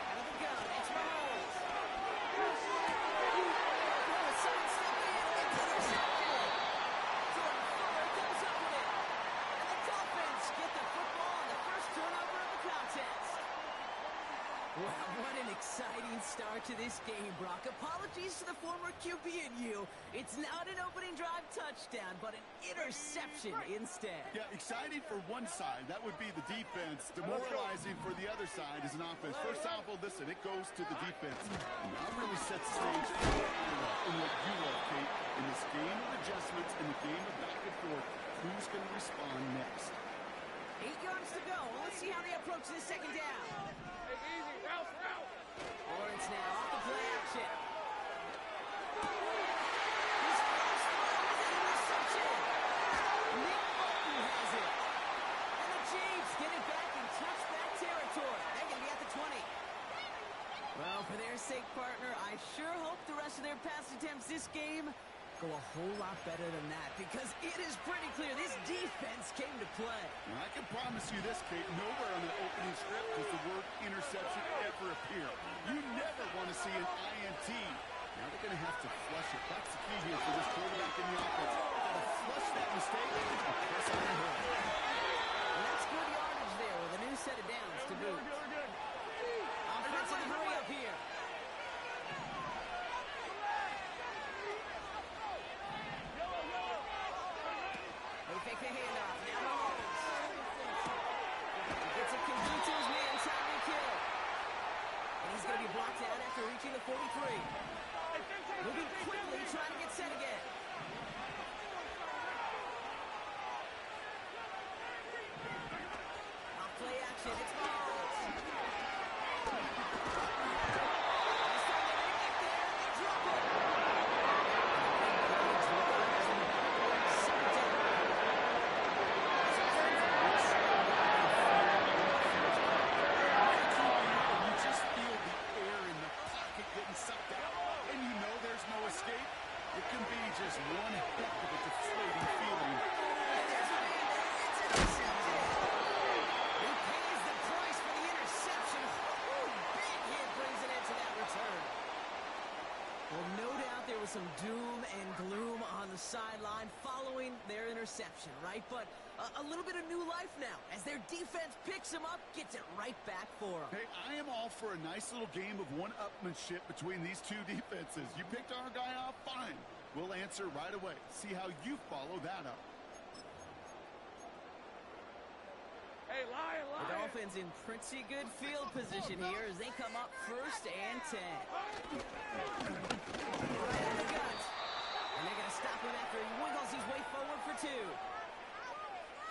Out of the gun, it's Mahomes. Sidestep in, it's intercepted. Jordan Fuller comes up with it. And the Dolphins get the football on the first turnover of the contest. Wow, what an exciting start to this game, Brock. Apologies to the former QB in you. It's not an opening drive touchdown, but an interception instead. Yeah, exciting for one side. That would be the defense. Demoralizing for the other side is an offense. First off, well, listen, it goes to the defense. And that really sets the stage for what I love and what you love, Kate. In this game of adjustments, in the game of back and forth, who's going to respond next? 8 yards to go. Let's see how they approach this second down. Lawrence now off the play action. His first throw is an interception. Nick Bolton has it. And the Chiefs get it back in touchback territory. They're going to be at the 20. Well, for their sake, partner, I sure hope the rest of their pass attempts this game go a whole lot better than that, because it is pretty clear this defense came to play. And I can promise you this, Kate, nowhere on the opening script does the word interception ever appear. You never want to see an INT. Now they're going to have to flush it. That's the key here for this quarterback in the offense. Got to flush that mistake and press on the hook. And that's good yardage there with a new set of downs to boot. Offensive hurry up here. They fake the handoff. Now Mahomes. He gets it complete to his man, Tyreek Hill. And he's going to be blocked out after reaching the 43. Moving quickly, trying to get set again. Off play action, it's Mahomes. He's trying to get there, and they drop it. You just feel the air in the pocket getting sucked out, and you know there's no escape. It can be just one heck of a deflating feeling. He pays the price for the interception. Big hit brings an end to that return. Well, no doubt there was some doom and gloom on the sideline following their interception, right? But a little bit of new life now as their defense picks him up, gets it right back for them. Hey, I am all for a nice little game of one-upmanship between these two defenses. You picked our guy off, fine. We'll answer right away. See how you follow that up. The Dolphins in pretty good field position here as they come up first and 10. Right in the gut. And they're going to stop him after he wiggles his way forward for 2.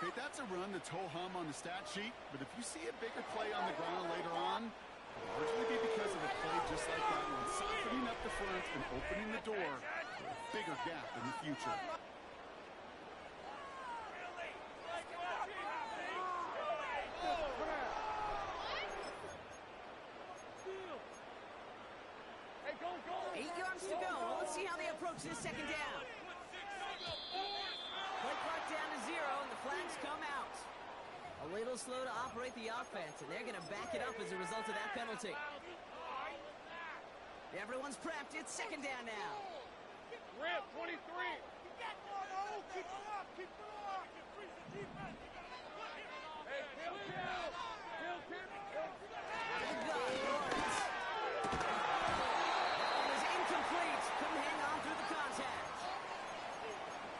Hey, that's a run that's ho-hum on the stat sheet, but if you see a bigger play on the ground later on, it'll largely be because of a play just like that one, softening up the front and opening the door for a bigger gap in the future. To go. Let's see how they approach this second down. Play clock down to 0, and the flags come out. A little slow to operate the offense, and they're going to back it up as a result of that penalty. Everyone's prepped. It's second down now. Rip, 23. Keep it up. Hey, Kill.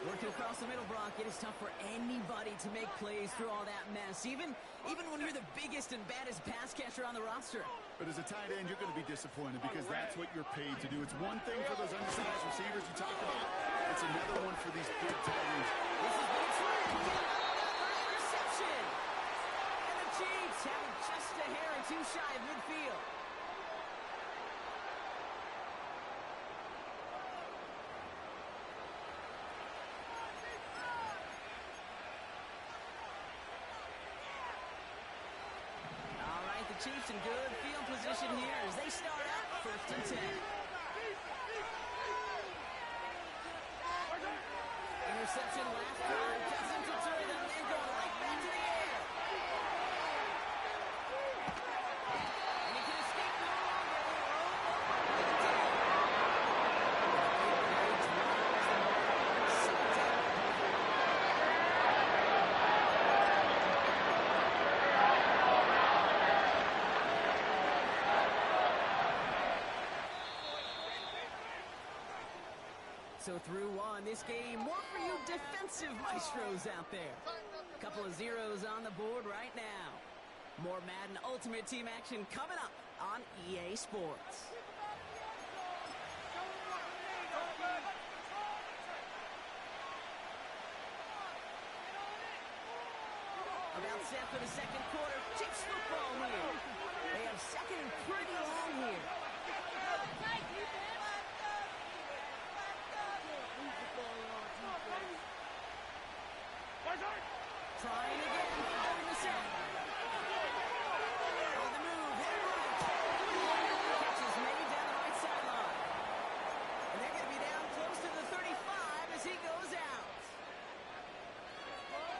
Working across the middle, Brock, it is tough for anybody to make plays through all that mess, even when you're the biggest and baddest pass catcher on the roster. But as a tight end, you're going to be disappointed because that's what you're paid to do. It's one thing for those undersized receivers you talked about. It's another one for these big tight ends. This is big three. Interception. And the Chiefs have it just a hair and too shy of midfield. The Chiefs in good field position here as they start out 1st and 10. Interception last drive doesn't deter them. They're going right back to the air. And he can escape no longer. So through one, this game, more for you defensive maestros out there. A couple of zeros on the board right now. More Madden Ultimate Team action coming up on EA Sports. About set for the second quarter. Chiefs football here. They have second and pretty long here. Trying again, during the set. On the move, hit right. Catch is made down the right sideline. And they're going to be down close to the 35 as he goes out.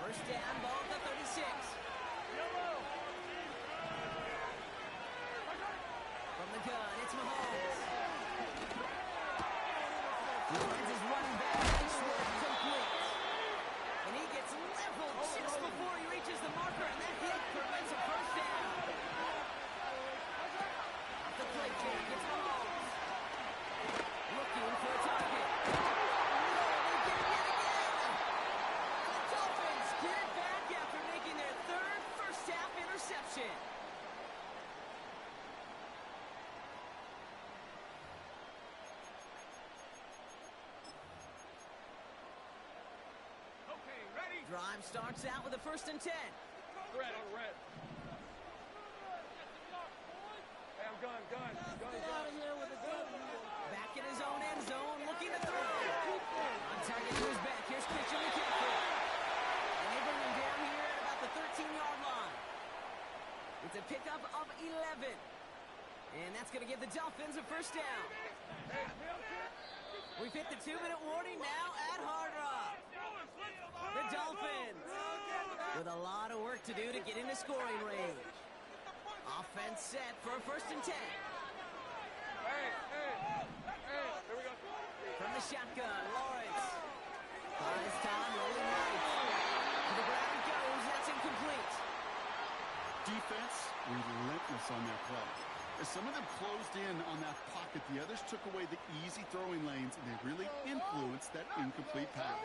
First down, ball at the 36. From the gun, it's Mahomes. He finds his running back. Nice work, complete. And he gets leveled just before he reaches the marker, and that hit prevents a first down. Off the play fake, it's Mahomes. Looking for a target. They get it yet again. And the Dolphins get it back after making their third first-half interception. Drive starts out with a 1st and 10. Red on red. Hey, I'm gun. Back in his own end zone, looking to throw. On target to his back. Here's Christian McCaffrey. And they bring him down here at about the 13-yard line. It's a pickup of 11. And that's going to give the Dolphins a first down. We've hit the 2-minute warning now at Hard Rock. The Dolphins with a lot of work to do to get into scoring range. Offense set for a 1st and 10. Hey, here we go. From the shotgun, Lawrence. Buys time, rolling right. To the ground it goes, that's incomplete. Defense, relentless on their play. As some of them closed in on that pocket, the others took away the easy throwing lanes, and they really influenced that incomplete pass.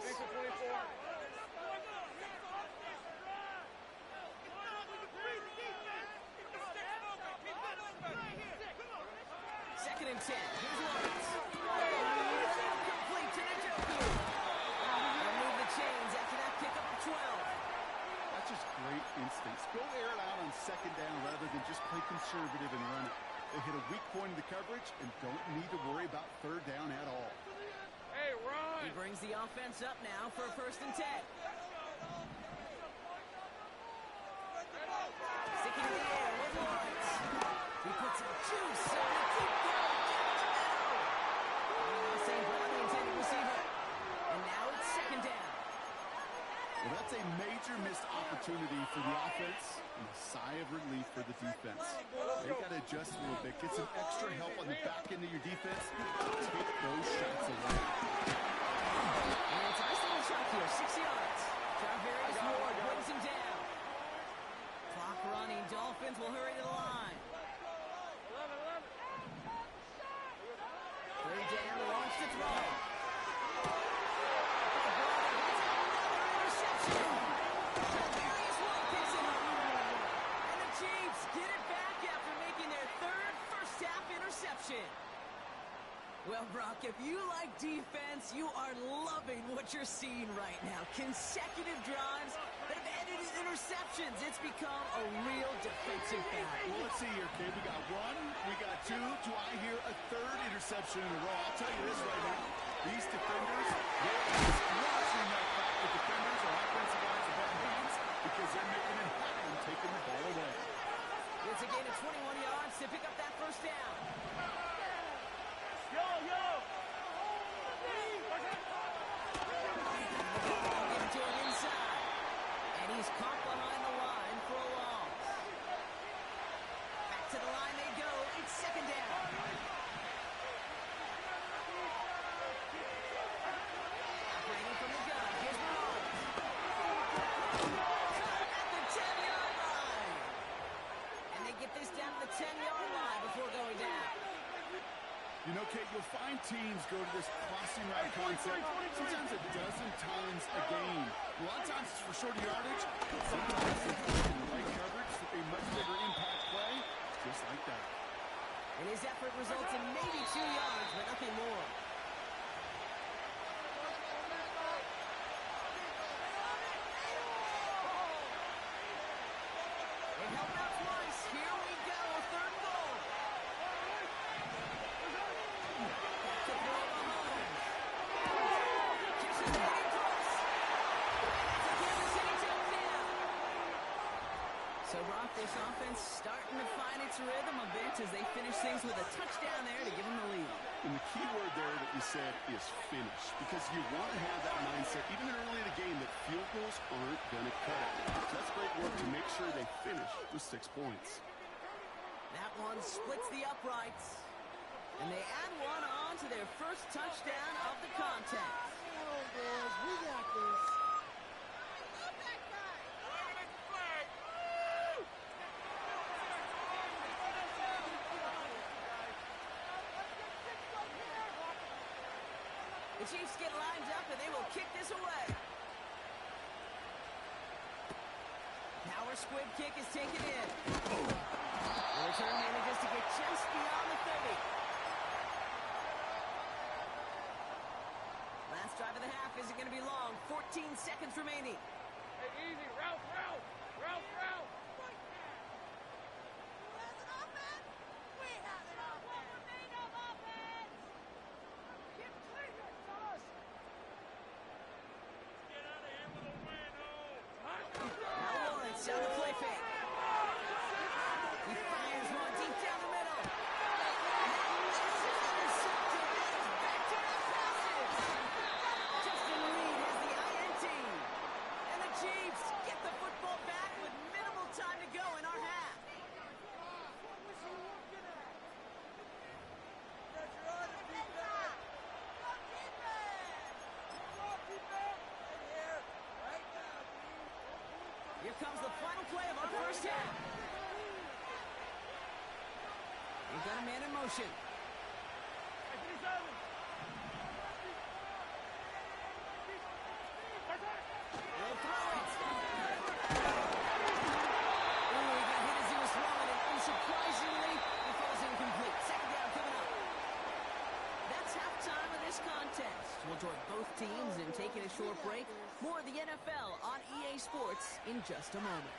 2nd and 10. Here's Lawrence. Complete to Njoku. Remove the chains after that pickup of 12. That's just great instincts. Go air it out on 2nd down rather than just play conservative and run it. They hit a weak point in the coverage and don't need to worry about 3rd down at all. Hey, run! He brings the offense up now for a 1st and 10. Sticking in the air with Lawrence. He puts some juice on the deep throw. St. Brown, the intended receiver. And now it's 2nd down. Well, that's a major missed opportunity for the offense and a sigh of relief for the defense. They got to adjust a little bit, get some extra help on the back end of your defense, take those shots away. And it's a nice little shot here, 6 yards. Jarvis Ward brings him down. Clock running, Dolphins will hurry to the line. 3rd down, launch to throw. Chiefs get it back after making their third Look, if you like defense, you are loving what you're seeing right now. Consecutive drives that have ended in interceptions. It's become a real defensive battle. Well, let's see here, kid. We got one, we got two. Do I hear a third interception in a row? I'll tell you this right now. These defenders, they're squashing that back. The defenders or offensive lines are betting hands because they're making it happen, taking the ball away. It's a gain of 21 yards to pick up that first down. Yo, yo! Give it to him inside. And he's caught behind the line for a loss. Back to the line they go. It's second down. Operating from the gun. Here's Mahomes. At the 10-yard line. And they get this down to the 10-yard line before going down. You know, Kate, you'll find teams go to this crossing route concept sometimes a dozen times a game. A lot of times it's for shorter yardage, but sometimes it's in the right coverage for a much bigger impact play, just like that. And his effort results in maybe 2 yards, but nothing more. They help out twice. Here we go, third and goal. Back to throw Mahomes. Catches it getting close. That's a Kansas City touchdown. So, Brock, this offense starting to find its rhythm a bit as they finish things with a touchdown there to give them the lead. And the key word there that you said is finish, because you want to have that mindset, even early in the game, that field goals aren't going to cut it. So that's great work to make sure they finish with 6 points. That one splits the uprights. And they add one on to their first touchdown of the contest. Come on, boys. We got this. I love that guy. Flag. Woo! The Chiefs get lined up and they will kick this away. Power squib kick is taken in. The return manages to get just beyond the 30. Last drive of the half isn't going to be long. 14 seconds remaining. Hey, easy. Ralph, Ralph. Ralph, Ralph. Who has an offense? We have an offense. What remain of offense? Keep clean, fellas. Get out of here with a win, Now Lawrence down the play fake. He fires one deep down the middle. That misses, intercepted, and it's back to the passes. Justin Reed has the INT. And the Chiefs get the football back with minimal time to go in our half. Here comes the final play of our first half. We've got a man in motion. They'll throw it. Ooh, he got hit as he was throwing it. Unsurprisingly, it falls incomplete. Second down coming up. That's halftime of this contest. We'll join both teams in taking a short break. More of the NFL on EA Sports in just a moment.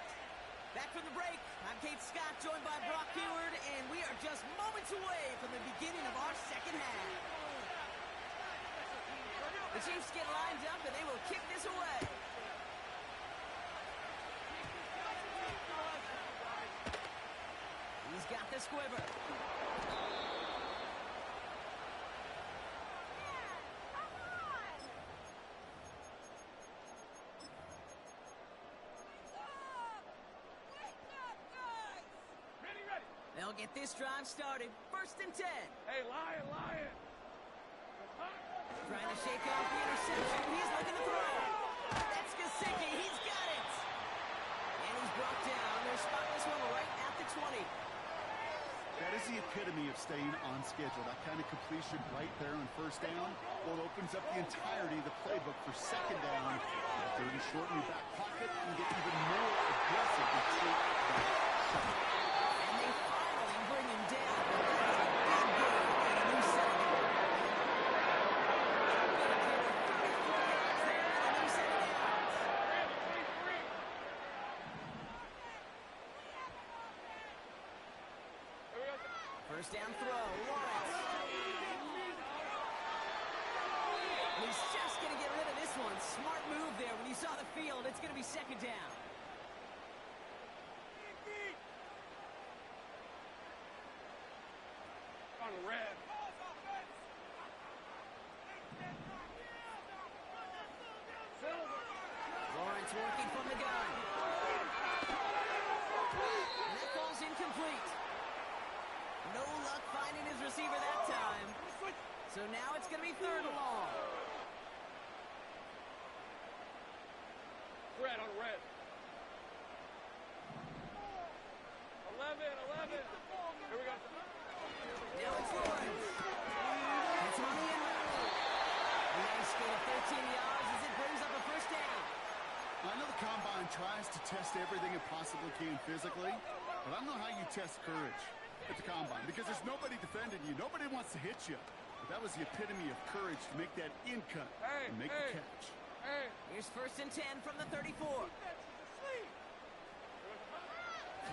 Back from the break, I'm Kate Scott, joined by Brock Heward, and we are just moments away from the beginning of our second half. The Chiefs get lined up, and they will kick this away. He's got the squiver. They'll get this drive started. First and 10. Hey, Lion, Lion. Trying to shake off the interception. He's looking to throw. That's Gesicki. He's got it. And he's brought down. They'll spot this one right at the 20. That is the epitome of staying on schedule. That kind of completion right there on first down. Well, it opens up the entirety of the playbook for second down. 30 short in your back pocket and get even more aggressive to take that shot. And they finally bring him down. That's a big gain and a new set of downs. First down throw, Lawrence. And he's just going to get rid of this one. Smart move there when you saw the field. It's going to be second down. On red. Lawrence working from the gun. And that ball's incomplete. No luck finding his receiver that time. So now it's going to be third and long. Red on red. 11. Here we go. Now it's Lawrence. It's on the end road. A nice gain of 13 yards as it brings up a first down. I know the combine tries to test everything it possibly can physically, but I don't know how you test courage at the combine because there's nobody defending you. Nobody wants to hit you. But that was the epitome of courage to make that in cut and make the catch. Here's first and 10 from the 34.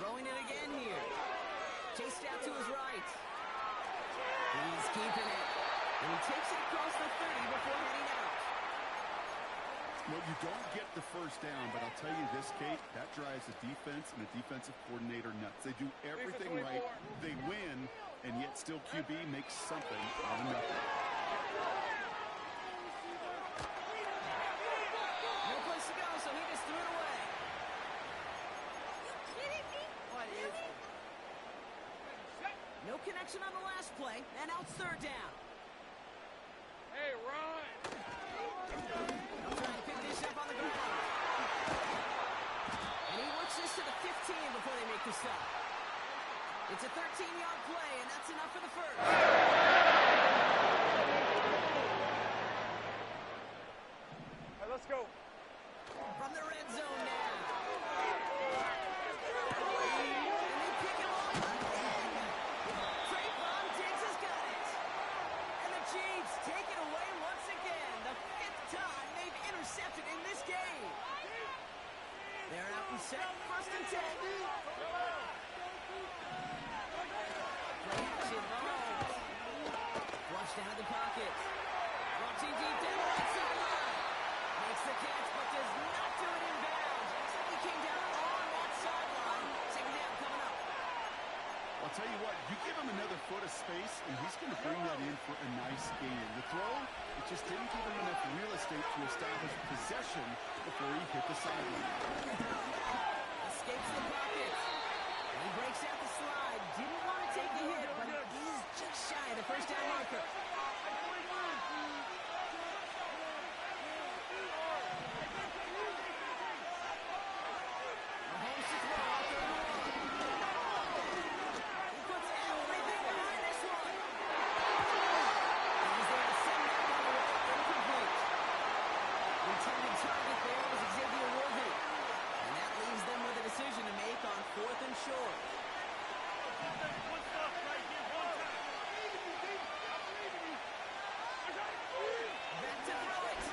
Throwing it again here. Chased out to his right. He's keeping it. And he takes it across the 30 before heading out. Well, you don't get the first down, but I'll tell you this, Kate, that drives the defense and the defensive coordinator nuts. They do everything right. They win, and yet still QB makes something out of nothing. No place to go, so he just threw it away. What is it? No connection on the last play, and now it's third down. Hey, Ron. They'll try and pick this up on the ground. And he works this to the 15 before they make the stop. It's a 13-yard play, and that's enough for the first. Hey, let's go. From the red zone now. And they pick him off again. Trayvon Diggs has got it. And the Chiefs take it away once again. The fifth time they've intercepted in this game. They're out in set, first and 10. Play action, Mahomes. Flushed out of the pocket. Launching deep down the right sideline. Makes the catch, but does not do it in bounds. Looks like he came down on that sideline. Second down coming up. I'll tell you what, you give him another foot of space, and he's going to bring that in for a nice gain. The throw, it just didn't give him enough real estate to establish possession before he hit the sideline. Escapes the pocket. And he breaks out the slide. Didn't want to take the hit, but he's just shy of the first down marker. Mahomes to throw out third and long. He puts everything behind this one. And he's there to send that one away. Incomplete. Intended target there was Xavier Worthy. And that leaves them with a decision to make on fourth and short. Back to throw it.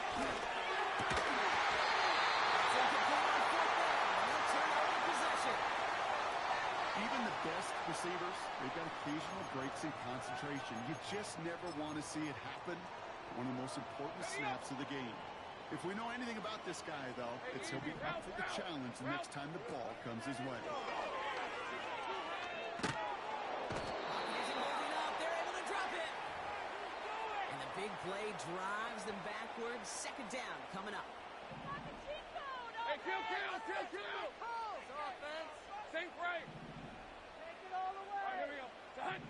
It's incomplete on fourth down. And they'll turn over possession. Even the best receivers, they've got occasional breaks in concentration. You just never want to see it happen. One of the most important snaps of the game. If we know anything about this guy, though, it's he'll be up for the challenge the next time the ball comes his way. Isn't holding up. They're able to drop it. And the big play drives them backwards. Second down coming up. Hey, kill. Think right. Take it all the way. All right, here we go. Time.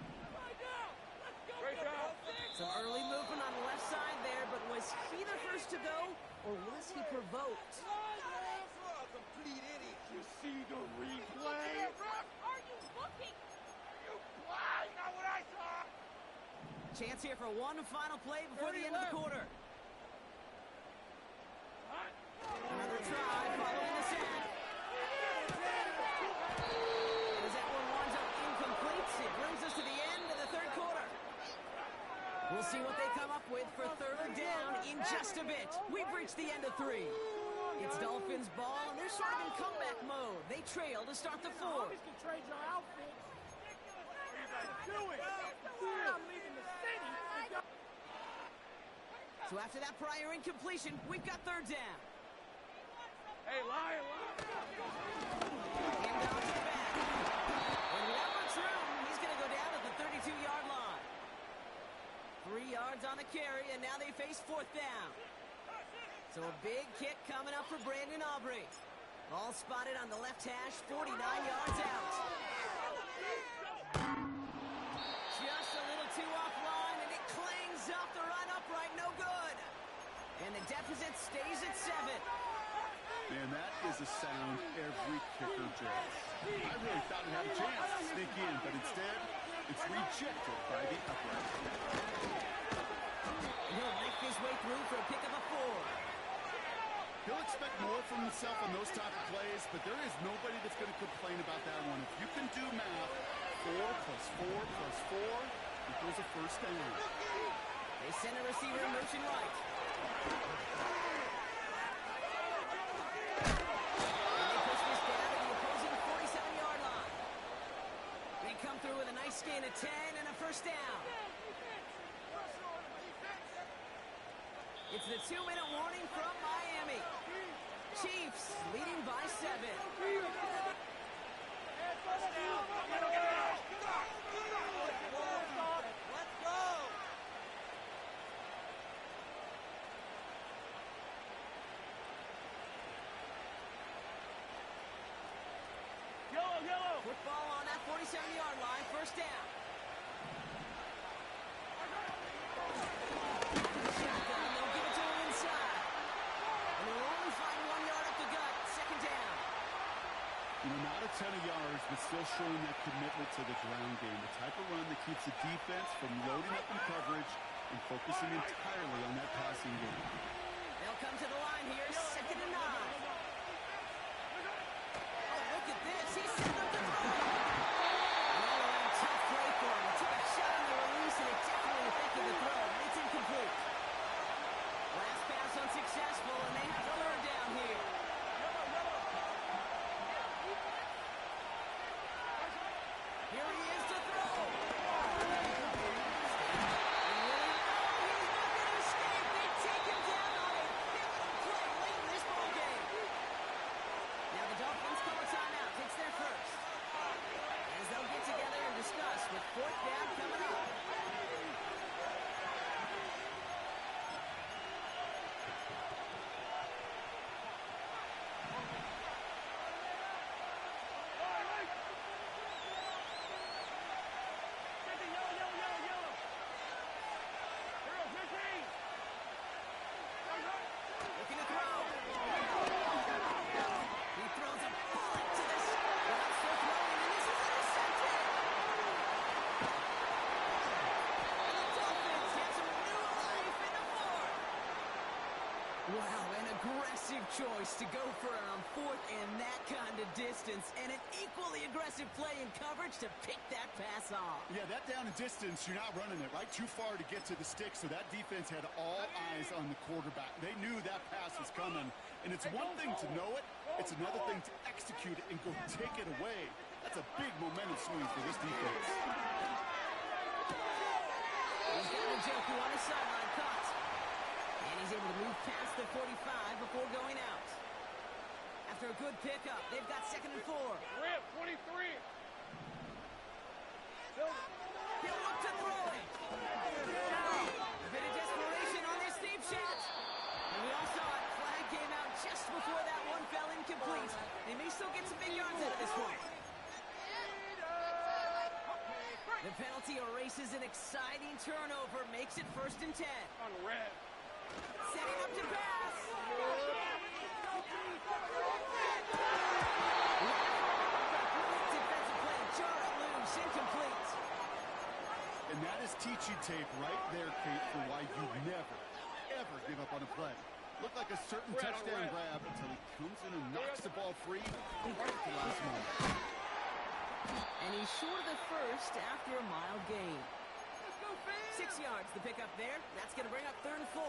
Great job. Some early movement on the left side there, but was he the first to go, or was he provoked? You see the replay? Are you looking? You blind? Not what I saw. Chance here for one final play before the end of the quarter. Another try following the sack. And as that one winds up incomplete, it brings us to the end of the third quarter. We'll see what they come up with for third down in just a bit. We've reached the end of three. It's Dolphins ball, and they're sort of in comeback mode. They trail to start the fourth. So after that prior incompletion, we've got third down. Hey, Lion. Handoff to the back. And without much room, he's going to go down at the 32-yard line. 3 yards on the carry, and now they face fourth down. So a big kick coming up for Brandon Aubrey. Ball spotted on the left hash, 49 yards out. Just a little too offline, and it clangs off the right upright, no good. And the deficit stays at 7. Man, that is a sound every kicker dreads. I really thought it had a chance to sneak in, but instead, it's rejected by the upright. He'll make his way through for a pick of a 4. He'll expect more from himself on those type of plays, but there is nobody that's going to complain about that one. If you can do math, 4 plus 4 plus 4 equals a first down. They send a receiver in motion right. And they push this down to the opposing 47-yard line. They come through with a nice gain of 10 and a first down. It's the 2-minute warning from Miami. Chiefs leading by 7. Let's go. Yellow. Football on that 47-yard line, first down. Shotgun, they'll give it to him inside. And they'll only find 1 yard up the gut, second down. Not a ton of yards, but still showing that commitment to the ground game. The type of run that keeps the defense from loading up in coverage and focusing entirely on that passing game. They'll come to the line here, second and 9. Oh, look at this. He's set up to throw. An all-around tough play for him. He took a shot on the release, and it definitely affected the throw. It's incomplete. Last pass unsuccessful, and they have third down here. Here he is to throw. Fourth down coming up. Looking to throw. He throws a bullet to this. Well, still throwing, and this is intercepted. Wow, an aggressive choice to go for it on fourth and that kind of distance, and an equally aggressive play in coverage to pick that pass off. Yeah, that down and distance, you're not running it, right? Too far to get to the stick, so that defense had all eyes on the quarterback. They knew that pass was coming, and it's one thing to know it, it's another thing to execute it and go take it away. That's a big momentum swing for this defense. He's got Njoku on his sideline cut. And he's able to move past the 45 before going out. After a good pickup, they've got second and 4. Rip, 23. He'll look to throw it. A bit of desperation on this deep shot. And we all saw it. Flag came out just before that one fell incomplete. They may still get some big yards out of this one. The penalty erases an exciting turnover, makes it first and 10. On red. Setting up to pass. Defensive play, jar it loose, incomplete. And that is teaching tape right there, Kate, for why you never, ever give up on a play. Looked like a certain touchdown grab until he comes in and knocks the ball free right at the last moment. And he's short of the first after a mile gain. 6 yards the pickup there. That's going to bring up third and 4.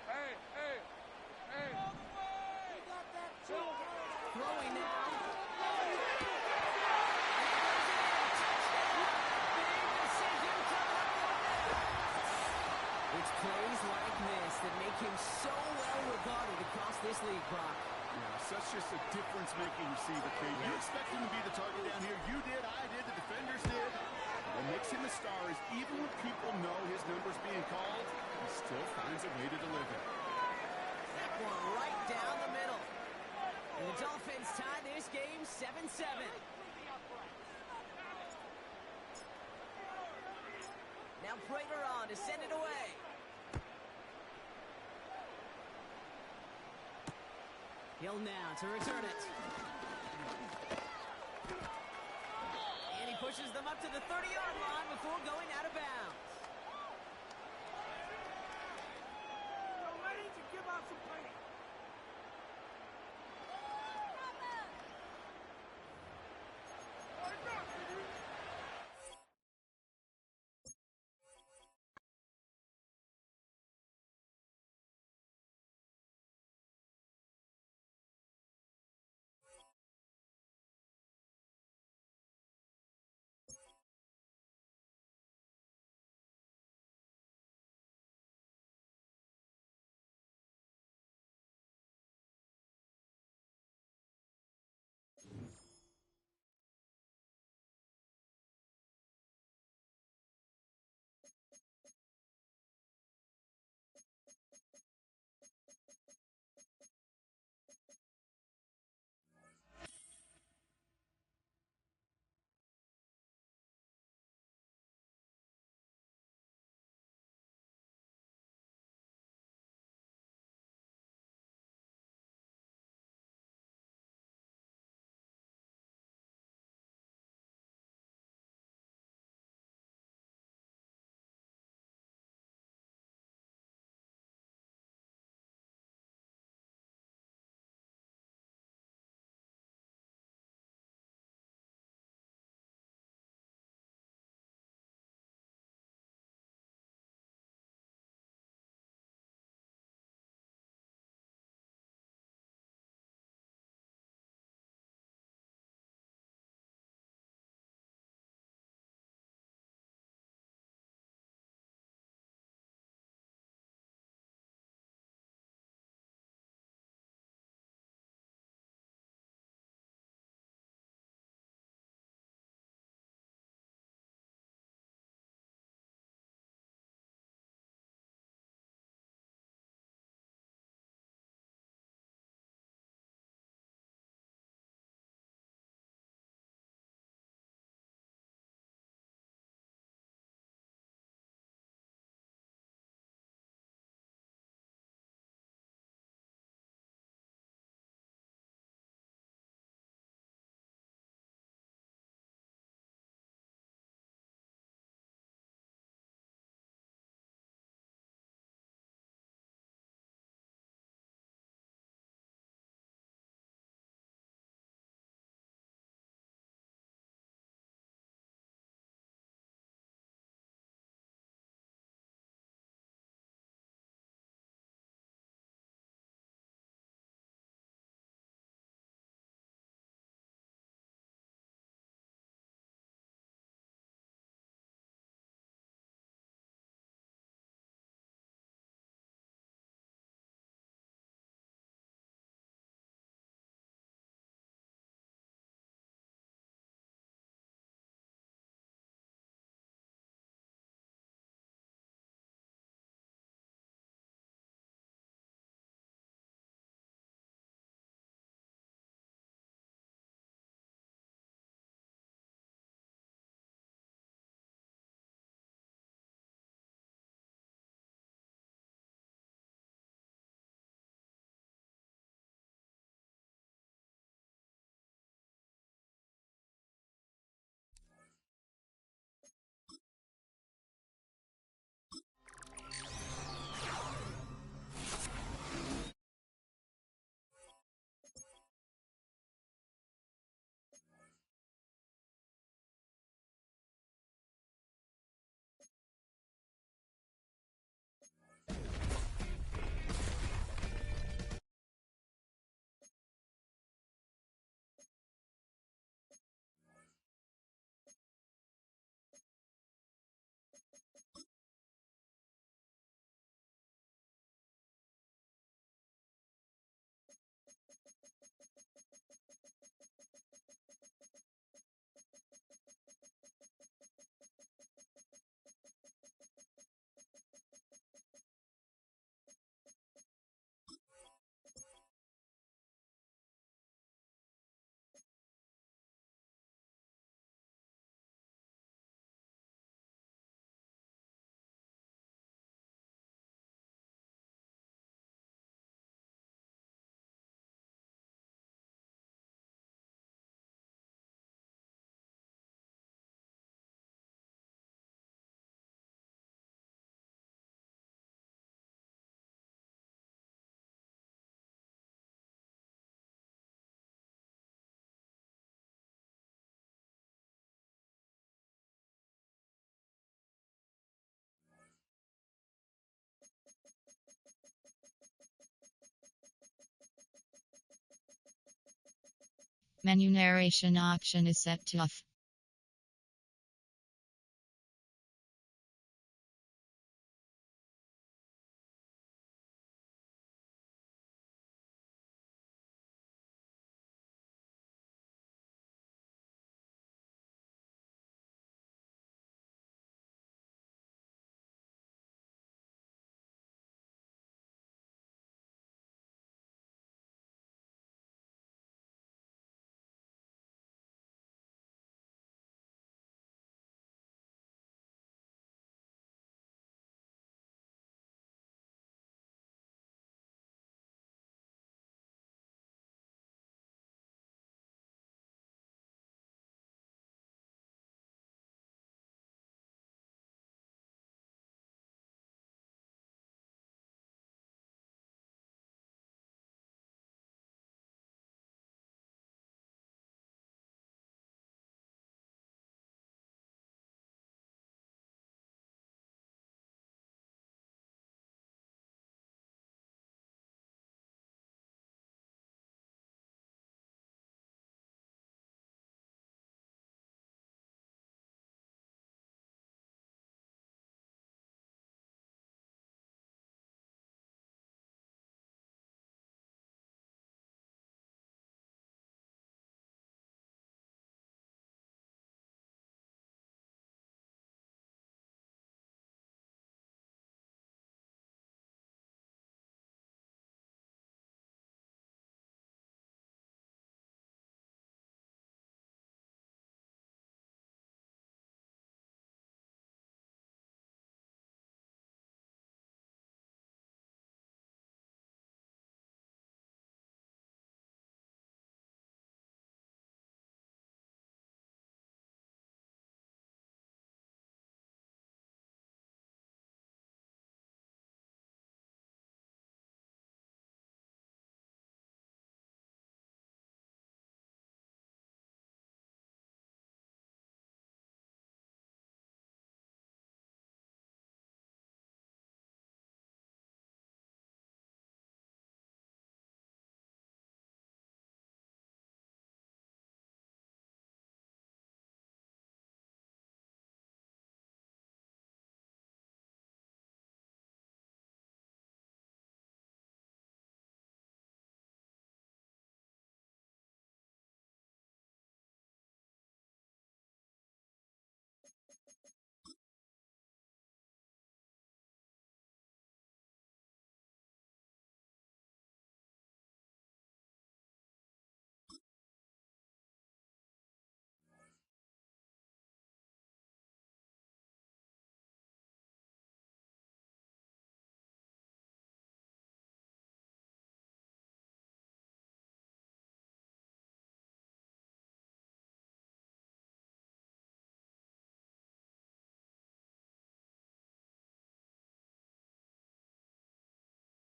Hey. Throwing now. plays like this that make him so well regarded across this league, Brock. Yeah, such just a difference-making receiver, Kate. You expect him to be the target down here. You did, I did, the defenders did. What makes him a star is even when people know his number's being called, he still finds a way to deliver. That one right down the middle. And the Dolphins tie this game 7-7. Now Prater on to send it away. Hill now to return it. And he pushes them up to the 30-yard line before going out of bounds. Ready to give out some pain. Menu narration option is set to off.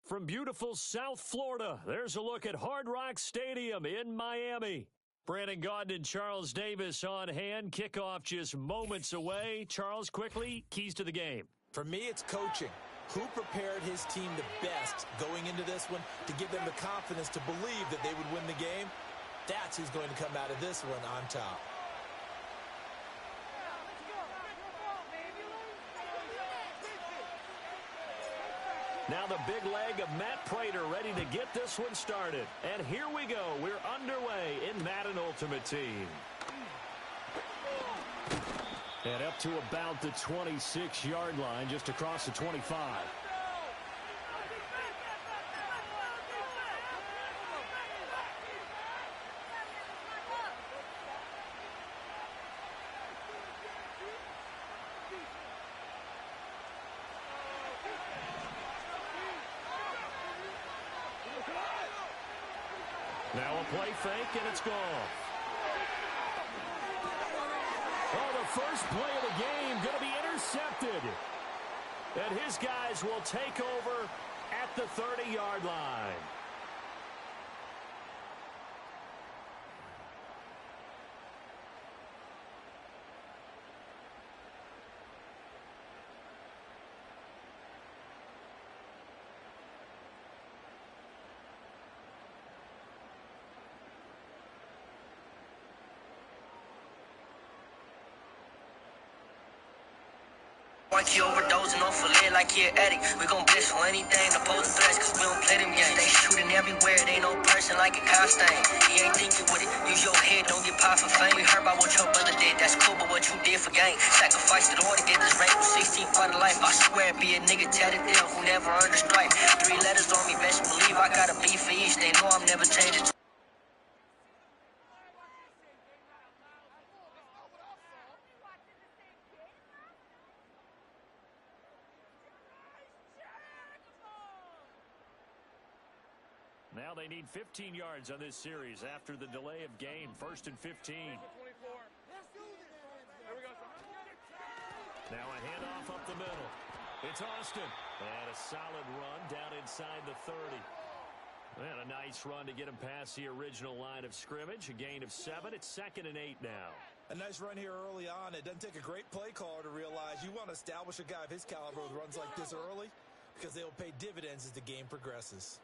From beautiful South Florida, there's a look at Hard Rock Stadium in Miami. Brandon Gaudin and Charles Davis on hand. Kickoff just moments away. Charles, quickly, keys to the game. For me, it's coaching. Who prepared his team the best going into this one to give them the confidence to believe that they would win the game? That's who's going to come out of this one on top. Now the big leg of Matt Prater ready to get this one started. And here we go. We're underway in Madden Ultimate Team. And up to about the 26-yard line, just across the 25. Now a play fake, and it's gone. Oh, the first play of the game going to be intercepted. And his guys will take over at the 30-yard line. He overdosing on filet like he an addict. We gon' blitz for anything, opposing threats, cause we don't play them games. They shooting everywhere, they no person like a constant. He ain't thinking with it, use your head, don't get popped for fame. We heard about what your brother did, that's cool, but what you did for gang. Sacrifice to the Lord to get this rank from 16 for the life. I swear, be a nigga tatted ill who never earned a stripe. 3 letters on me, best believe I got a beef for each. They know I'm never changing. Now they need 15 yards on this series after the delay of game. 1st and 15. Now a handoff up the middle. It's Austin. And a solid run down inside the 30. And a nice run to get him past the original line of scrimmage. A gain of 7. It's 2nd and 8 now. A nice run here early on. It doesn't take a great play caller to realize you want to establish a guy of his caliber with runs like this early because they'll pay dividends as the game progresses.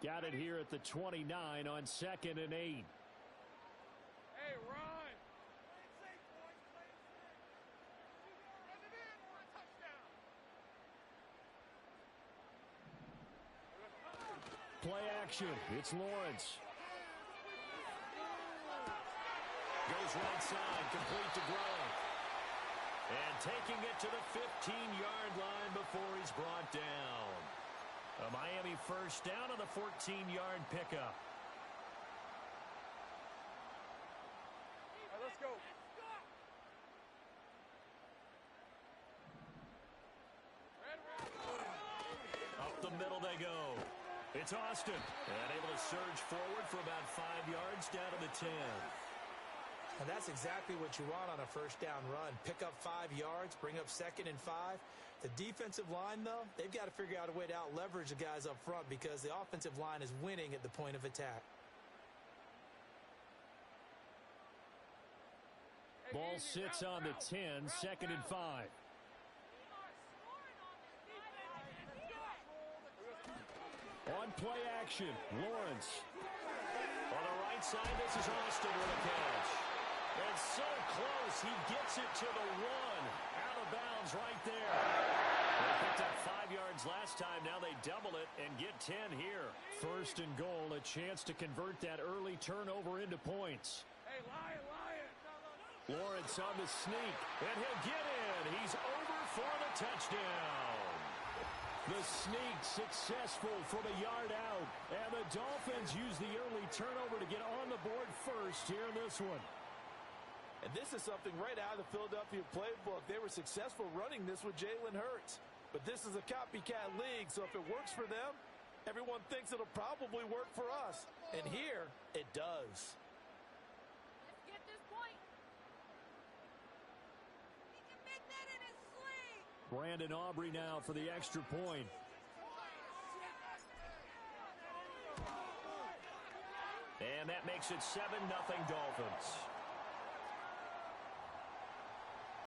Got it here at the 29 on 2nd and 8. Hey, run. Play action. It's Lawrence. Goes right side, complete to Gronk. And taking it to the 15-yard line before he's brought down. A Miami first down on the 14-yard pickup. All right, let's go. Up the middle they go. It's Austin. And able to surge forward for about 5 yards down to the 10. And that's exactly what you want on a first down run. Pick up 5 yards, bring up 2nd and 5. The defensive line, though, they've got to figure out a way to out-leverage the guys up front because the offensive line is winning at the point of attack. Ball sits on the 10, 2nd and 5. On play action, Lawrence. On the right side, this is Austin with a catch. And so close, he gets it to the 1. Out of bounds right there. They picked up 5 yards last time. Now they double it and get 10 here. 1st and goal, a chance to convert that early turnover into points. Hey, Lion. Lawrence on the sneak, and he'll get in. He's over for the touchdown. The sneak successful from a yard out, and the Dolphins use the early turnover to get on the board first here in this one. And this is something right out of the Philadelphia playbook. They were successful running this with Jalen Hurts. But this is a copycat league, so if it works for them, everyone thinks it'll probably work for us. And here, it does. Let's get this point. He can make that in his sleep. Brandon Aubrey now for the extra point. And that makes it 7-0 Dolphins.